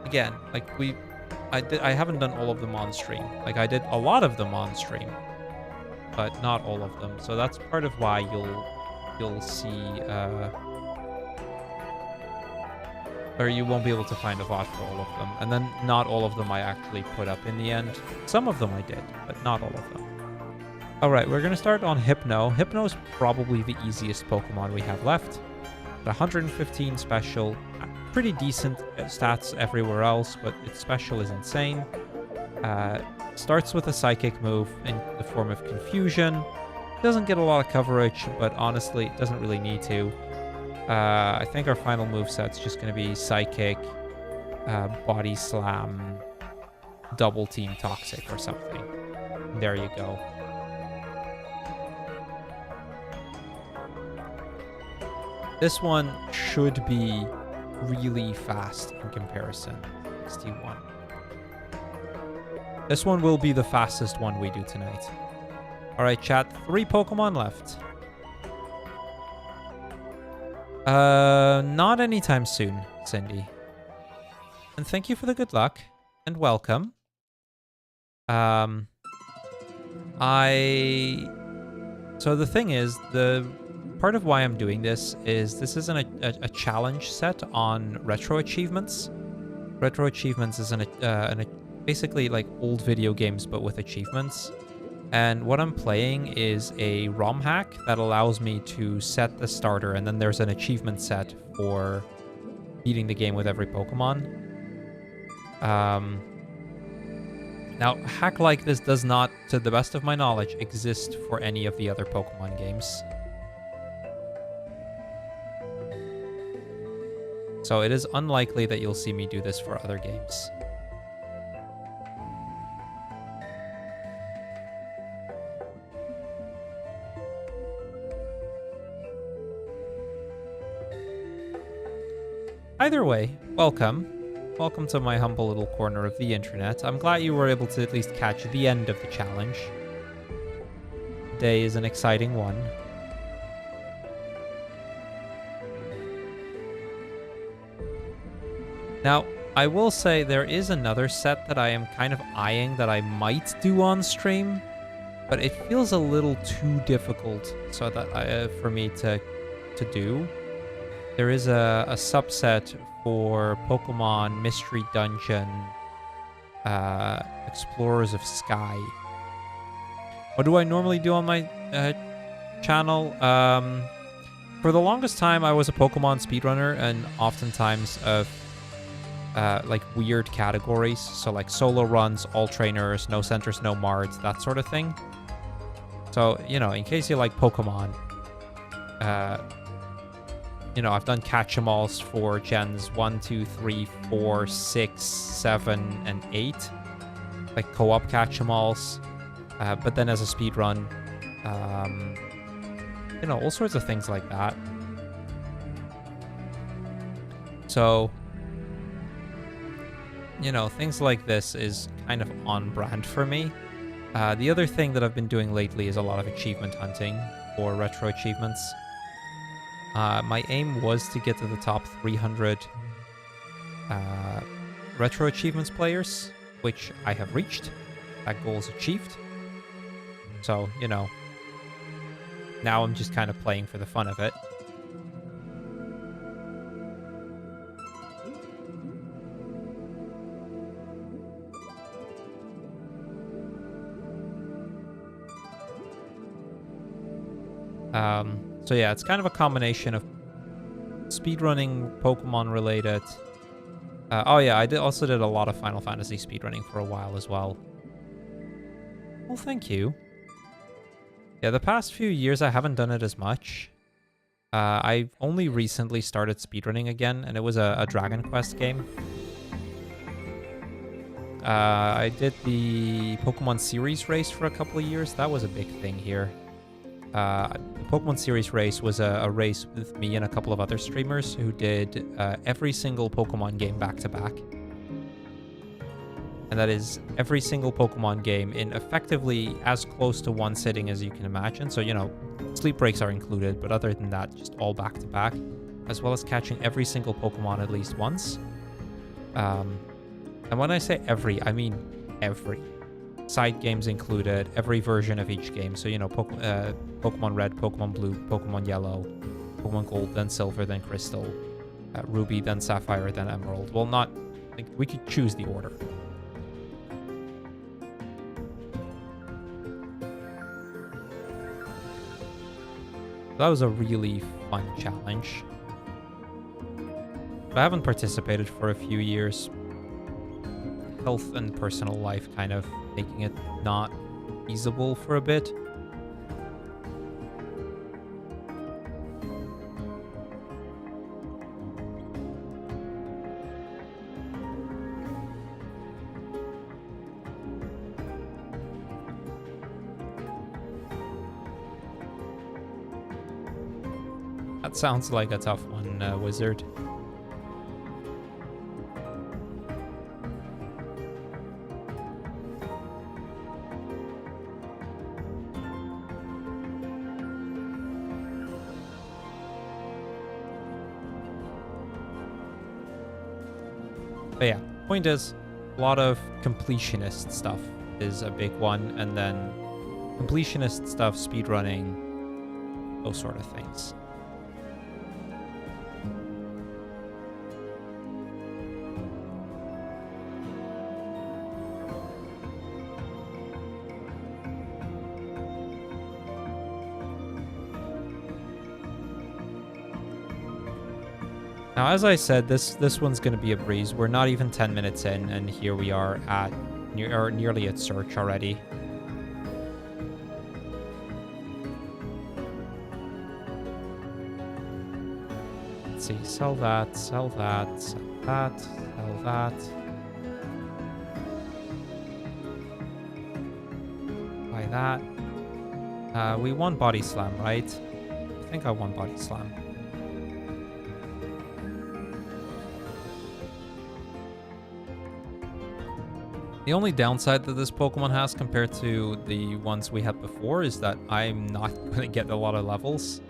again, like I haven't done all of them on stream. Like I did a lot of them on stream, but not all of them. So that's part of why you'll see, or you won't be able to find a VOD for all of them. And then not all of them I actually put up in the end. Some of them I did, but not all of them. All right, we're going to start on Hypno. Hypno is probably the easiest Pokemon we have left. At 115 special, pretty decent stats everywhere else, but its special is insane. Starts with a Psychic move in the form of Confusion. Doesn't get a lot of coverage, but honestly, it doesn't really need to. I think our final moveset's just going to be Psychic, Body Slam, Double Team Toxic or something. There you go. This one should be really fast in comparison. 61. This one will be the fastest one we do tonight. All right, chat. 3 Pokemon left. Not anytime soon, Cindy. And thank you for the good luck and welcome. So the thing is, the part of why I'm doing this isn't a challenge set on retro achievements. Retro achievements is basically like old video games but with achievements. And what I'm playing is a ROM hack that allows me to set the starter, and then there's an achievement set for beating the game with every Pokemon. Now, a hack like this does not, to the best of my knowledge, exist for any of the other Pokemon games. So it is unlikely that you'll see me do this for other games. Either way, welcome. Welcome to my humble little corner of the internet. I'm glad you were able to at least catch the end of the challenge. Today is an exciting one. Now, I will say there is another set that I am kind of eyeing that I might do on stream, but it feels a little too difficult so that for me to do. There is a subset for Pokemon Mystery Dungeon Explorers of Sky. What do I normally do on my channel? For the longest time, I was a Pokemon speedrunner, and oftentimes of like weird categories. So like solo runs, all trainers, no centers, no mards, that sort of thing. So, you know, in case you like Pokemon, you know, I've done catch-em-alls for gens 1, 2, 3, 4, 6, 7, and 8. Like co-op catch-em-alls. But then as a speedrun, you know, all sorts of things like that. So, you know, things like this is kind of on brand for me. The other thing that I've been doing lately is a lot of achievement hunting for retro achievements. My aim was to get to the top 300 retro achievements players, which I have reached. That goal is achieved. So, you know, now I'm just kind of playing for the fun of it. So yeah, it's kind of a combination of speedrunning, Pokemon related. Oh yeah, I also did a lot of Final Fantasy speedrunning for a while as well. Well, thank you. Yeah, the past few years I haven't done it as much. I've only recently started speedrunning again, and it was a Dragon Quest game. I did the Pokemon series race for a couple of years. That was a big thing here. The Pokemon series race was a race with me and a couple of other streamers who did every single Pokemon game back to back. And that is every single Pokemon game in effectively as close to one sitting as you can imagine. So, you know, sleep breaks are included, but other than that, just all back to back, as well as catching every single Pokemon at least once. And when I say every, I mean every. Side games included, every version of each game. So, you know, Pokemon Red, Pokemon Blue, Pokemon Yellow, Pokemon Gold, then Silver, then Crystal, Ruby, then Sapphire, then Emerald. Well, not... like, we could choose the order. That was a really fun challenge. But I haven't participated for a few years. Health and personal life kind of making it not feasible for a bit. That sounds like a tough one, Wizard. But yeah, point is, a lot of completionist stuff is a big one, and then completionist stuff, speedrunning, those sort of things. Now, as I said, this one's going to be a breeze. We're not even 10 minutes in, and here we are at nearly at search already. Let's see, sell that, sell that, sell that, sell that. Buy that. We won Body Slam, right? I think I won Body Slam. The only downside that this Pokemon has compared to the ones we had before is that I'm not going to get a lot of levels.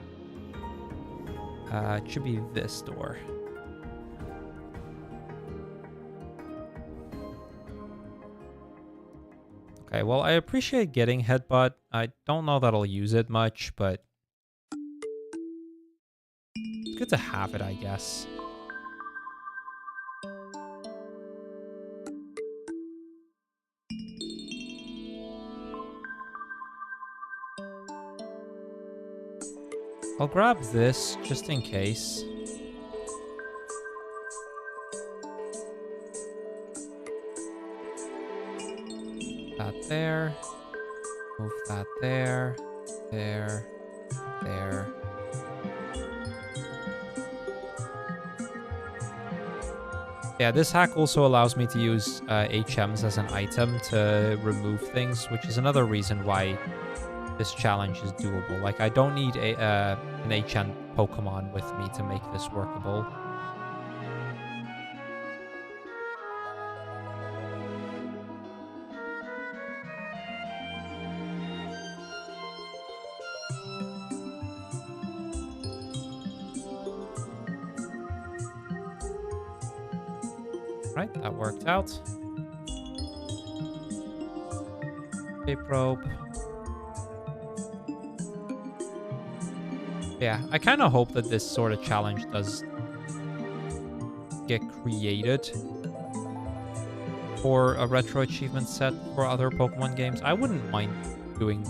It should be this door. Okay, well, I appreciate getting Headbutt. I don't know that I'll use it much, but it's good to have it, I guess. I'll grab this, just in case. That there. Move that there. There. There. Yeah, this hack also allows me to use HMs as an item to remove things, which is another reason why this challenge is doable. Like, I don't need an HM Pokemon with me to make this workable. Right, that worked out. Escape rope. Yeah, I kind of hope that this sort of challenge does get created for a retro achievement set for other Pokemon games. I wouldn't mind doing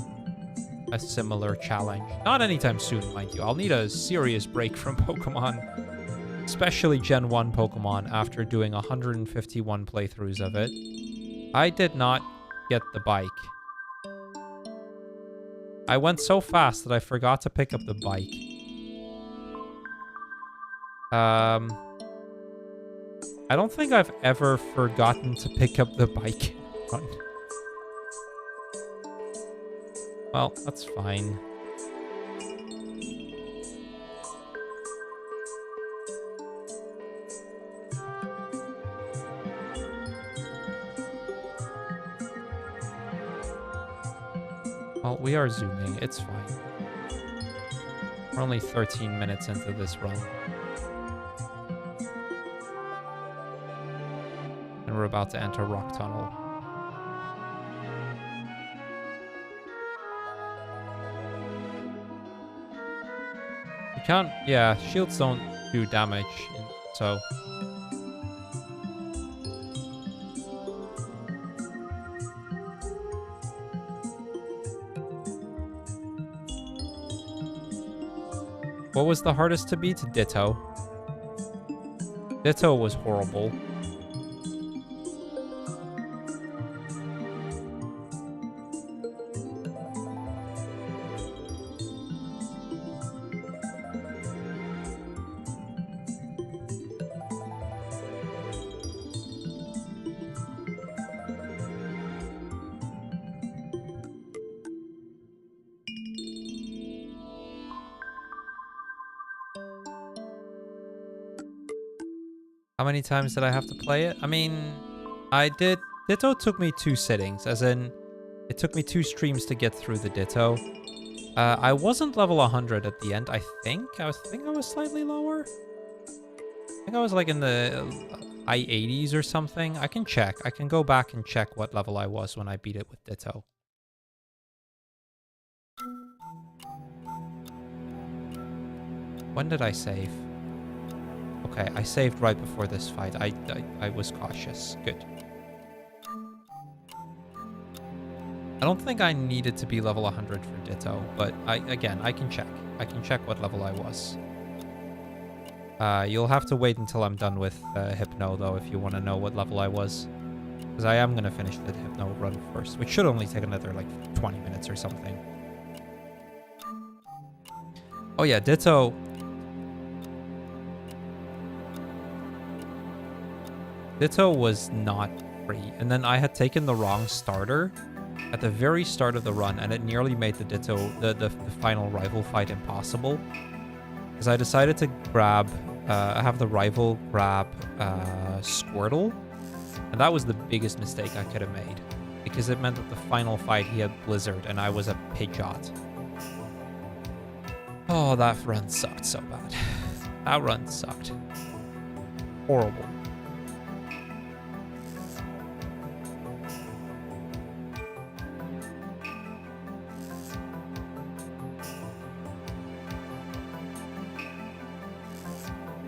a similar challenge. Not anytime soon, mind you. I'll need a serious break from Pokemon, especially Gen 1 Pokemon, after doing 151 playthroughs of it. I did not get the bike. I went so fast that I forgot to pick up the bike. I don't think I've ever forgotten to pick up the bike. Well, that's fine. Well, we are zooming. It's fine. We're only 13 minutes into this run. And we're about to enter Rock Tunnel. You can't... Yeah, shields don't do damage, so... What was the hardest to beat? Ditto. Ditto was horrible. How many times did I have to play it? I mean, I did... Ditto took me 2 sittings, as in, it took me 2 streams to get through the Ditto. I wasn't level 100 at the end, I think. I was slightly lower. I think I was like in the high 80s or something. I can check. I can go back and check what level I was when I beat it with Ditto. When did I save? Okay, I saved right before this fight. I was cautious. Good. I don't think I needed to be level 100 for Ditto, but again, I can check. I can check what level I was. You'll have to wait until I'm done with Hypno, though, if you want to know what level I was. Because I am going to finish the Hypno run first, which should only take another, like, 20 minutes or something. Oh, yeah, Ditto... Ditto was not free, and then I had taken the wrong starter at the very start of the run, and it nearly made the Ditto, the final rival fight impossible. Because I decided to grab, have the rival grab Squirtle, and that was the biggest mistake I could have made. Because it meant that the final fight he had Blizzard, and I was a Pidgeot. Oh, that run sucked so bad. That run sucked. Horrible.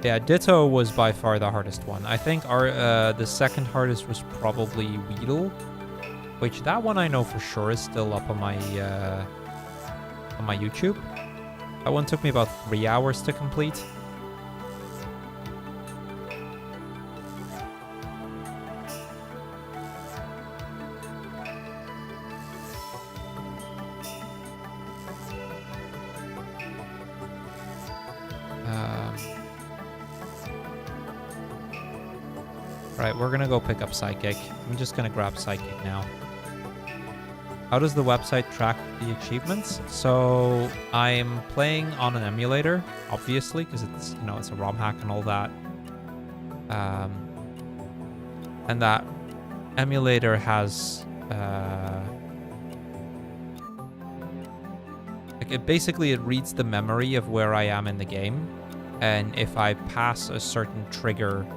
Yeah, Ditto was by far the hardest one. I think the second hardest was probably Weedle, which that one I know for sure is still up on my YouTube. That one took me about 3 hours to complete. Right, we're gonna go pick up Psychic. I'm just gonna grab Psychic now. How does the website track the achievements? So I'm playing on an emulator, obviously, because it's, you know, it's a ROM hack and all that. And that emulator has like it reads the memory of where I am in the game, and if I pass a certain trigger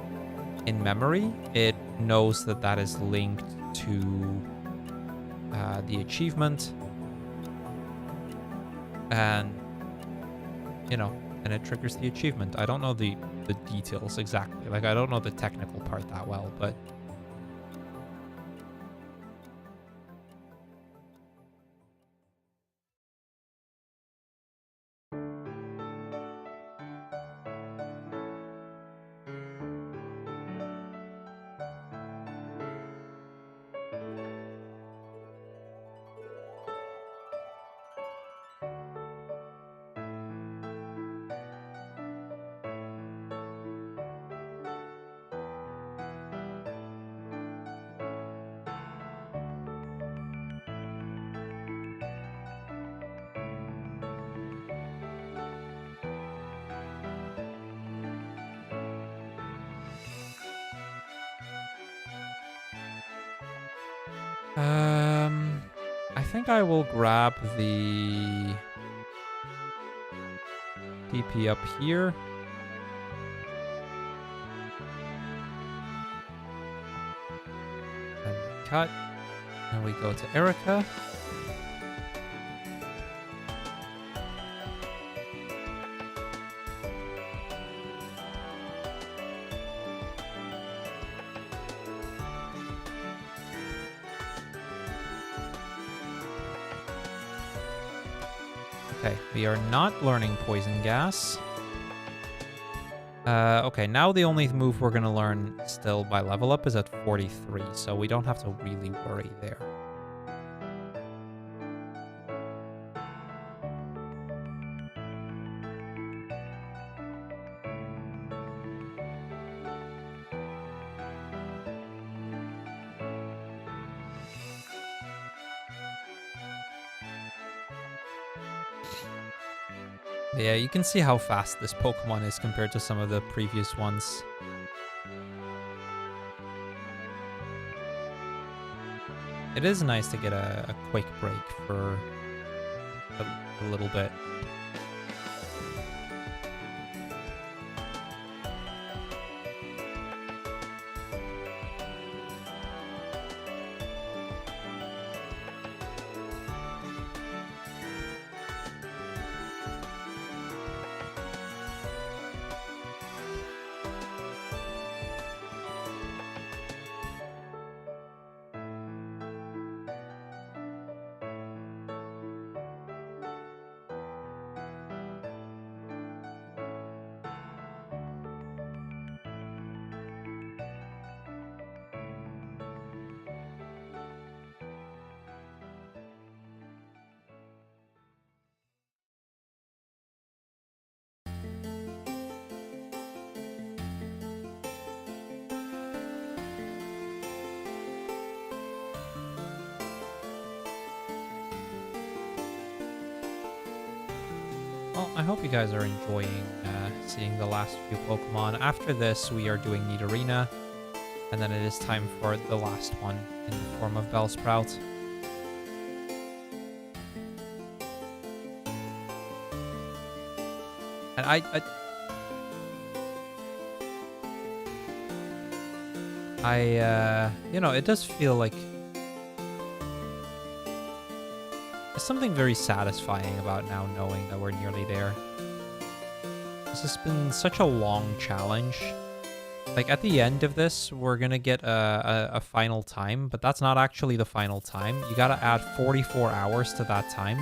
in memory, it knows that that is linked to the achievement, and and it triggers the achievement. I don't know the details exactly. Like, I don't know the technical part that well, but I think I will grab the DP up here. And cut. And we go to Erica. Okay, we are not learning Poison Gas. Okay, now the only move we're going to learn still by level up is at 43, so we don't have to really worry there. Yeah, you can see how fast this Pokemon is compared to some of the previous ones. It is nice to get a quick break for a little bit. Well, I hope you guys are enjoying seeing the last few Pokemon. After this, we are doing Nidorina, and then it is time for the last one in the form of Bellsprout. And it does feel like there's something very satisfying about now knowing that we're nearly there. This has been such a long challenge. Like, at the end of this, we're gonna get a final time, but that's not actually the final time. You gotta add 44 hours to that time.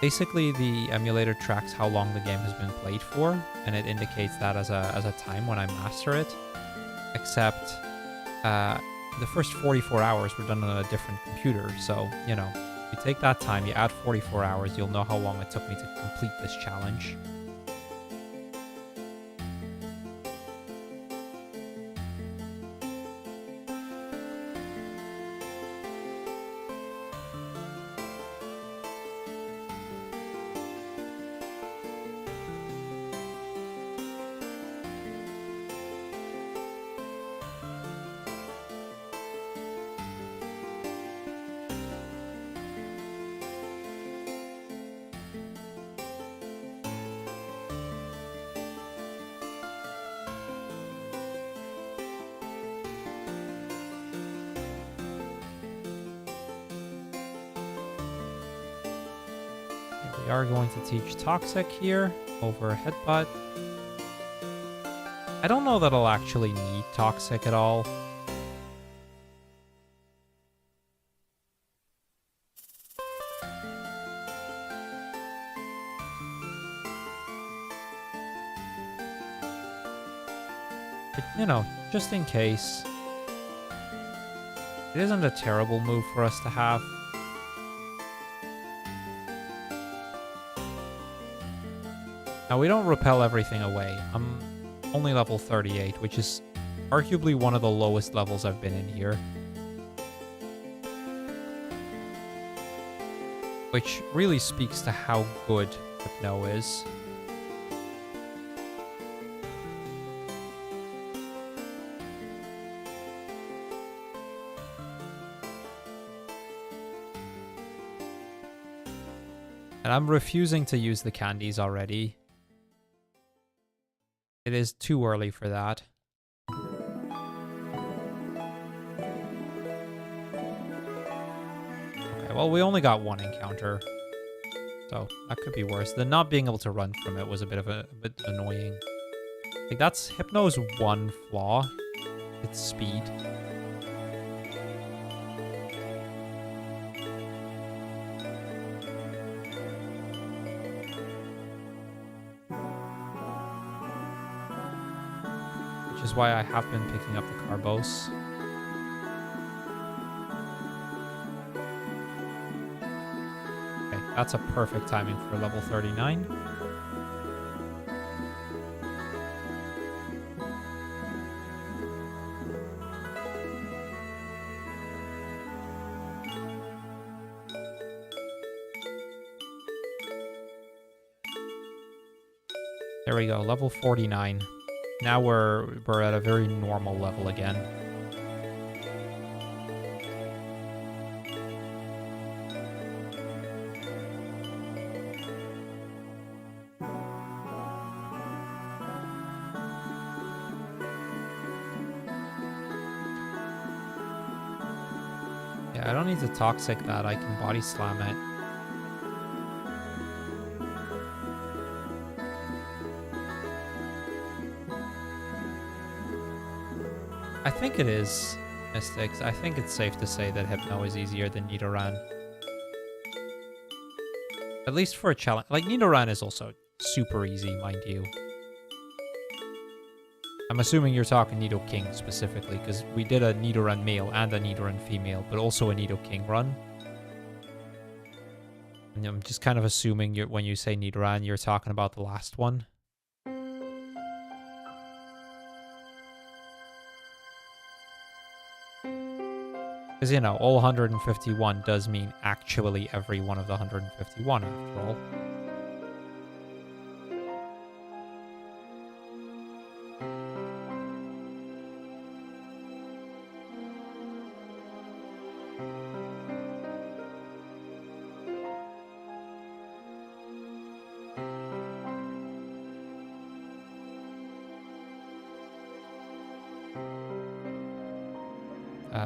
Basically, the emulator tracks how long the game has been played for, and it indicates that as a time when I master it. Except, the first 44 hours were done on a different computer, so, you take that time, you add 44 hours, you'll know how long it took me to complete this challenge. We are going to teach Toxic here over Headbutt. I don't know that I'll actually need Toxic at all. But, you know, just in case. It isn't a terrible move for us to have. Now, we don't repel everything away. I'm only level 38, which is arguably one of the lowest levels I've been in here. Which really speaks to how good Hypno is. And I'm refusing to use the candies already. It is too early for that. Okay, well, we only got one encounter. So, that could be worse. The not being able to run from it was a bit annoying. Like, that's Hypno's one flaw. It's speed. Which is why I have been picking up the Carbos. Okay, that's a perfect timing for level 39. There we go, level 49. Now we're at a very normal level again. Yeah, I don't need to Toxic that. I can Body Slam it. I think it is, Mystics. I think it's safe to say that Hypno is easier than Nidoran. At least for a challenge. Like, Nidoran is also super easy, mind you. I'm assuming you're talking Nidoking specifically, because we did a Nidoran male and a Nidoran female, but also a Nidoking run. And I'm just kind of assuming when you say Nidoran, you're talking about the last one. Because, you know, all 151 does mean actually every one of the 151 after all.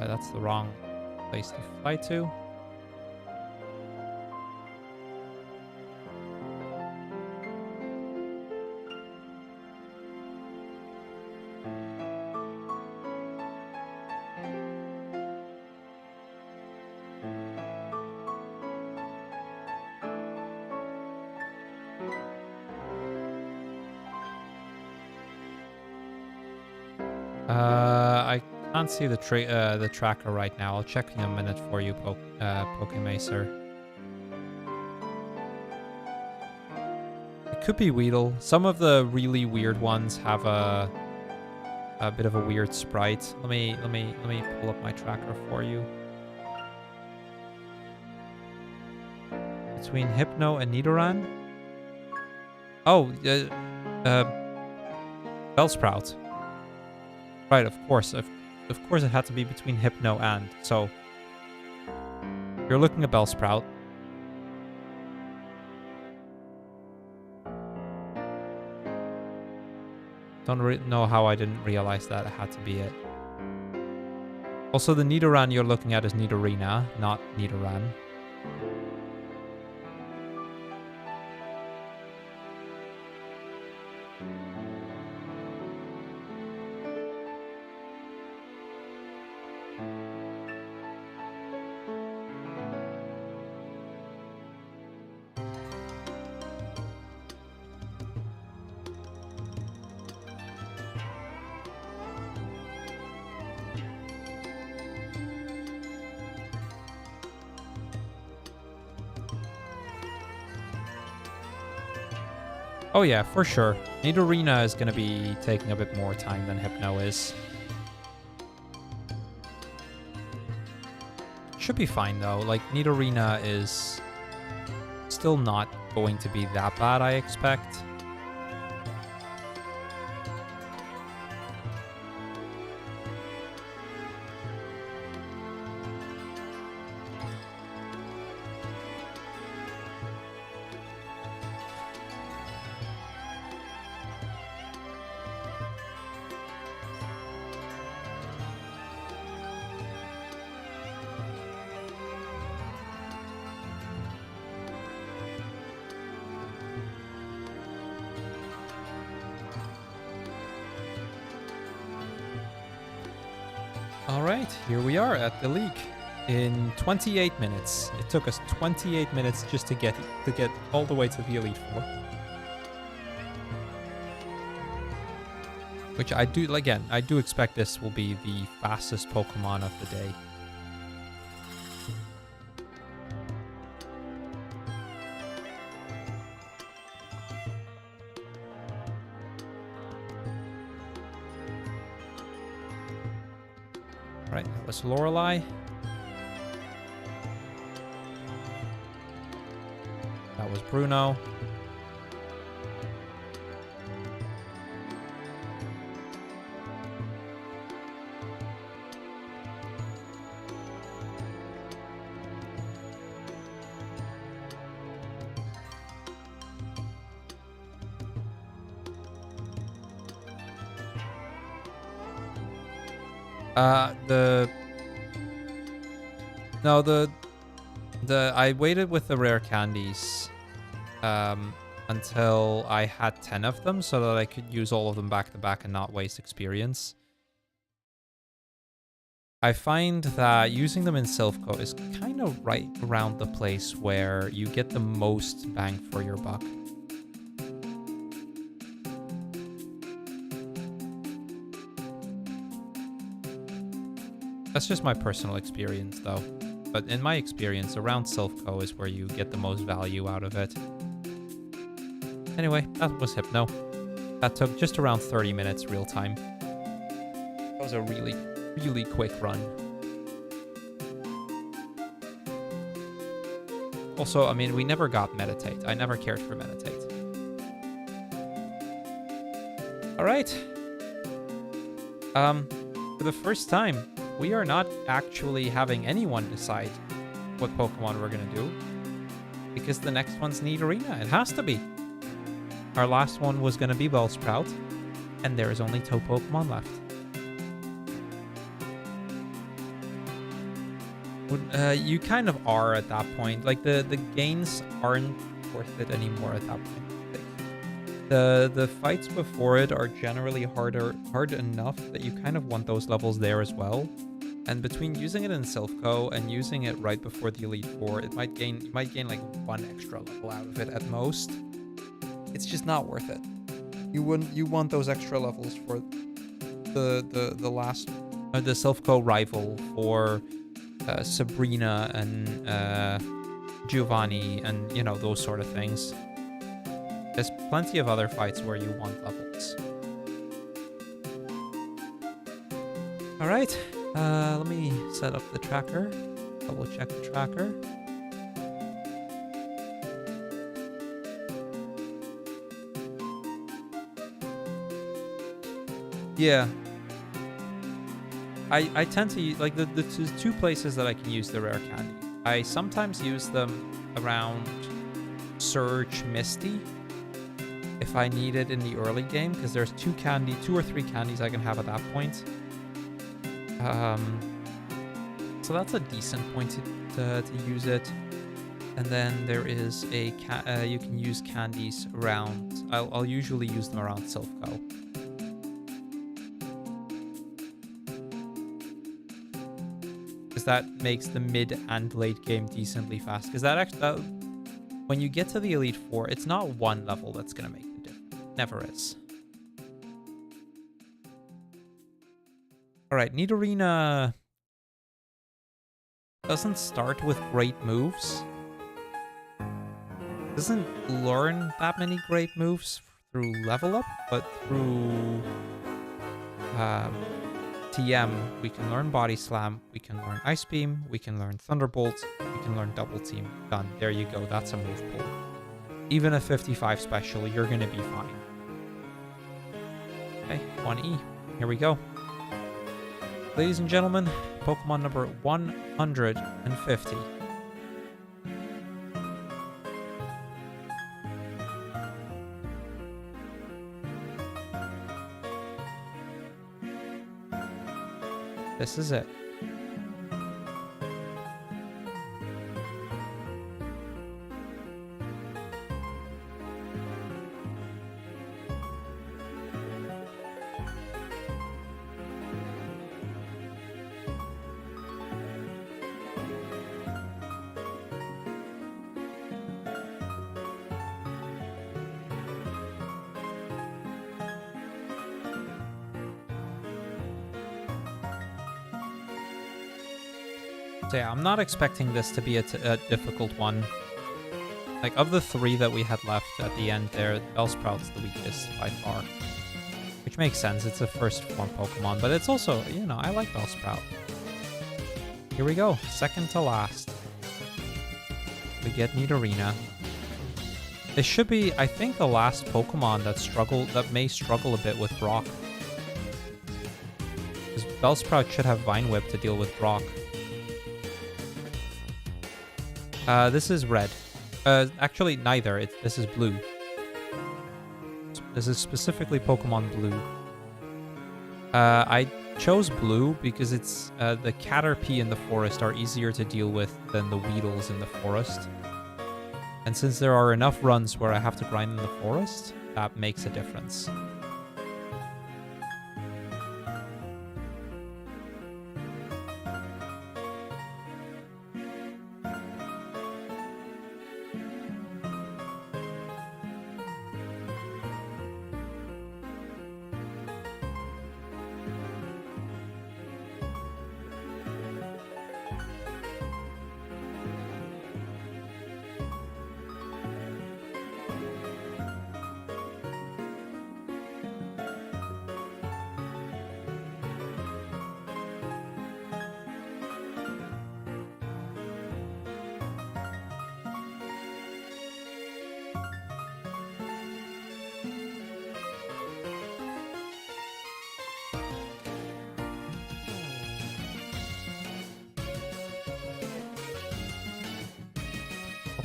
That's the wrong place to fly to. I can't see the tracker right now. I'll check in a minute for you, Pokemacer. It could be Weedle. Some of the really weird ones have a bit of a weird sprite. Let me pull up my tracker for you. Between Hypno and Nidoran? Oh, Bellsprout. Right, of course. Of course it had to be between Hypno and. So, you're looking at Bellsprout. Don't know how I didn't realize that it had to be it. Also, the Nidoran you're looking at is Nidorina, not Nidoran. Oh yeah, for sure. Nidorina is going to be taking a bit more time than Hypno is. Should be fine though. Like, Nidorina is still not going to be that bad, I expect. All right, here we are at the league in 28 minutes. It took us 28 minutes just to get all the way to the Elite Four. Which I do, again, I do expect this will be the fastest Pokemon of the day. Right, that was Lorelei. That was Bruno. I waited with the rare candies until I had 10 of them so that I could use all of them back to back and not waste experience. I find that using them in Silphco is kind of right around the place where you get the most bang for your buck. That's just my personal experience, though. But in my experience, around Silphco is where you get the most value out of it. Anyway, that was Hypno. That took just around 30 minutes real time. That was a really, really quick run. Also, I mean, we never got Meditate. I never cared for Meditate. All right. For the first time, we are not actually having anyone decide what Pokemon we're going to do, because the next one's Nidorina. It has to be. Our last one was going to be Bellsprout, and there is only 2 Pokemon left. You kind of are at that point. Like, the gains aren't worth it anymore at that point. The fights before it are generally hard enough that you kind of want those levels there as well. And between using it in Silphco and using it right before the Elite Four, you might gain like 1 extra level out of it at most. It's just not worth it. You want those extra levels for the last the Silphco rival for Sabrina and Giovanni and, you know, those sort of things. There's plenty of other fights where you want levels. All right. Let me set up the tracker. Double check the tracker. Yeah. I tend to use, like, the 2 places that I can use the rare candy. I sometimes use them around Surge Misty if I need it in the early game, because there's 2 or 3 candies I can have at that point. So that's a decent point to use it. And then there is you can use candies around. I'll usually use them around Silphco. Because that makes the mid and late game decently fast. Because when you get to the Elite Four, it's not 1 level that's gonna make the difference. Never is. Alright, Nidorina doesn't start with great moves. doesn't learn that many great moves through level up, but through TM, we can learn Body Slam, we can learn Ice Beam, we can learn Thunderbolt, we can learn Double Team. Done. There you go. That's a move pool. Even a 55 special, you're going to be fine. Okay, 1E. Here we go. Ladies and gentlemen, Pokemon number 150. This is it. So yeah, I'm not expecting this to be a difficult one. Like, of the 3 that we had left at the end there, Bellsprout's the weakest by far. Which makes sense, it's a first form Pokemon, but it's also, you know, I like Bellsprout. Here we go, second to last. We get Nidorina. This should be, I think, the last Pokemon that may struggle a bit with Brock. Because Bellsprout should have Vine Whip to deal with Brock. This is red. Actually, neither. This is blue. This is specifically Pokemon Blue. I chose blue because it's the Caterpie in the forest are easier to deal with than the Weedles in the forest. And since there are enough runs where I have to grind in the forest, that makes a difference.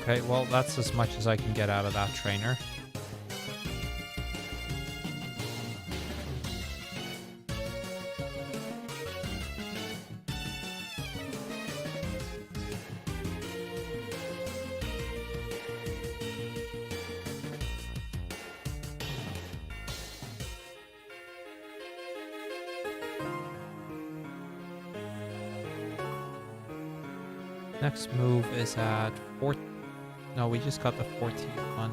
Okay, well, that's as much as I can get out of that trainer. Next move is at 4. No, we just got the 14th one.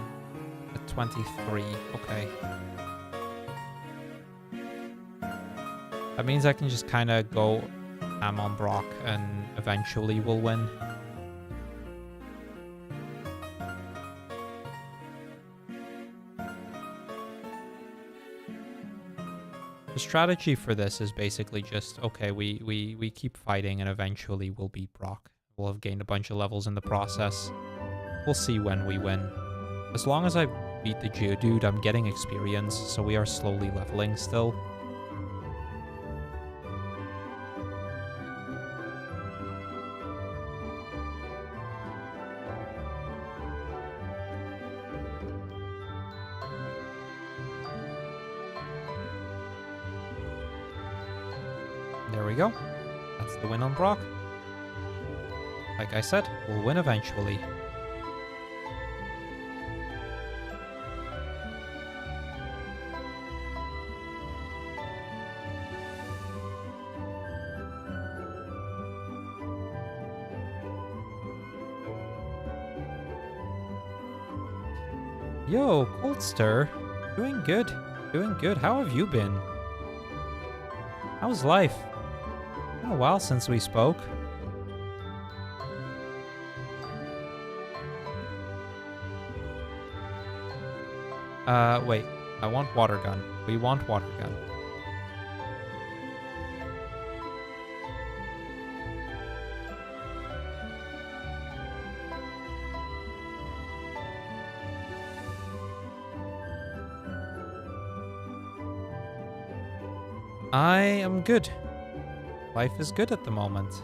At 23. Okay. That means I can just kind of go ham on Brock and eventually we'll win. The strategy for this is basically just, okay, we keep fighting and eventually we'll beat Brock. We'll have gained a bunch of levels in the process. We'll see when we win. As long as I beat the Geodude, I'm getting experience, so we are slowly leveling still. There we go. That's the win on Brock. Like I said, we'll win eventually. Yo, Coldster. Doing good. Doing good. How have you been? How's life? Been a while since we spoke. Wait. I want water gun. We want water gun. I am good. Life is good at the moment.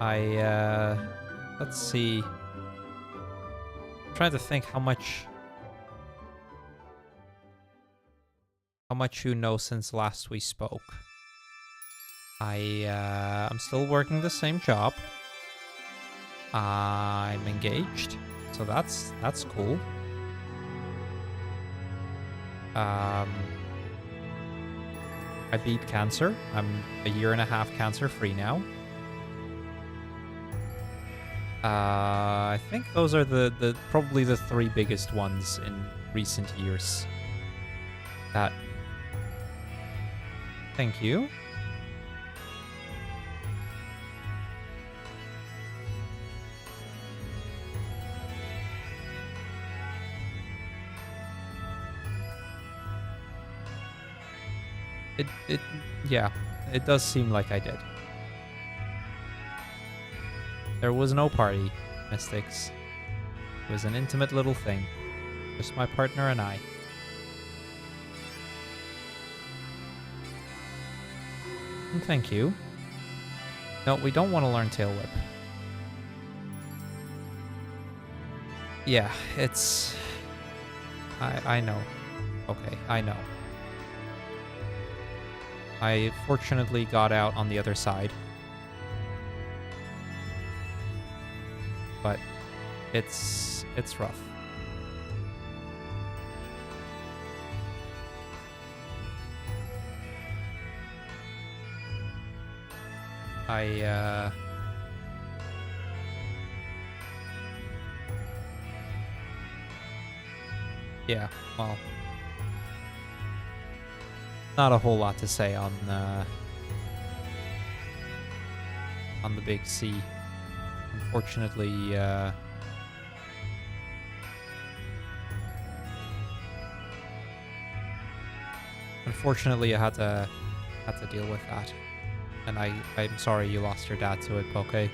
Let's see. I'm trying to think how much you know since last we spoke. I'm still working the same job. I'm engaged, so that's cool. I beat cancer. I'm a year and a half cancer free now. I think those are the probably the three biggest ones in recent years. That. Thank you. Yeah, it does seem like I did. There was no party, Mystics. It was an intimate little thing. Just my partner and I. And thank you. No, we don't want to learn Tail Whip. Yeah, it's... I know. Okay, I know. I fortunately got out on the other side. But it's rough. Yeah, well, not a whole lot to say on the big C. Unfortunately, I had to deal with that, and I'm sorry you lost your dad to it, Poke.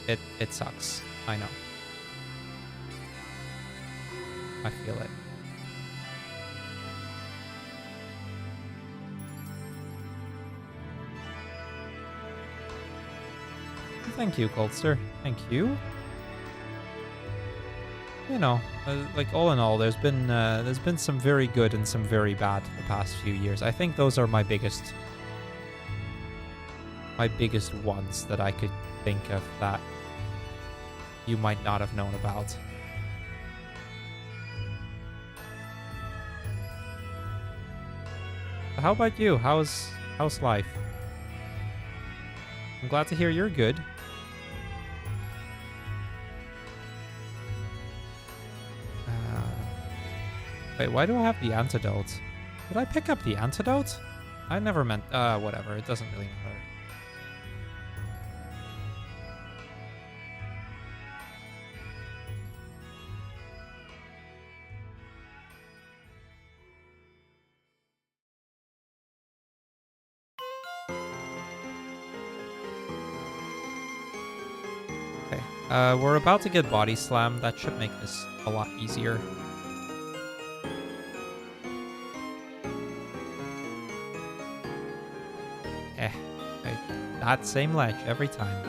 It sucks. I know. I feel it. Thank you, Goldster. Thank you. You know, like all in all, there's been some very good and some very bad the past few years. I think those are my biggest ones that I could think of that you might not have known about. How about you? How's life? I'm glad to hear you're good. Wait, why do I have the antidote? Did I pick up the antidote? I never meant... whatever. It doesn't really matter. Okay. We're about to get body slammed. That should make this a lot easier. That same ledge every time.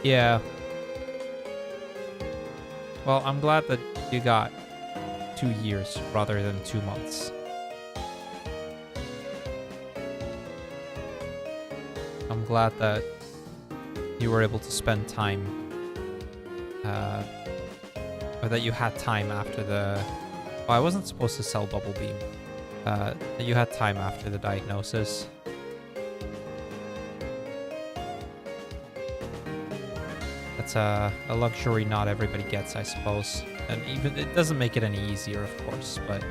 Yeah. Well, I'm glad that you got 2 years rather than 2 months. I'm glad that you were able to spend time, or that you had time after the... Oh, I wasn't supposed to sell Bubble Beam. That you had time after the diagnosis. That's a luxury not everybody gets, I suppose. And even it doesn't make it any easier, of course, but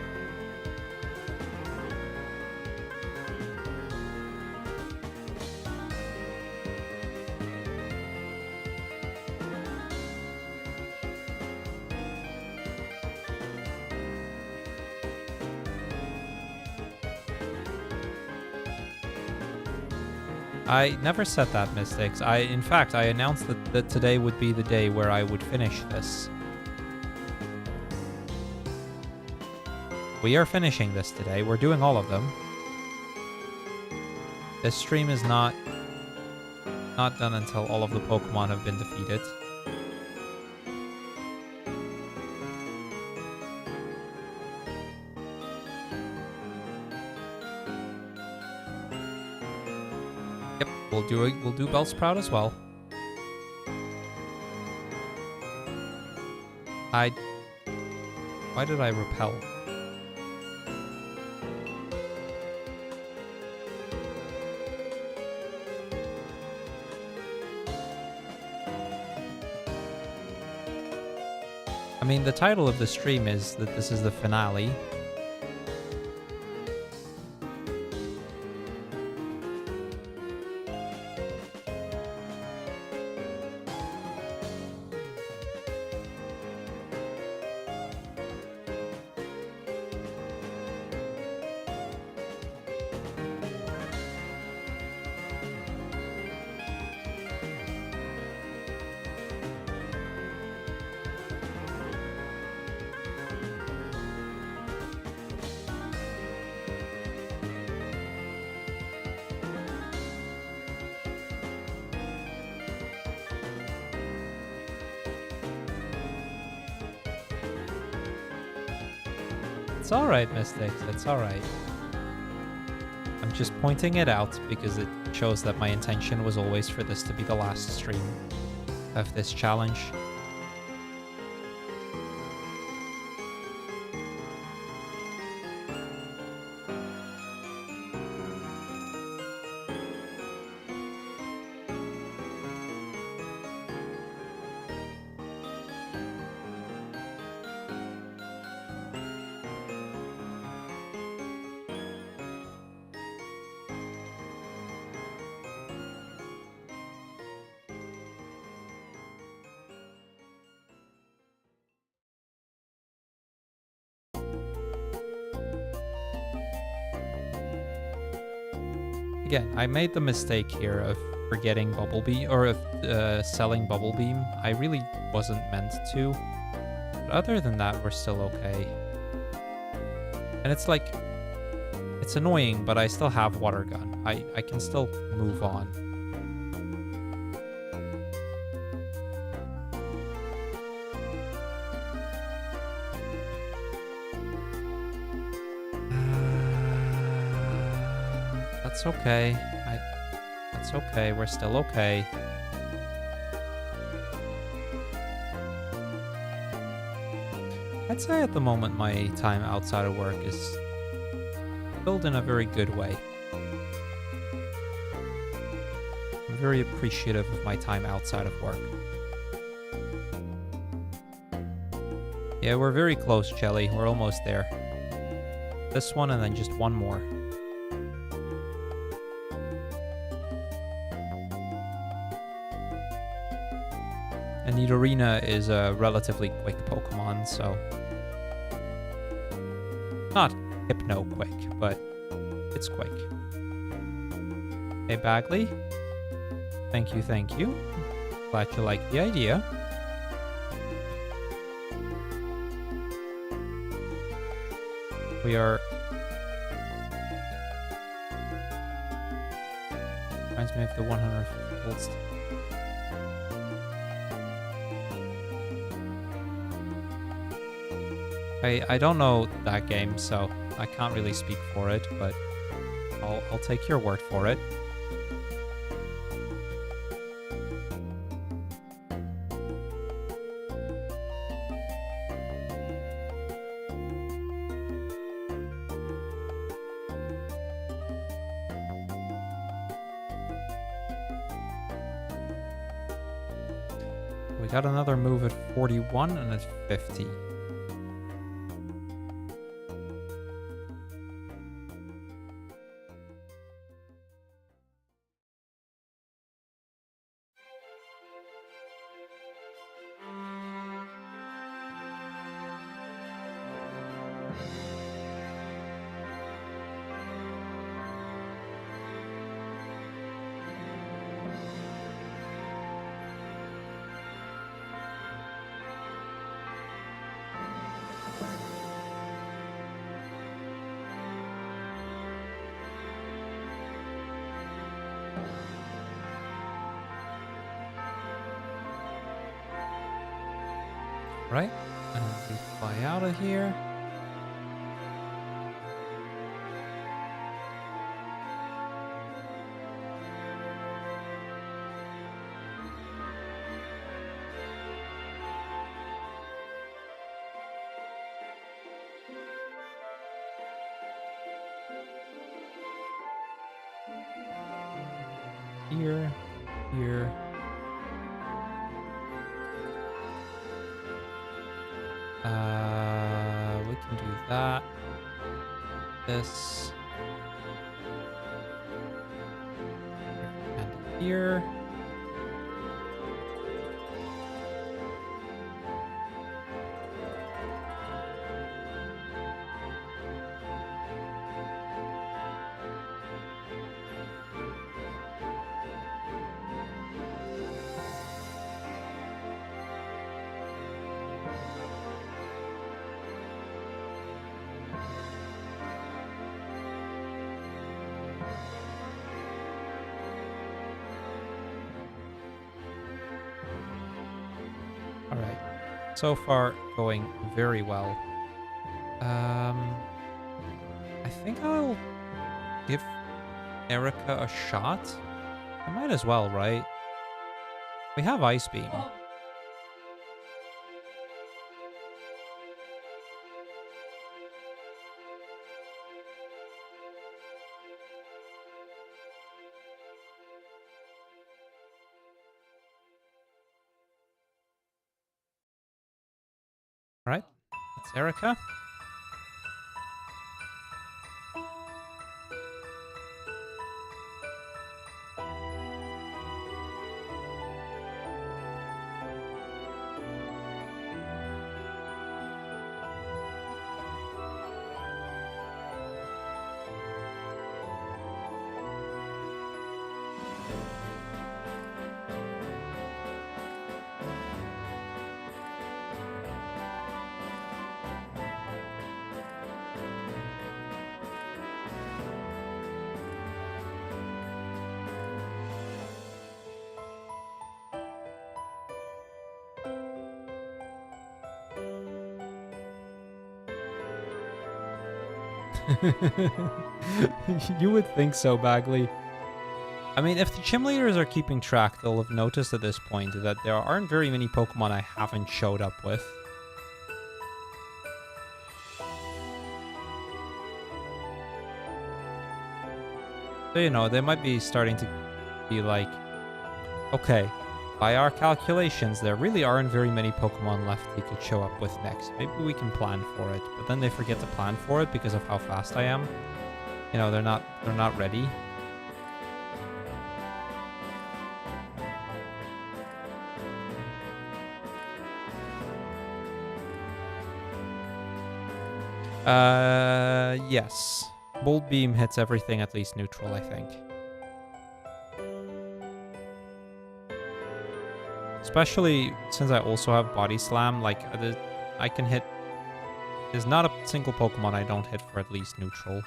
I never said that, Mystics. In fact, I announced that today would be the day where I would finish this. We are finishing this today. We're doing all of them. This stream is not done until all of the Pokemon have been defeated. Yep, we'll do Bellsprout as well. Why did I repel? I mean, the title of the stream is that this is the finale. It's alright, Mystics. It's alright. I'm just pointing it out because it shows that my intention was always for this to be the last stream of this challenge. Again, I made the mistake here of forgetting Bubble Beam, or of selling Bubble Beam. I really wasn't meant to. But other than that, we're still okay. And it's like, it's annoying, but I still have Water Gun. I can still move on. That's okay. That's okay. We're still okay. I'd say at the moment my time outside of work is filled in a very good way. I'm very appreciative of my time outside of work. Yeah, we're very close, Jelly. We're almost there. This one and then just one more. And Nidorina is a relatively quick Pokemon, so... Not hypno-quick, but it's quick. Hey, Bagley. Thank you, thank you. Glad you like the idea. We are... Reminds me of the 150 volts. I don't know that game, so I can't really speak for it, but I'll take your word for it. We got another move at 41 and at 50. Right? And we fly out of here. Here, here. We can do that. This. And here. All right. So far, going very well. I think I'll give Erica a shot. I might as well, right? We have Ice Beam. All right. That's Erica. You would think so, Bagley. I mean, if the gym leaders are keeping track, they'll have noticed at this point that there aren't very many Pokemon I haven't showed up with. So, you know, they might be starting to be like, okay, by our calculations, there really aren't very many Pokemon left he could show up with next. Maybe we can plan for it. But then they forget to plan for it because of how fast I am. You know, they're not ready. Yes. Bolt Beam hits everything at least neutral, I think. Especially since I also have Body Slam, like, I can hit... There's not a single Pokemon I don't hit for at least neutral.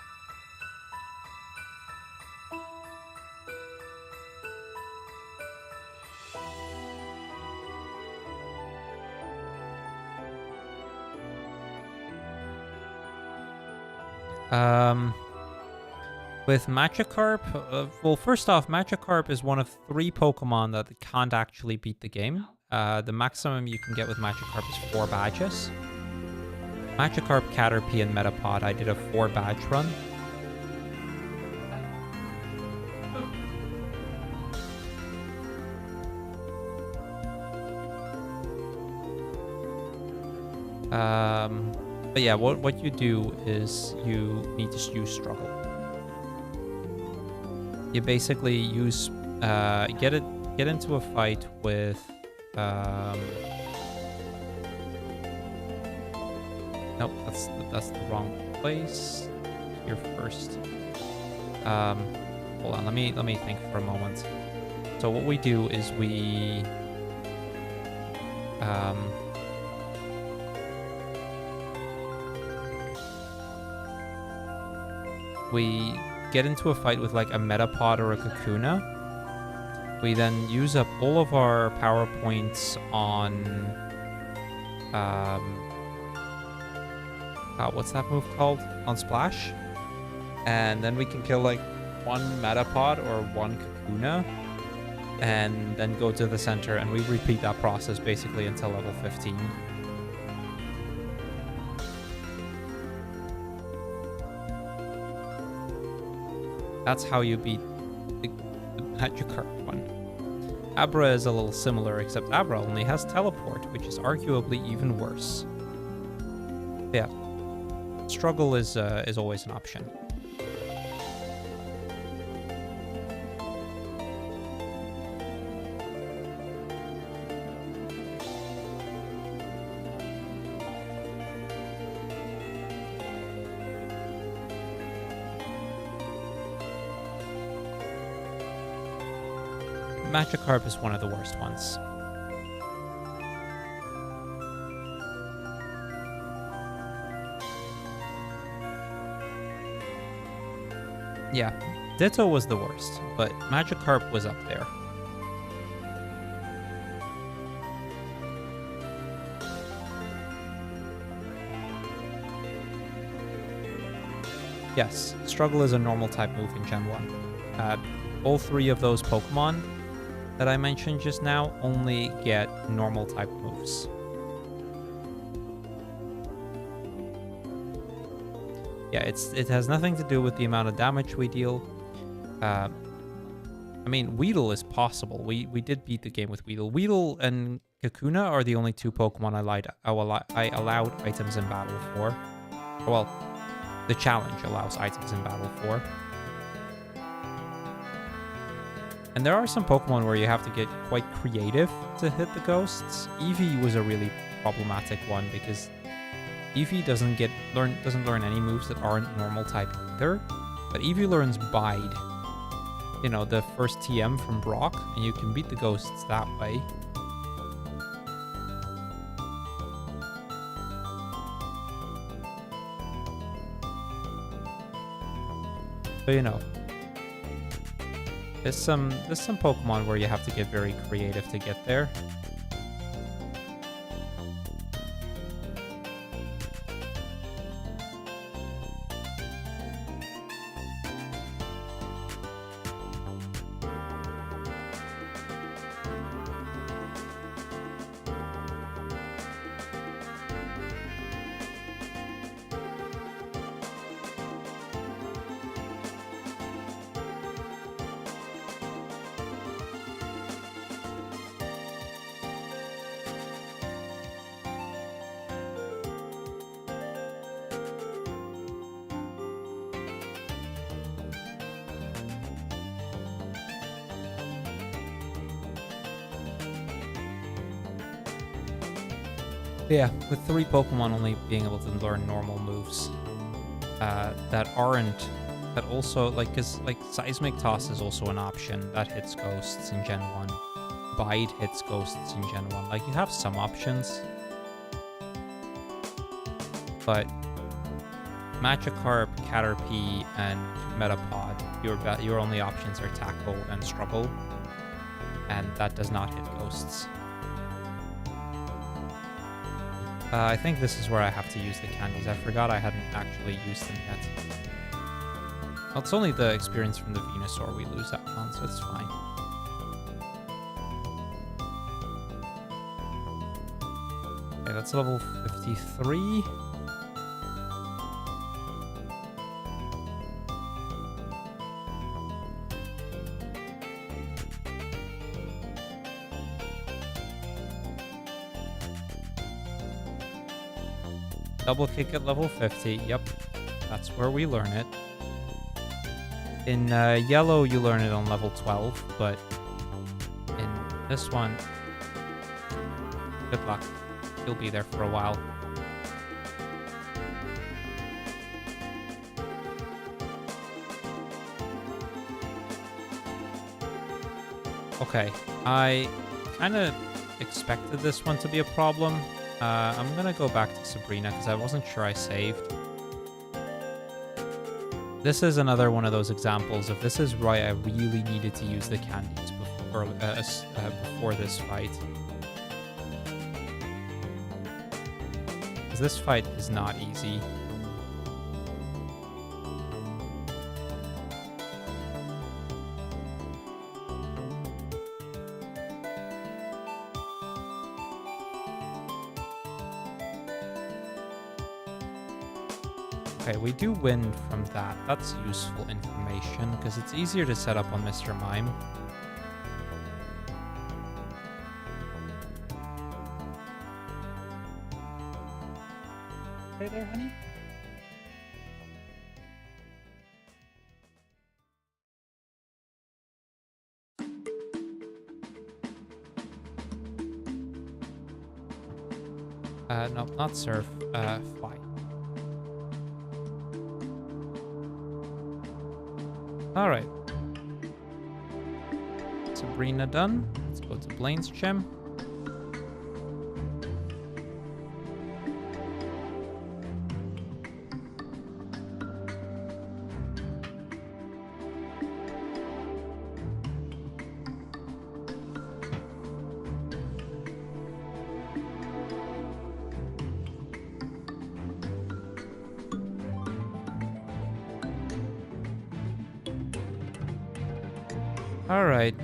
With Magikarp, well, first off, Magikarp is one of 3 Pokemon that can't actually beat the game. The maximum you can get with Magikarp is 4 badges. Magikarp, Caterpie, and Metapod, I did a 4 badge run. But yeah, what you do is you need to use Struggle. You basically use get into a fight with nope, that's the wrong place. Here first. Hold on, let me think for a moment. So what we do is we get into a fight with like a Metapod or a Kakuna. We then use up all of our power points on What's that move called? On Splash. And then we can kill like one Metapod or one Kakuna. And then go to the center, and we repeat that process basically until level 15. That's how you beat the Magikarp one. Abra is a little similar, except Abra only has Teleport, which is arguably even worse. Yeah, struggle is always an option. Magikarp is one of the worst ones. Yeah, Ditto was the worst, but Magikarp was up there. Yes, Struggle is a normal type move in Gen 1. All three of those Pokemon that I mentioned just now only get normal type moves. Yeah, it has nothing to do with the amount of damage we deal. I mean, Weedle is possible. We did beat the game with Weedle. Weedle and Kakuna are the only two Pokemon I allowed items in battle for. Well, the challenge allows items in battle for. And there are some Pokemon where you have to get quite creative to hit the ghosts. Eevee was a really problematic one because Eevee doesn't learn any moves that aren't normal type either. But Eevee learns Bide. You know, the first TM from Brock, and you can beat the ghosts that way. So, you know, there's some Pokemon where you have to get very creative to get there. Yeah, with 3 Pokemon only being able to learn normal moves that also, like, because, like, Seismic Toss is also an option that hits ghosts in Gen 1. Bide hits ghosts in Gen 1. Like, you have some options. But Magikarp, Caterpie, and Metapod, your only options are Tackle and Struggle. And that does not hit ghosts. I think this is where I have to use the candies. I forgot I hadn't actually used them yet. Well, it's only the experience from the Venusaur we lose out on, so it's fine. Okay, that's level 53. Double kick at level 50. Yep, that's where we learn it. In yellow, you learn it on level 12, but in this one, good luck. You'll be there for a while. Okay, I kind of expected this one to be a problem. I'm gonna go back to Sabrina because I wasn't sure I saved. This is another one of those examples of this is why I really needed to use the candies before this fight. 'Cause this fight is not easy. Okay, we do win from that. That's useful information, because it's easier to set up on Mr. Mime. Hey there, honey. No, not surf. Fly. All right. Sabrina done. Let's go to Blaine's gym. All right.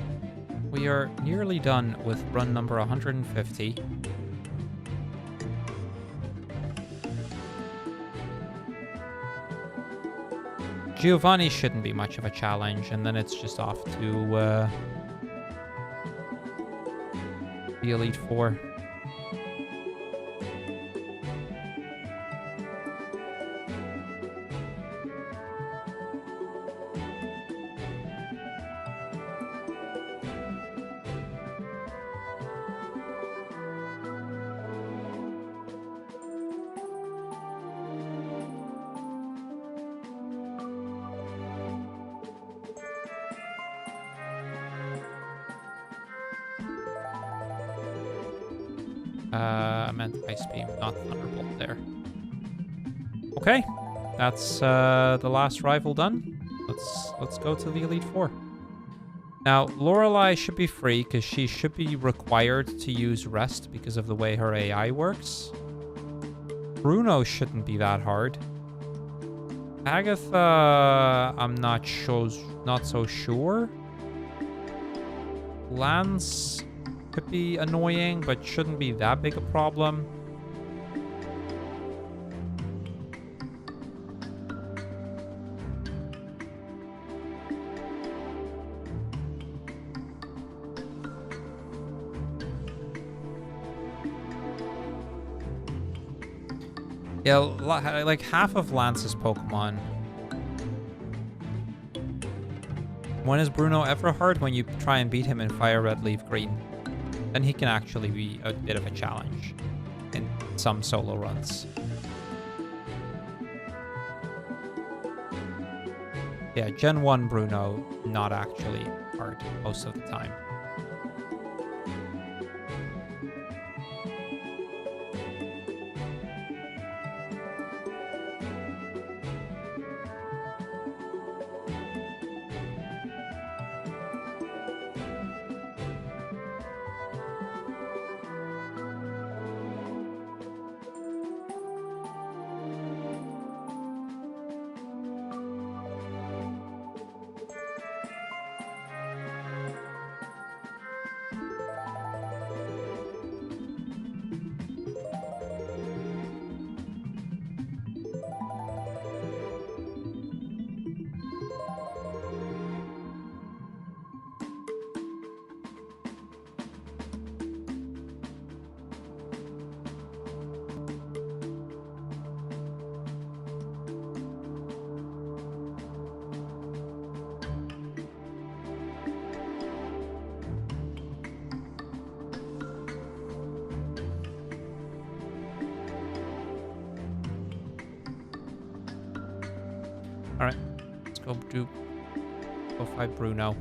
We are nearly done with run number 150. Giovanni shouldn't be much of a challenge, and then it's just off to the Elite Four. I meant Ice Beam, not Thunderbolt there. Okay, that's the last rival done. Let's go to the Elite Four. Now, Lorelei should be free because she should be required to use rest because of the way her AI works. Bruno shouldn't be that hard. Agatha, I'm not so sure. Lance could be annoying, but shouldn't be that big a problem. Yeah, like half of Lance's Pokemon. When is Bruno ever hard? When you try and beat him in Fire Red, Leaf Green. Then he can actually be a bit of a challenge in some solo runs. Yeah, Gen 1 Bruno, not actually hard most of the time. All right, let's go fight Bruno.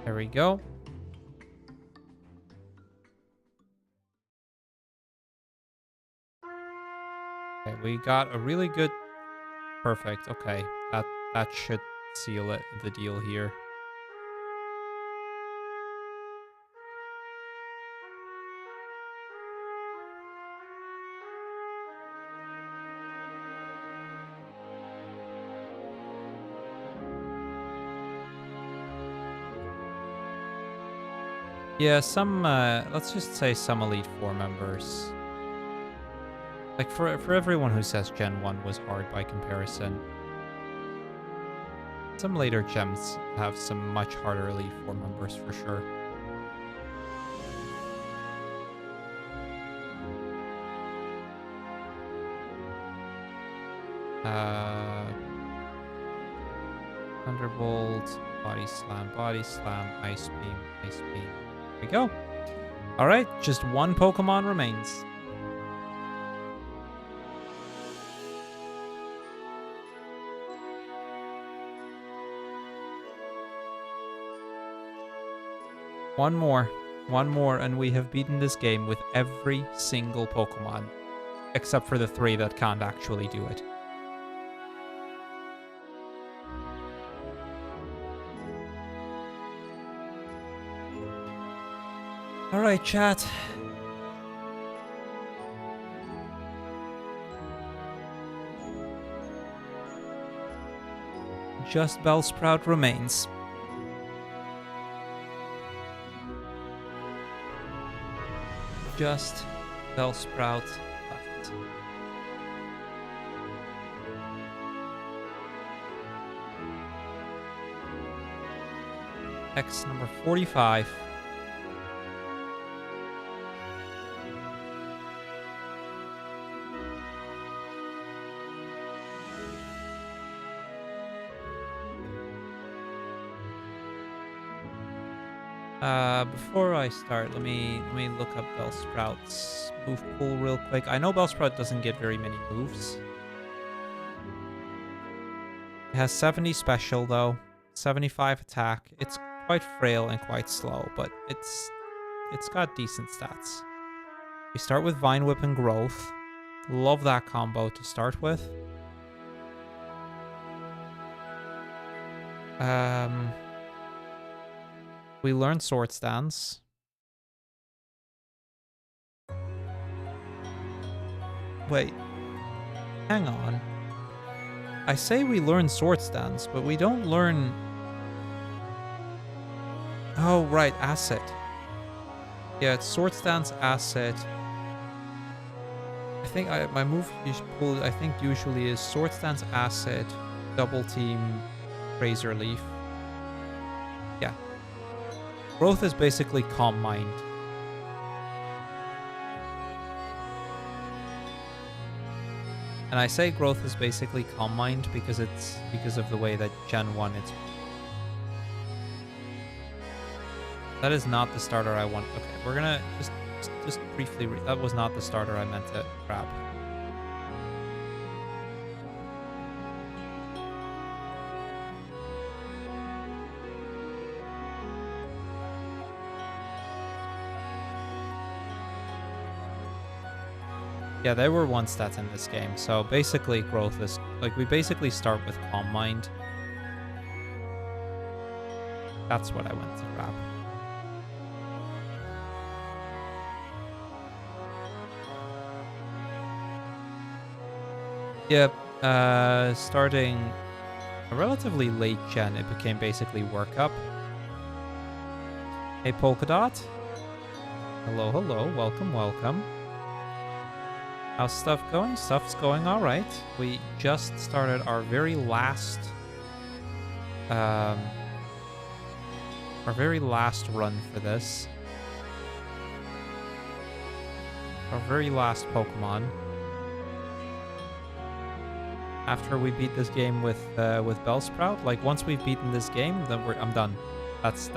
There we go. Okay, we got a really good... Perfect, okay. That should seal it, the deal here. Yeah, some, let's just say some Elite Four members. Like, for everyone who says Gen 1 was hard by comparison, some later gems have some much harder Elite Four members for sure. Thunderbolt, Body Slam, Ice Beam, Ice Beam. There we go. Alright, just one Pokemon remains. One more, and we have beaten this game with every single Pokemon. Except for the 3 that can't actually do it. Alright, chat. Just Bellsprout remains. Just Bellsprout left. X number 45. Before I start, let me look up Bellsprout's move pool real quick. I know Bellsprout doesn't get very many moves. It has 70 special though, 75 attack. It's quite frail and quite slow, but it's got decent stats. We start with Vine Whip and Growth. Love that combo to start with. We learn Sword Stance. Wait. Hang on. I say we learn Sword Stance, but we don't learn... Oh, right. Asset. Yeah, it's Sword Stance, Asset. I think my move pool, I think, usually is Sword Stance, Asset, Double Team, Razor Leaf. Yeah. Growth is basically Calm Mind. And I say Growth is basically Calm Mind because it's because of the way that Gen 1 it's... That is not the starter I want. Okay, we're gonna just briefly... That was not the starter I meant to grab. Yeah, there were 1 stats in this game, so basically Growth is... Like, we basically start with Calm Mind. That's what I went to grab. Yep, starting a relatively late gen, it became basically Workup. Hey, Polka Dot. Hello, hello, welcome, welcome. How's stuff going? Stuff's going all right. We just started our very last, run for this. Our very last Pokemon. After we beat this game with Bellsprout, like once we've beaten this game, then I'm done. That's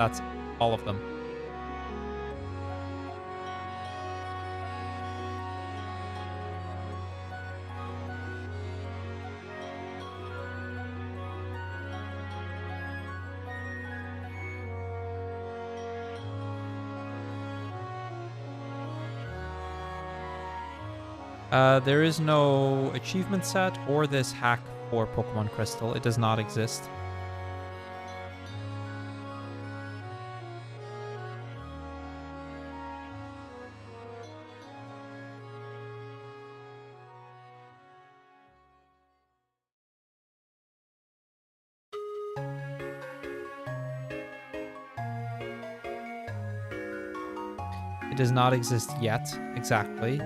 all of them. There is no achievement set or this hack for Pokemon Crystal. It does not exist. It does not exist yet, exactly.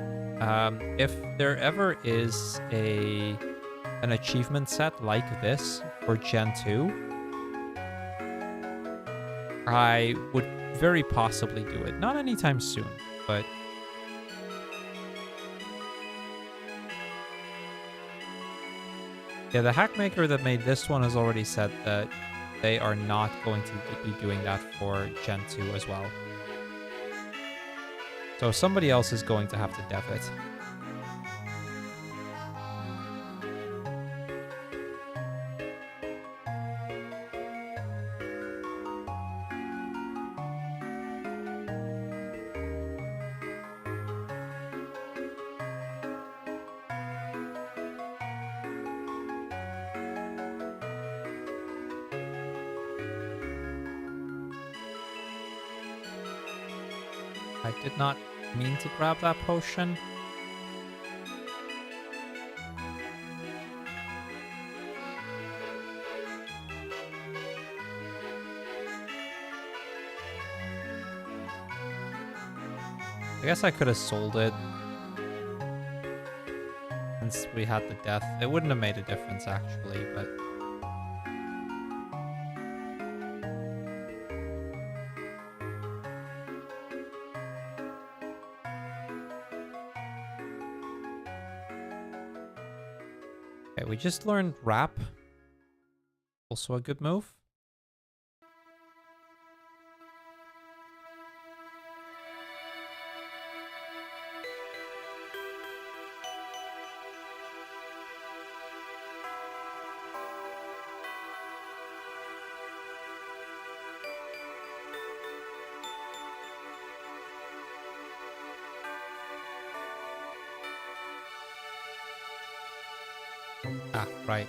If there ever is an achievement set like this for Gen 2, I would very possibly do it. Not anytime soon, but... Yeah, the hackmaker that made this one has already said that they are not going to be doing that for Gen 2 as well. So somebody else is going to have to dev it. I did not mean to grab that potion. I guess I could have sold it. Since we had the death. It wouldn't have made a difference actually, but... Okay, we just learned Wrap. Also a good move. Ah, right.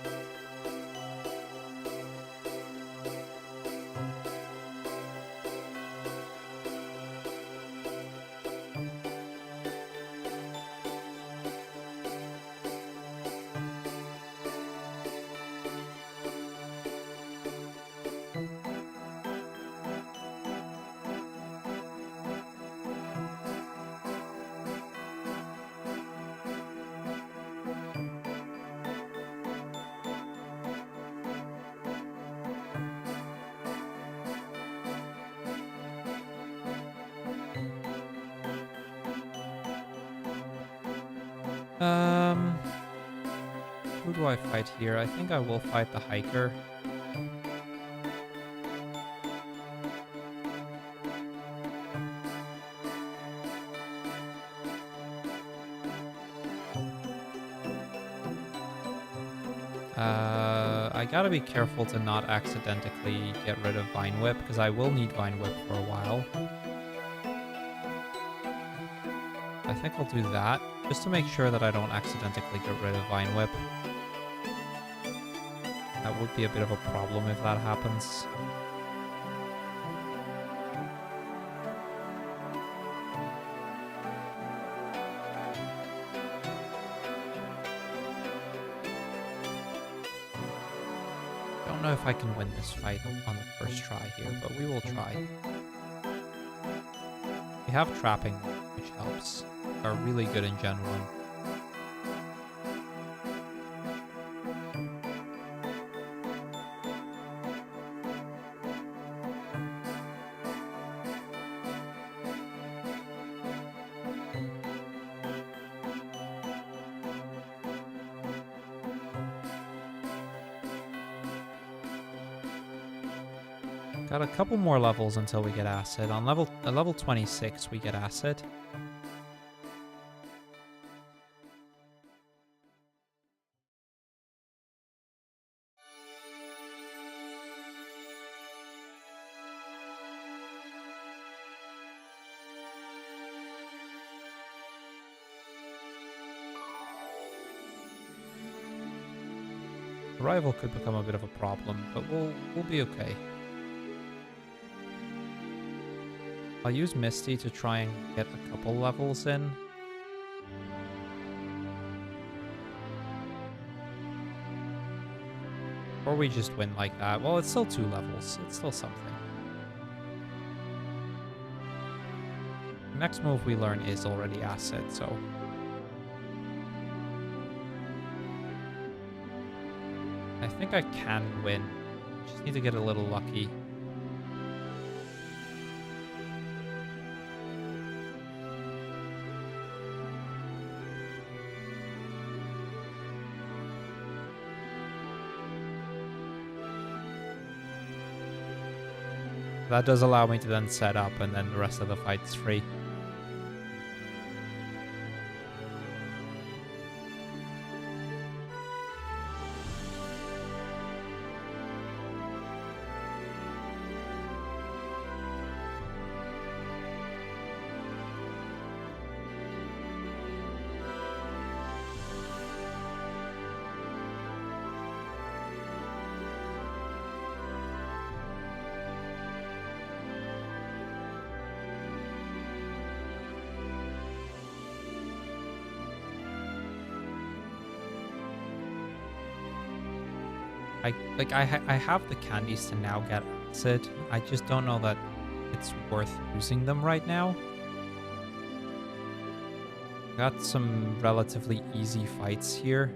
Who do I fight here? I think I will fight the hiker. I gotta be careful to not accidentally get rid of Vine Whip, because I will need Vine Whip for a while. I think I'll do that, just to make sure that I don't accidentally get rid of Vine Whip. That would be a bit of a problem if that happens. I don't know if I can win this fight on the first try here, but we will try. We have trapping, which helps. Are really good in Gen 1. Got a couple more levels until we get Acid. On level 26, we get Acid. Arrival could become a bit of a problem, but we'll be okay. I'll use Misty to try and get a couple levels in. Or we just win like that. Well, it's still 2 levels. It's still something. next move we learn is already Acid, so... I think I can win. Just need to get a little lucky. That does allow me to then set up, and then the rest of the fight's free. I have the candies to now get Acid. I just don't know that it's worth using them right now. Got some relatively easy fights here.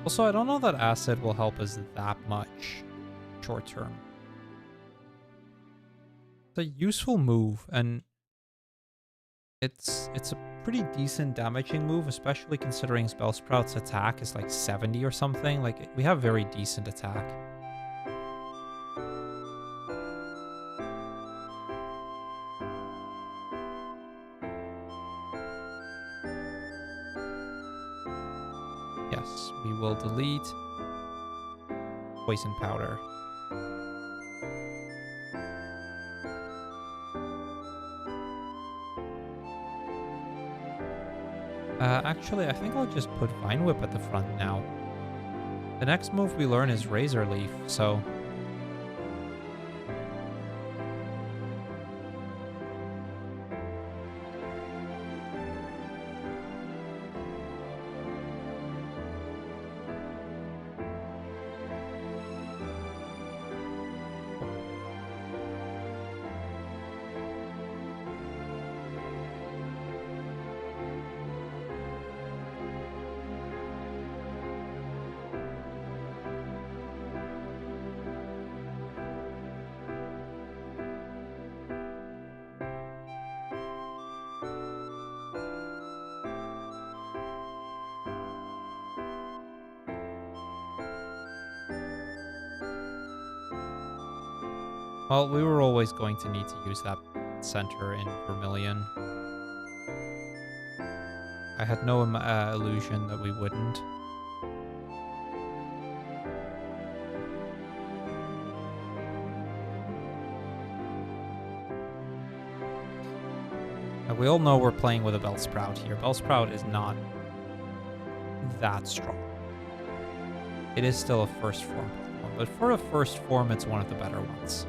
Also, I don't know that Acid will help us that much short term. It's a useful move, and it's a pretty decent damaging move, especially considering Bellsprout's attack is like 70 or something. Like, we have very decent attack. Yes, we will delete Poison Powder. Actually, I think I'll just put Vine Whip at the front now. The next move we learn is Razor Leaf, so... Well, we were always going to need to use that center in Vermilion. I had no illusion that we wouldn't. We all know we're playing with a Bellsprout here. Bellsprout is not that strong. It is still a first form Pokemon, but for a first form, it's one of the better ones.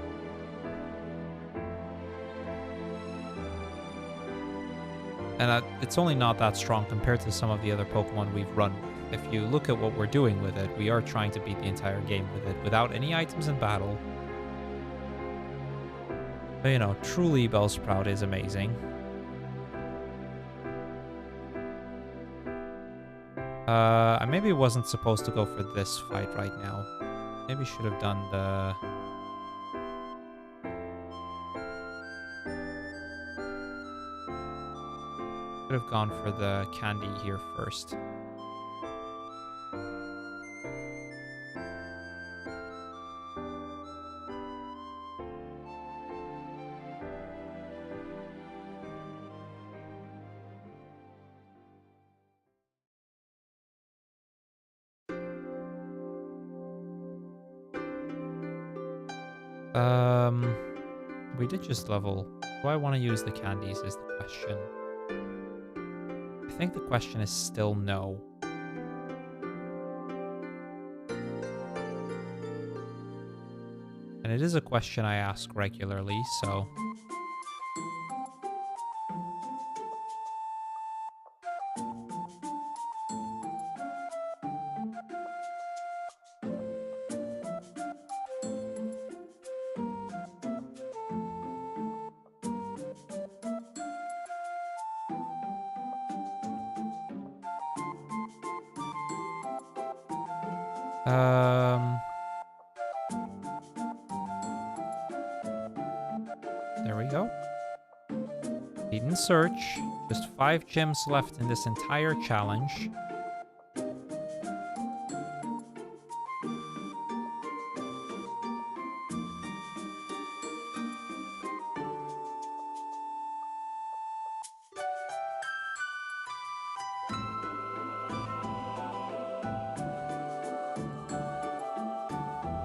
And it's only not that strong compared to some of the other Pokemon we've run with. If you look at what we're doing with it, we are trying to beat the entire game with it without any items in battle. But, you know, truly Bellsprout is amazing. I maybe wasn't supposed to go for this fight right now. Maybe should have done the... Could have gone for the candy here first. We did just level. Do I want to use the candies is the question. I think the question is still no. And it is a question I ask regularly, so... There we go. Didn't search. Just 5 gems left in this entire challenge.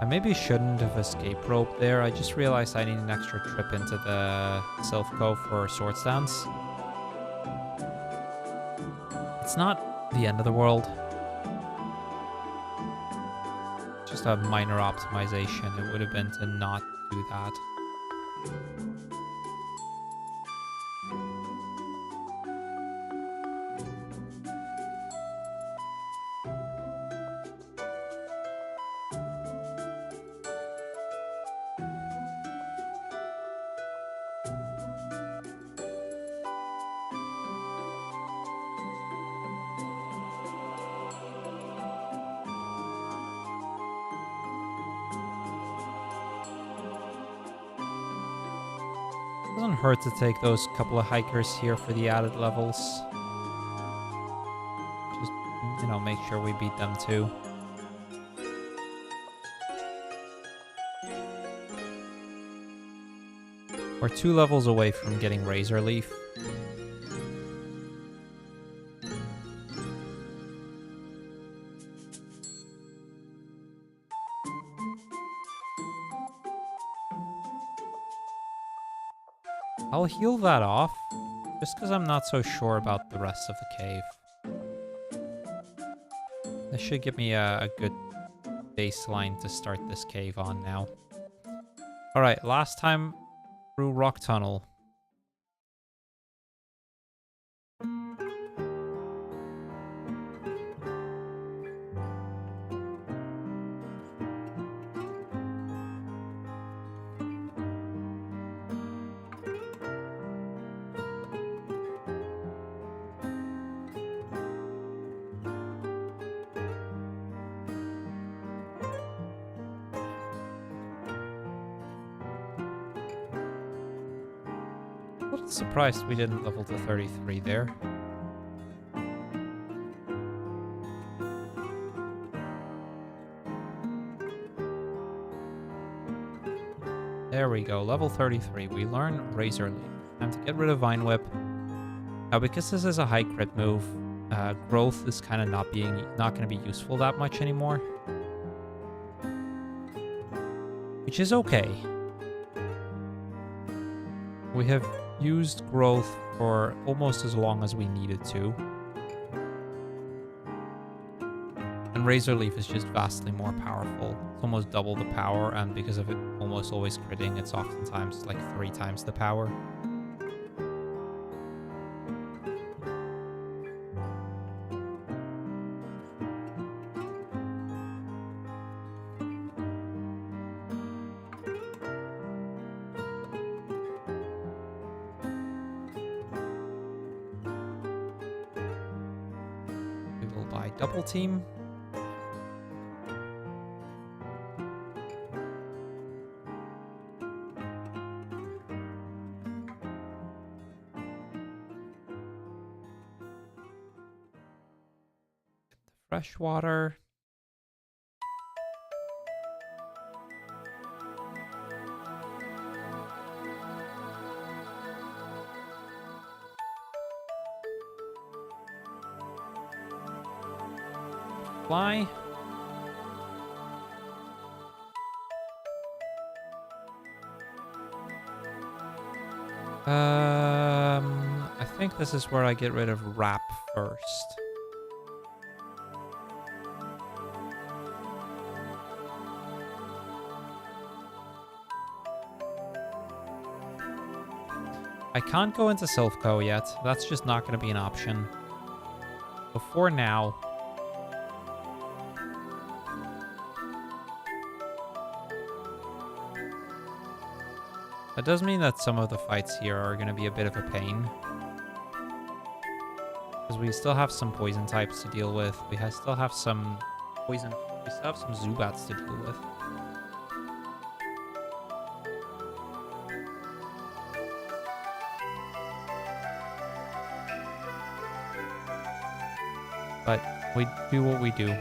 I maybe shouldn't have escape roped there. I just realized I need an extra trip into the Sylph Cove for Sword Stance. It's not the end of the world. Just a minor optimization. It would have been to not do that. Doesn't hurt to take those couple of hikers here for the added levels. Just, you know, make sure we beat them too. We're 2 levels away from getting Razor Leaf. I'll heal that off, just because I'm not so sure about the rest of the cave. This should give me a good baseline to start this cave on now. Alright, last time through Rock Tunnel. A little surprised we didn't level to 33 there. There we go, level 33. We learn Razor Leaf. Time to get rid of Vine Whip. Now, because this is a high crit move, growth is kind of not going to be useful that much anymore. Which is okay. We have used growth for almost as long as we needed to. And Razor Leaf is just vastly more powerful. It's almost double the power, and because of it almost always critting, it's oftentimes like 3 times the power. We will buy double team. Fresh water. Fly. I think this is where I get rid of Wrap first. I can't go into Silphco yet. That's just not going to be an option. So for now... That does mean that some of the fights here are going to be a bit of a pain. Because we still have some poison types to deal with. We still have some poison... We still have some Zubats to deal with. But we do what we do.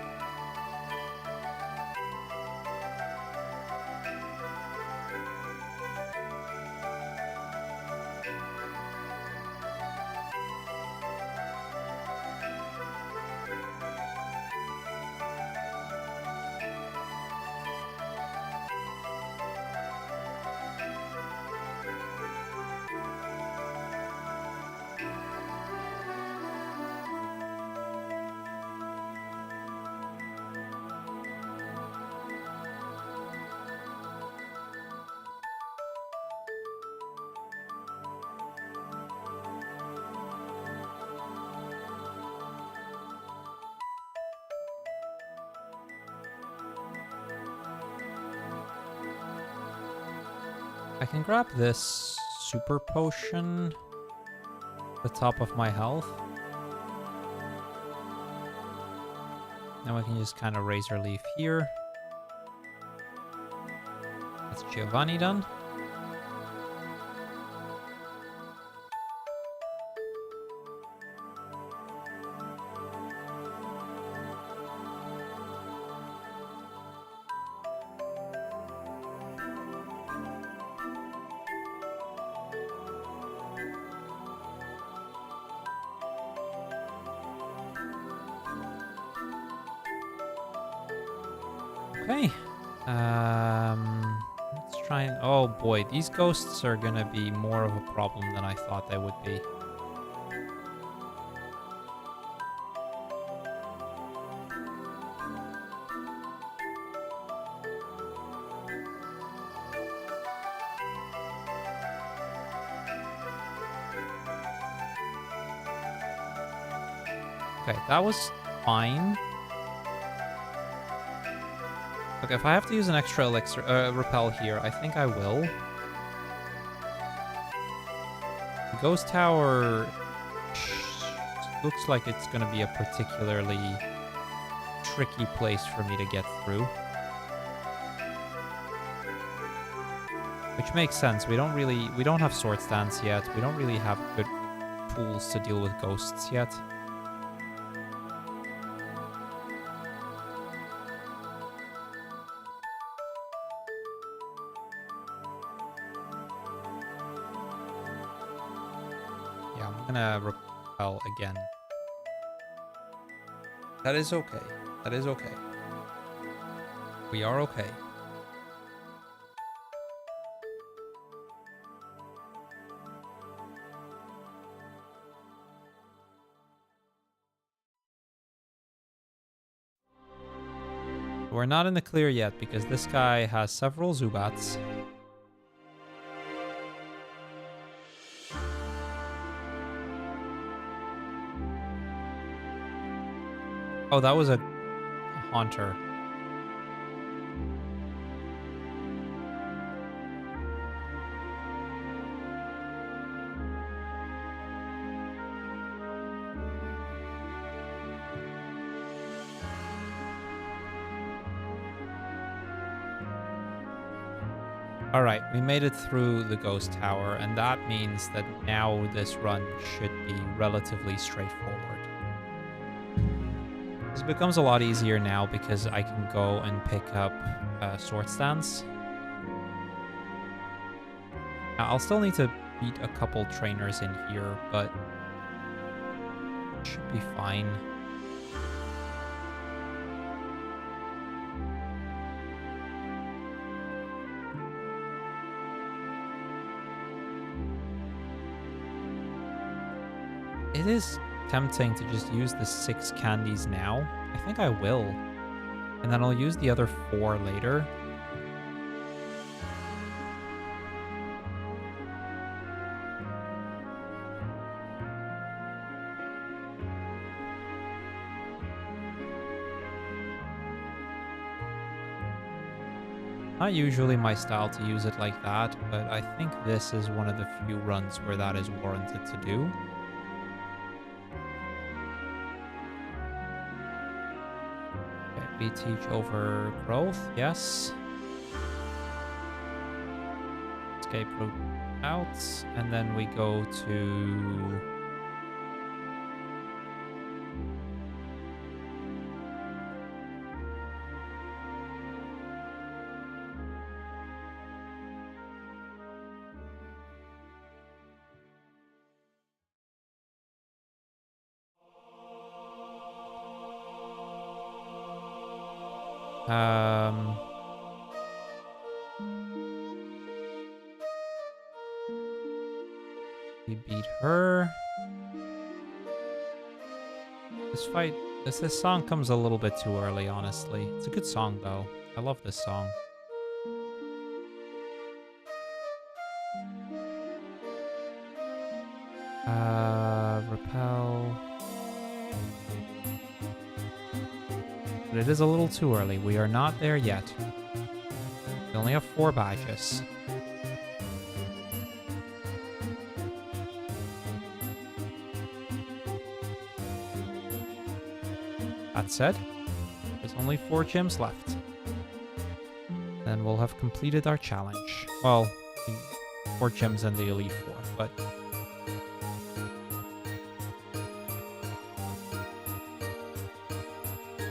I can grab this super potion at the top of my health. Then we can just kind of razor leaf here. That's Giovanni done. Okay. Let's try and... Oh boy, these ghosts are gonna be more of a problem than I thought they would be. Okay, that was fine. Okay, if I have to use an extra elixir, repel here, I think I will. The ghost tower looks like it's going to be a particularly tricky place for me to get through. Which makes sense. We don't have sword stance yet. We don't really have good tools to deal with ghosts yet. I'm gonna repel again. That is okay. That is okay. We are okay. We're not in the clear yet because this guy has several Zubats. Oh, that was a Haunter. All right, we made it through the ghost tower, and that means that now this run should be relatively straightforward. This becomes a lot easier now because I can go and pick up sword stance. Now, I'll still need to beat a couple trainers in here, but it should be fine. It is tempting to just use the 6 candies now. I think I will. And then I'll use the other 4 later. Not usually my style to use it like that, but I think this is one of the few runs where that is warranted to do. Okay, we teach over growth, yes. Escape route out, and then we go to... We beat her. This song comes a little bit too early, honestly. It's a good song, though. I love this song. Repel. But it is a little too early. We are not there yet. We only have 4 badges. That said, there's only 4 gyms left. Then we'll have completed our challenge. Well, 4 gyms in the Elite Four, but...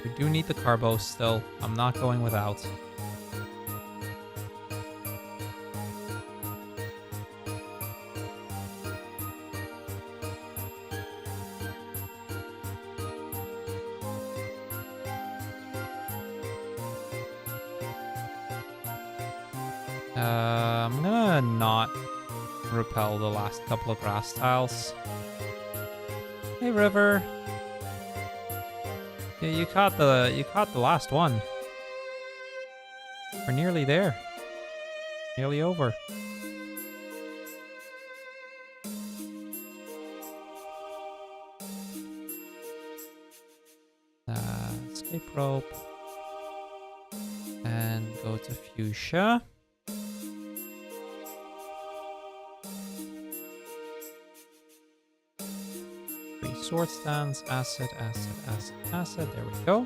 we do need the carbos still. I'm not going without. I'm gonna not repel the last couple of grass tiles. Hey, River. Yeah, you caught the last one. We're nearly there. Nearly over. Escape rope. And go to Fuchsia. Sword stands, acid. There we go.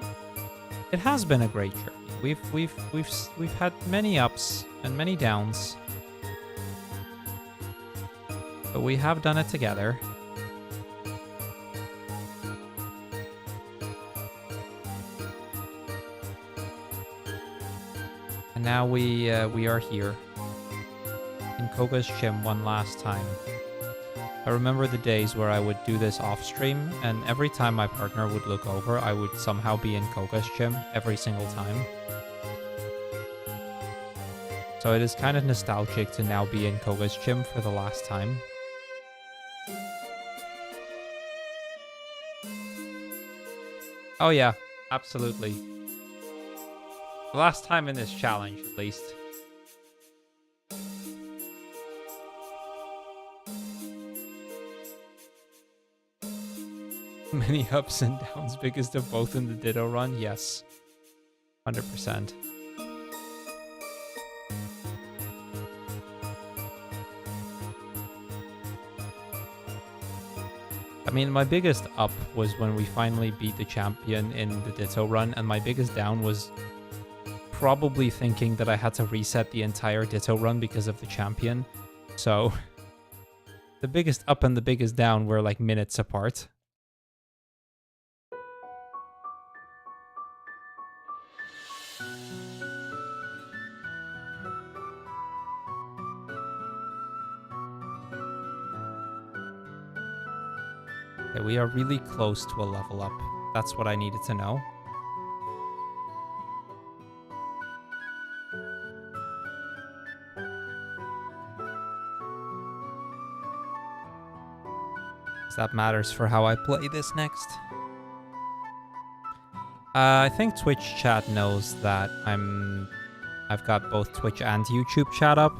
It has been a great journey. We've had many ups and many downs, but we have done it together. And now we are here in Koga's gym one last time. I remember the days where I would do this off stream, and every time my partner would look over, I would somehow be in Koga's gym every single time. So it is kind of nostalgic to now be in Koga's gym for the last time. Oh yeah, absolutely. The last time in this challenge, at least. Many ups and downs, biggest of both in the Ditto run? Yes. 100%. I mean, my biggest up was when we finally beat the champion in the Ditto run, and my biggest down was probably thinking that I had to reset the entire Ditto run because of the champion. So, the biggest up and the biggest down were like minutes apart. Okay, we are really close to a level up. That's what I needed to know. That matters for how I play this next. I think Twitch chat knows that I've got both Twitch and YouTube chat up.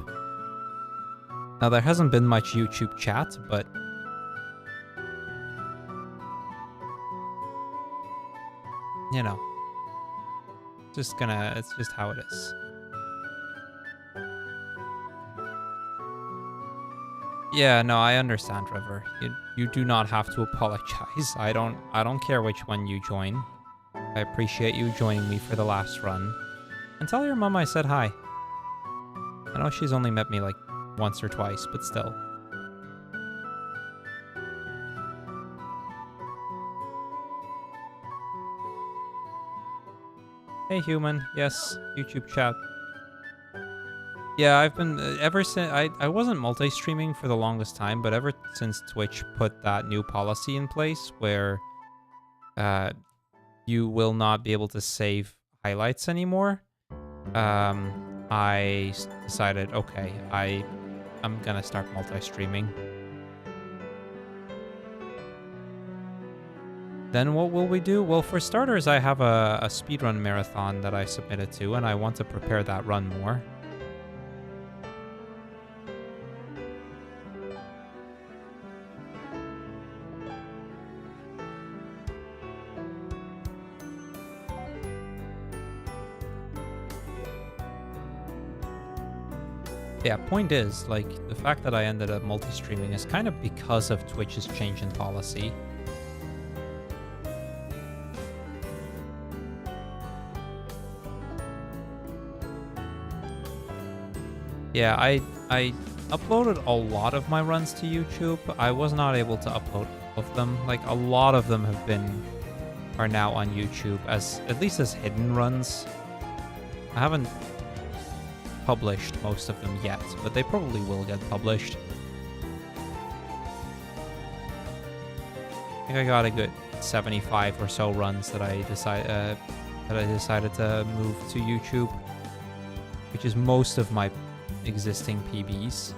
Now there hasn't been much YouTube chat, but you know, it's just how it is. Yeah, no, I understand, River. You do not have to apologize. I don't care which one you join. I appreciate you joining me for the last run. And tell your mom I said hi. I know she's only met me like once or twice, but still. Hey human, yes, YouTube chat. Yeah, I've been ever since I wasn't multi-streaming for the longest time, but ever since Twitch put that new policy in place where you will not be able to save highlights anymore, I decided, okay, I'm gonna start multi-streaming. Then what will we do? Well, for starters, I have a speedrun marathon that I submitted to, and I want to prepare that run more. Yeah, point is, like, the fact that I ended up multi-streaming is kind of because of Twitch's change in policy. Yeah, I uploaded a lot of my runs to YouTube. I was not able to upload all of them. Like, a lot of them are now on YouTube, as at least as hidden runs. I haven't published most of them yet, but they probably will get published. I think I got a good 75 or so runs that I decided to move to YouTube, which is most of my existing PBs.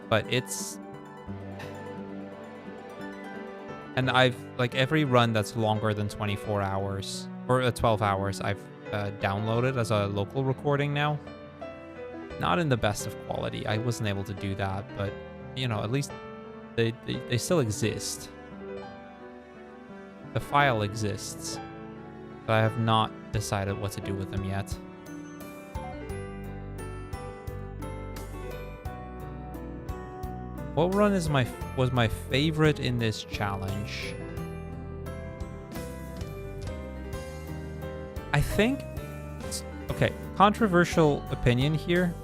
But it's... And I've, like, every run that's longer than 24 hours, or 12 hours, I've downloaded as a local recording now. Not in the best of quality. I wasn't able to do that, but, you know, at least they still exist. The file exists, but I have not decided what to do with them yet. What run was my favorite in this challenge? I think, okay, controversial opinion here,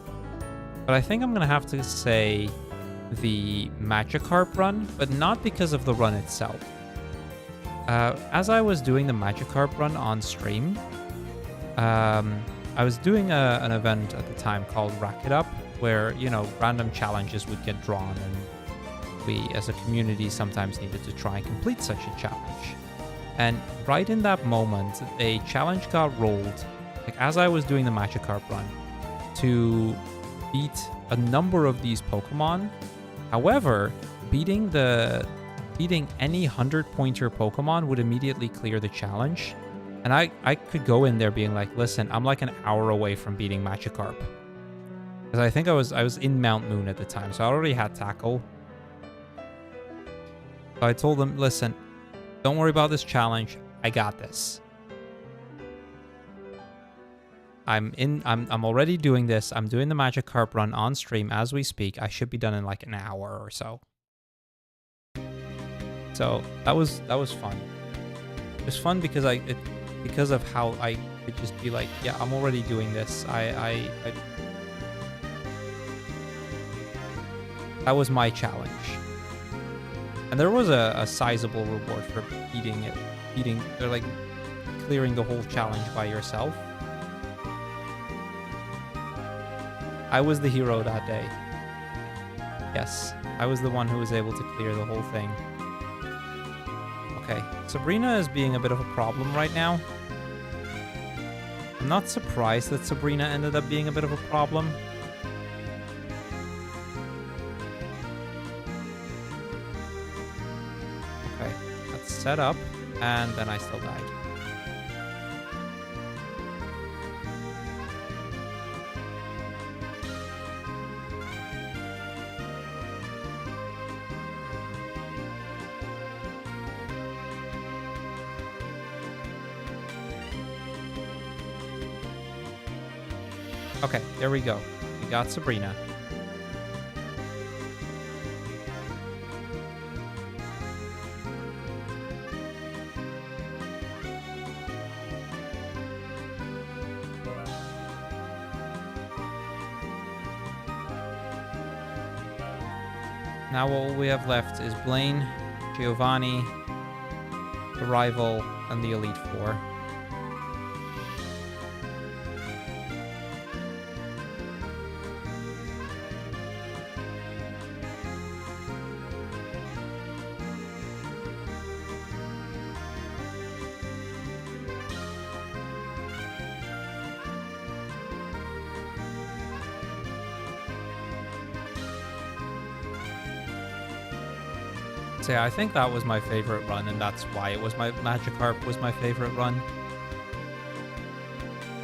but I think I'm gonna have to say the Magikarp run, but not because of the run itself. As I was doing the Magikarp run on stream, I was doing an event at the time called Rack It Up, where, you know, random challenges would get drawn, and we as a community sometimes needed to try and complete such a challenge. And right in that moment, a challenge got rolled, like as I was doing the Magikarp run, to beat a number of these Pokemon. However, beating any 100-pointer Pokemon would immediately clear the challenge. And I could go in there being like, listen, I'm like an hour away from beating Magikarp. Because I think I was in Mount Moon at the time, so I already had Tackle. So I told them, listen, don't worry about this challenge. I got this. I'm already doing this. I'm doing the Magikarp run on stream as we speak. I should be done in like an hour or so. So that was fun. It was fun because because of how I could just be like, yeah, I'm already doing this. That was my challenge. And there was a sizable reward for or like clearing the whole challenge by yourself. I was the hero that day. Yes, I was the one who was able to clear the whole thing. Okay, Sabrina is being a bit of a problem right now. I'm not surprised that Sabrina ended up being a bit of a problem. Okay, let's set up, and then I still died. Okay, there we go. We got Sabrina. Now all we have left is Blaine, Giovanni, the Rival, and the Elite Four. So yeah, I think that was my favorite run, and that's why it was my Magikarp was my favorite run.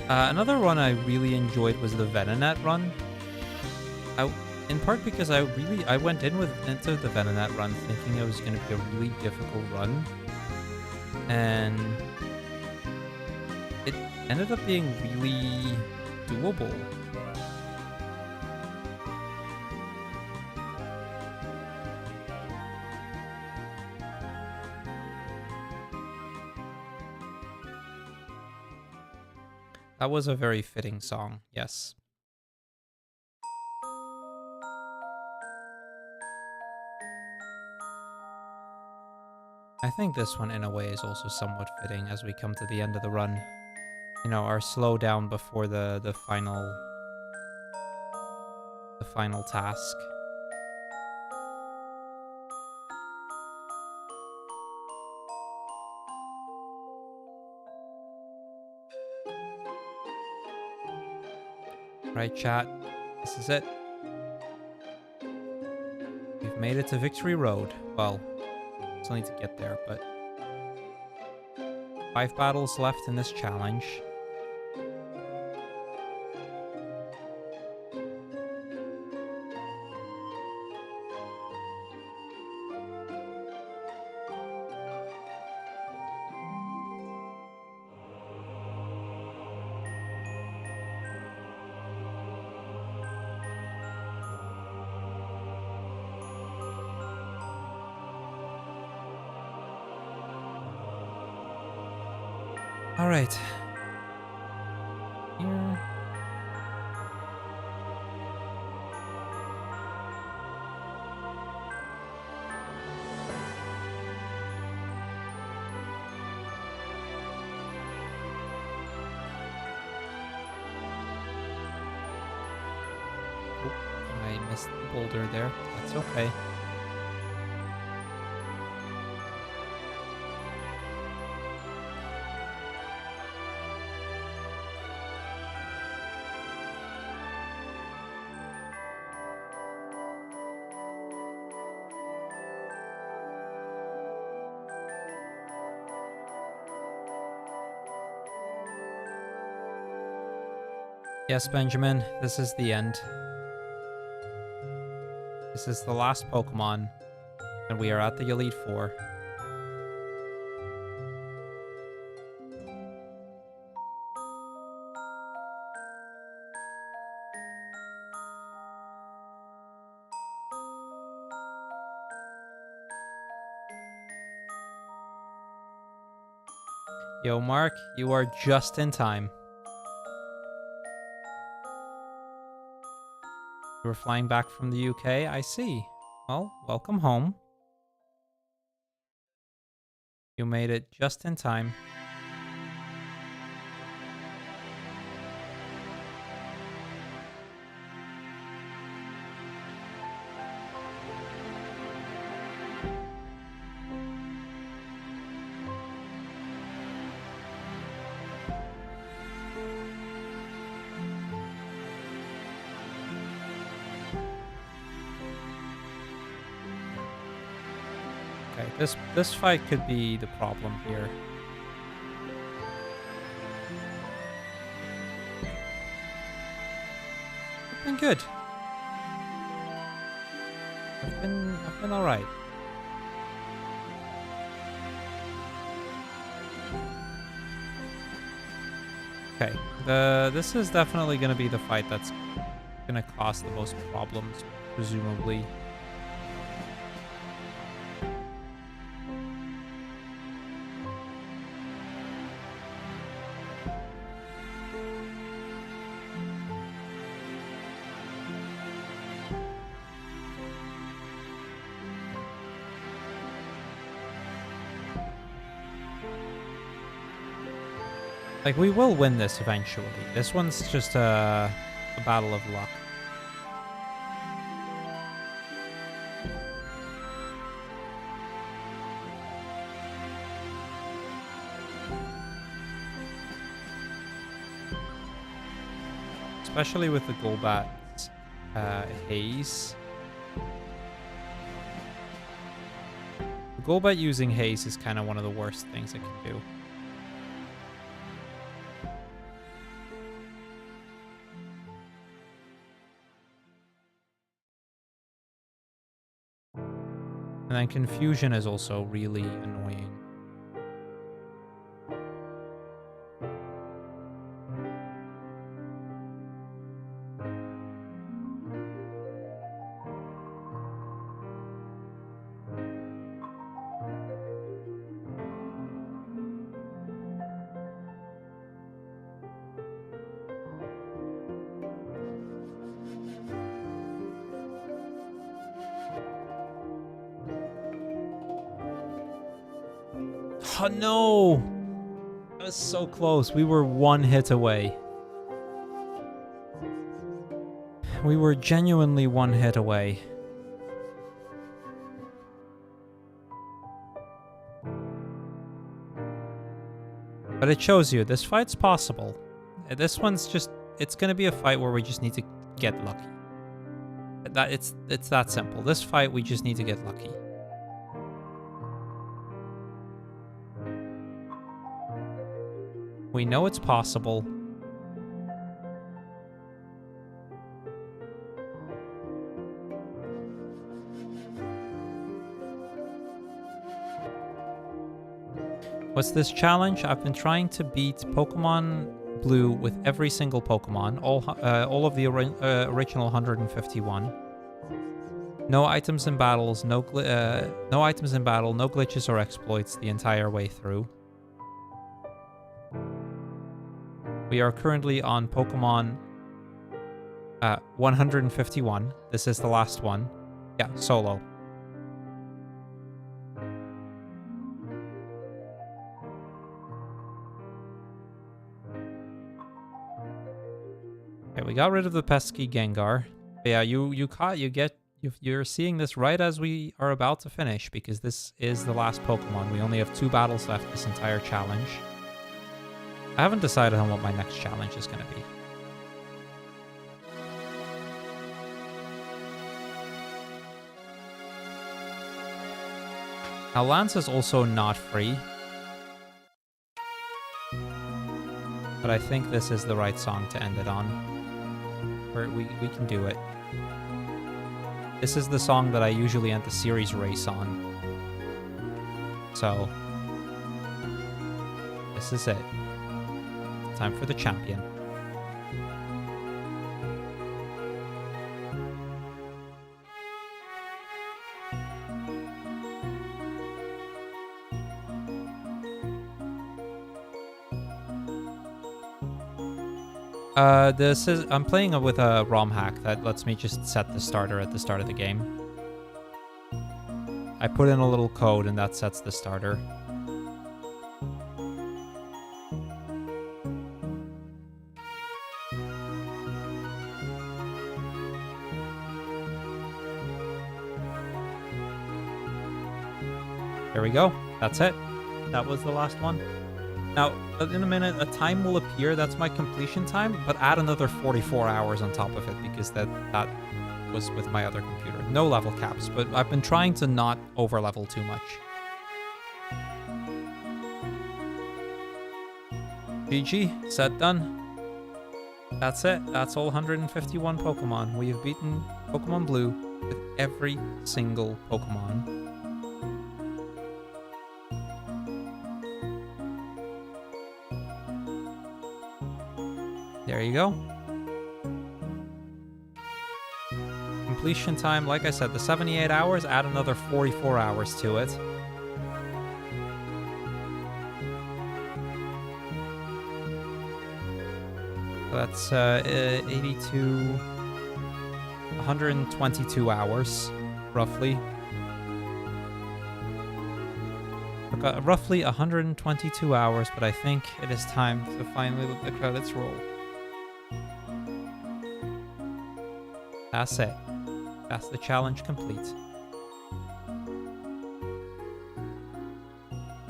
Another run I really enjoyed was the Venonat run. In part because I went into the Venonat run thinking it was going to be a really difficult run, and it ended up being really doable. That was a very fitting song, yes. I think this one, in a way, is also somewhat fitting as we come to the end of the run. You know, our slowdown before the final task. Right, chat? This is it. We've made it to Victory Road. Well, still need to get there, but 5 battles left in this challenge. All right. Here. Oh, I missed the boulder there. That's okay. Yes, Benjamin, this is the end. This is the last Pokemon, and we are at the Elite Four. Yo, Mark, you are just in time. You were flying back from the UK, I see. Well, welcome home. You made it just in time. Okay, this fight could be the problem here. I've been good. I've been all right. Okay, this is definitely going to be the fight that's going to cause the most problems, presumably. Like, we will win this eventually. This one's just a battle of luck. Especially with the Golbat Haze. The Golbat using Haze is kind of one of the worst things it can do. And then Confusion is also really annoying. Oh no! That was so close. We were one hit away. We were genuinely one hit away. But it shows you, this fight's possible. This one's just, it's going to be a fight where we just need to get lucky. It's that simple. This fight, we just need to get lucky. We know it's possible. What's this challenge? I've been trying to beat Pokemon Blue with every single Pokemon, all of the original 151. No items in battles, no items in battle, no glitches or exploits the entire way through. We are currently on Pokemon 151. This is the last one. Yeah, solo. Okay, we got rid of the pesky Gengar. But yeah, you're seeing this right as we are about to finish, because this is the last Pokemon. We only have 2 battles left this entire challenge. I haven't decided on what my next challenge is going to be. Now, Lance is also not free. But I think this is the right song to end it on. We can do it. This is the song that I usually end the series race on. So, this is it. Time for the champion. I'm playing with a ROM hack that lets me just set the starter at the start of the game. I put in a little code and that sets the starter. There we go. That's it. That was the last one. Now, in a minute, a time will appear. That's my completion time, but add another 44 hours on top of it, because that was with my other computer. No level caps, but I've been trying to not over-level too much. GG. Set done. That's it. That's all 151 Pokemon. We have beaten Pokemon Blue with every single Pokemon. There you go. Completion time, like I said, the 78 hours, add another 44 hours to it. So that's 122 hours, roughly. got roughly 122 hours, but I think it is time to finally let the credits roll. That's it. That's the challenge complete.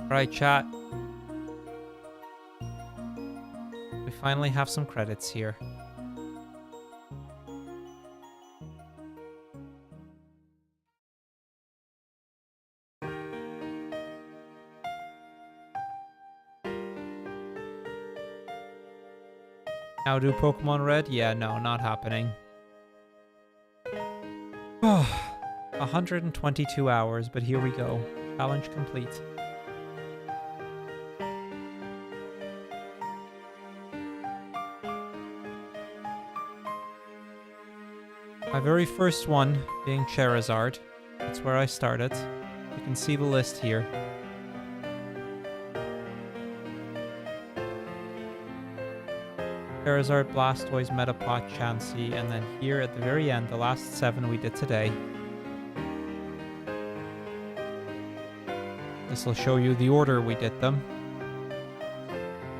Right, chat. We finally have some credits here. Now do Pokemon Red? Yeah, no, not happening. 122 hours, but here we go. Challenge complete. My very first one being Charizard. That's where I started. You can see the list here. Charizard, Blastoise, Metapod, Chansey, and then here at the very end, the last 7 we did today. This will show you the order we did them.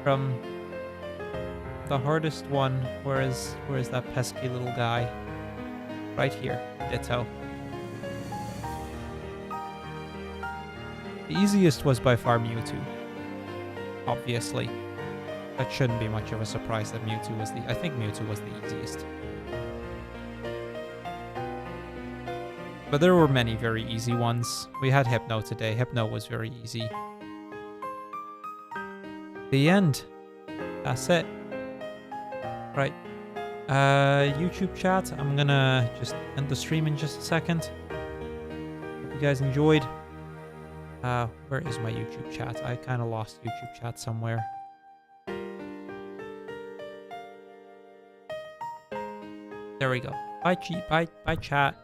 From the hardest one, where is that pesky little guy? Right here, Ditto. The easiest was by far Mewtwo. Obviously. That shouldn't be much of a surprise that Mewtwo was I think Mewtwo was the easiest. But there were many very easy ones. We had Hypno today. Hypno was very easy. The end. That's it. Right. YouTube chat, I'm gonna just end the stream in just a second. Hope you guys enjoyed. Where is my YouTube chat? I kind of lost YouTube chat somewhere. There we go. Bye, chat.